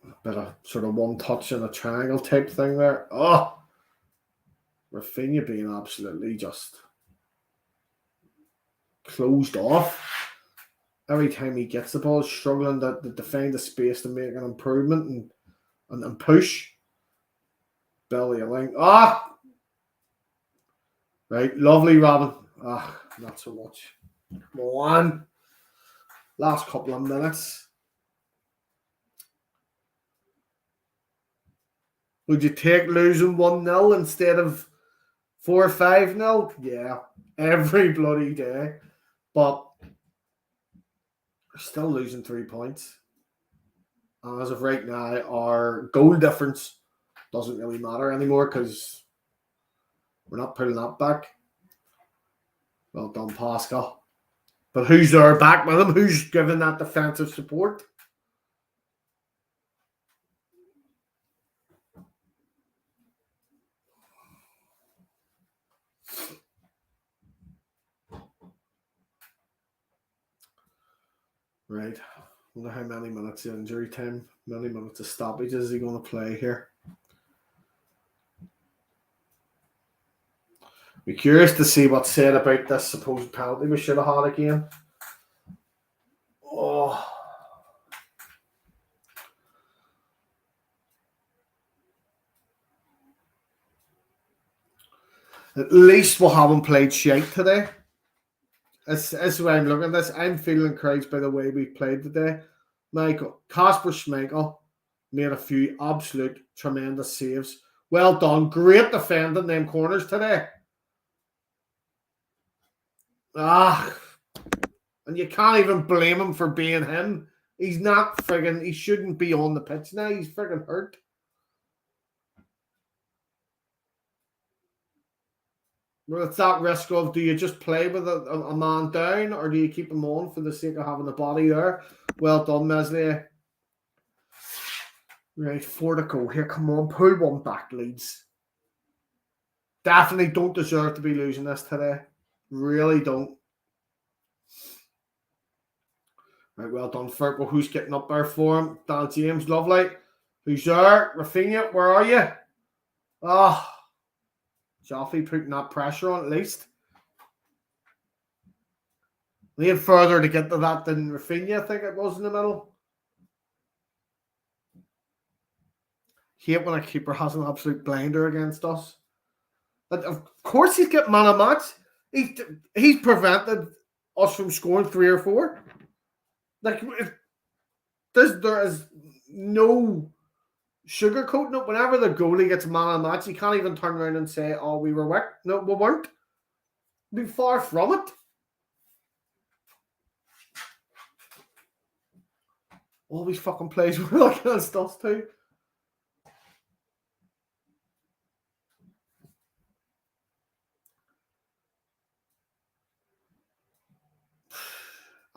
a bit of sort of one touch and a triangle type thing there. Rafinha being absolutely just closed off. Every time he gets the ball, struggling to find the space to make an improvement and push. Belly Ayling. Right, lovely, Robin. Not so much. Come on. Last couple of minutes. Would you take losing 1-0 instead of 4 or 5-0? Yeah, every bloody day. But we're still losing 3 points. And as of right now, our goal difference doesn't really matter anymore because we're not pulling that back. Well done, Pascal. But who's there back with him? Who's giving that defensive support? Right. I wonder how many minutes of injury time, many minutes of stoppage is he going to play here? Be curious to see what's said about this supposed penalty we should have had again. At least we haven't played shite today. That's the way I'm looking at this. I'm feeling encouraged by the way we played today. Michael, Casper Schmeichel made a few absolute tremendous saves. Well done. Great defending them corners today. And you can't even blame him for being him. He's not friggin', he shouldn't be on the pitch now. He's friggin' hurt. Well, it's that risk of, do you just play with a man down or do you keep him on for the sake of having the body there? Well done, Meslier. Right, 4 to go here. Come on, pull one back, Leeds. Definitely don't deserve to be losing this today. Really don't. Right, well done, Ferg. Well, who's getting up there for him? Dan James, lovely. Who's there? Rafinha, where are you? Oh, Joffrey putting that pressure on at least. We had further to get to that than Rafinha, I think it was in the middle. Hate when a keeper has an absolute blinder against us. But of course he's getting man of match. He's prevented us from scoring 3 or 4. Like, there is no sugarcoating it. Whenever the goalie gets man of match, you can't even turn around and say, oh, we were weak. No, we weren't. We'd be far from it. All these fucking plays were against us too.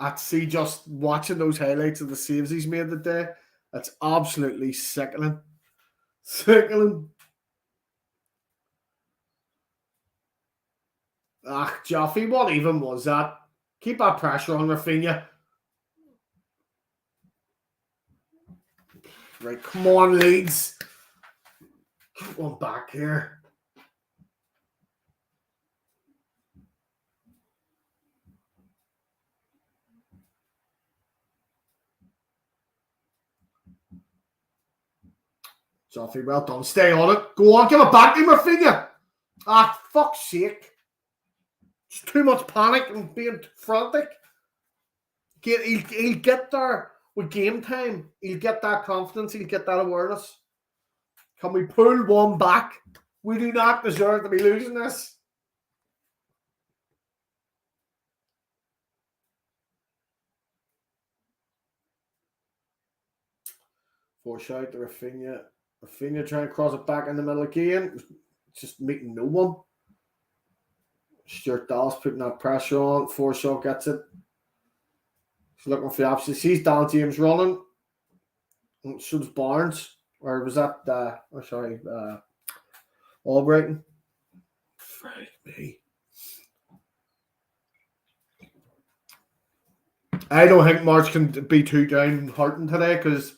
I'd see just watching those highlights of the saves he's made today. That's absolutely sickening. Sickening. Ah, Joffrey, what even was that? Keep that pressure on Rafinha. Right, come on, Leeds. Get one back here. Joffrey, well done. Stay on it. Go on, give it back to Rafinha. Ah, fuck's sake. It's too much panic and being frantic. He'll get there with game time. He'll get that confidence. He'll get that awareness. Can we pull one back? We do not deserve to be losing this. Force out to Rafinha. Rafinha trying to cross it back in the middle again. Just meeting no one. Stuart Dallas putting that pressure on. Forshaw gets it. He's looking for the option. Sees Dan James running. So does Barnes. Or was that Albrighton? Frick me. I don't think March can be too downhearted today because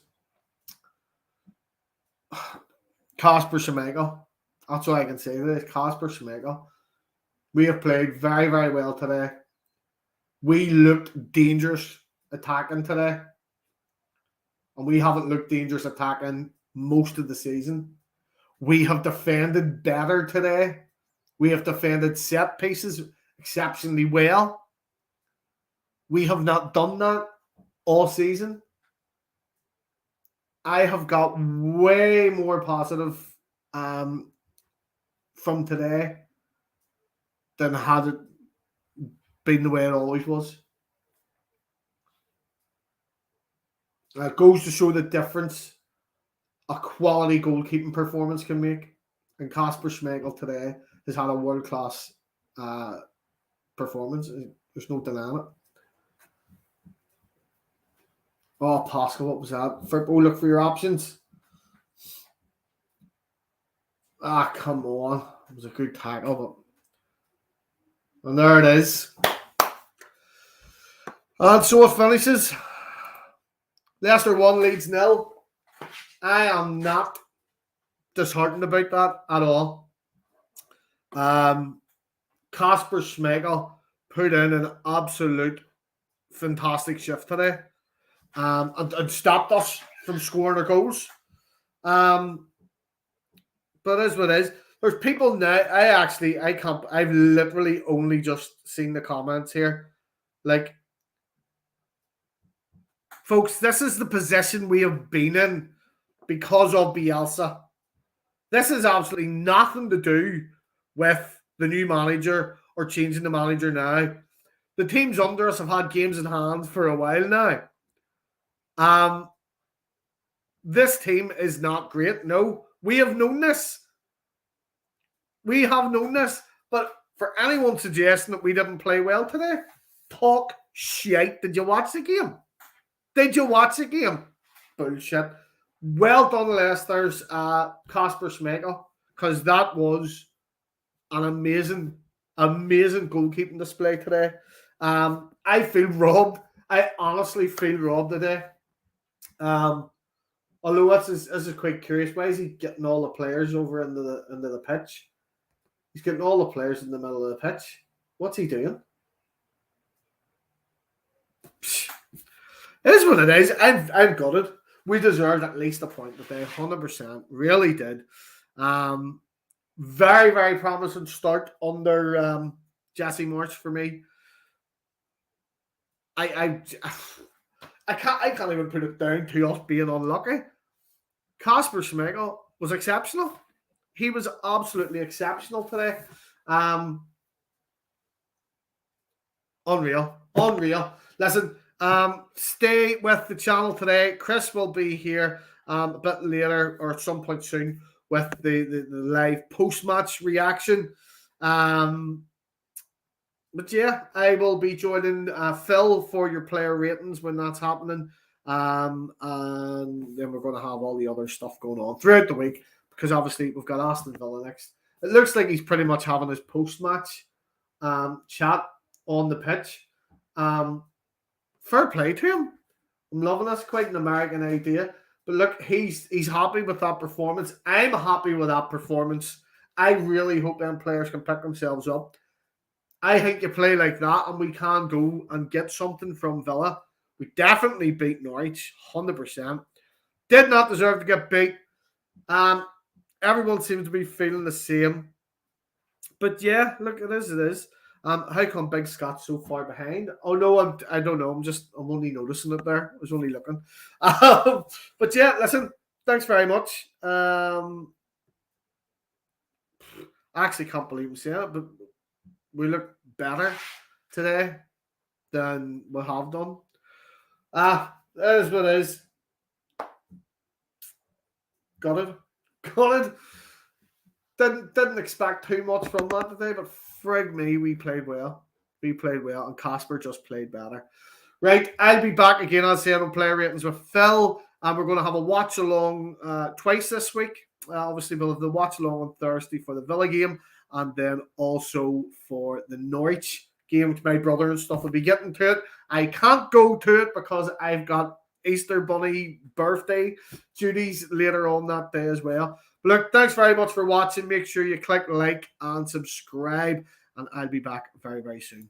Kasper Schmeichel. That's all I can say today. Kasper Schmeichel. We have played very, very well today. We looked dangerous attacking today. And we haven't looked dangerous attacking most of the season. We have defended better today. We have defended set pieces exceptionally well. We have not done that all season. I have got way more positive from today than had it been the way it always was. It goes to show the difference a quality goalkeeping performance can make. And Kasper Schmeichel today has had a world-class performance. There's no denying it. Oh, Pascal, what was that? Firpo, look for your options. Ah, come on. It was a good tackle, but... And there it is. And so it finishes. Leicester 1, Leeds 0. I am not disheartened about that at all. Kasper Schmeichel put in an absolute fantastic shift today. And stopped us from scoring our goals. But it is what it is. There's people now. I've literally only just seen the comments here. Like, folks, this is the position we have been in because of Bielsa. This has absolutely nothing to do with the new manager or changing the manager now. The teams under us have had games in hand for a while now. This team is not great. No, we have known this. We have known this. But for anyone suggesting that we didn't play well today, talk shite. Did you watch the game? Did you watch the game? Bullshit. Well done, Leicester's Kasper Schmeichel, because that was an amazing goalkeeping display today. I feel robbed. I honestly feel robbed today. Although this is quite curious. Why is he getting all the players over into the pitch? He's getting all the players in the middle of the pitch. What's he doing? It is what it is. I've got it. We deserved at least a point today, 100%. Really did. Very, very promising start under Jesse Marsh for me. I can't even put it down to us being unlucky. 𝐃𝐎𝐖𝐍𝐋𝐄 was exceptional. He was absolutely exceptional today. Unreal. Listen, stay with the channel today. Chris will be here a bit later or at some point soon with the live post-match reaction. But yeah, I will be joining Phil for your player ratings when that's happening. And then we're going to have all the other stuff going on throughout the week because obviously we've got Aston Villa next. It looks like he's pretty much having his post-match chat on the pitch. Fair play to him. I'm loving this. Quite an American idea. But look, he's happy with that performance. I'm happy with that performance. I really hope them players can pick themselves up. I think you play like that and we can go and get something from Villa. We definitely beat Norwich, 100%. Did not deserve to get beat. Everyone seems to be feeling the same. But yeah, look, it is. How come Big Scott's so far behind? Oh no, I don't know. I'm only noticing it there. I was only looking. But yeah, listen, thanks very much. I actually can't believe I'm saying it, but we look better today than we have done. That is what it is. Got it. Didn't expect too much from that today, but frig me, we played well. And 𝐃𝐎𝐶 just played better. Right, I'll be back again, I'll say on player ratings with Phil, and we're going to have a watch along twice this week. Obviously, we'll have the watch along on Thursday for the Villa game, and then also for the Norwich game, which my brother and stuff will be getting to it. I can't go to it because I've got Easter Bunny birthday duties later on that day as well. But look, thanks very much for watching. Make sure you click like and subscribe, and I'll be back very, very soon.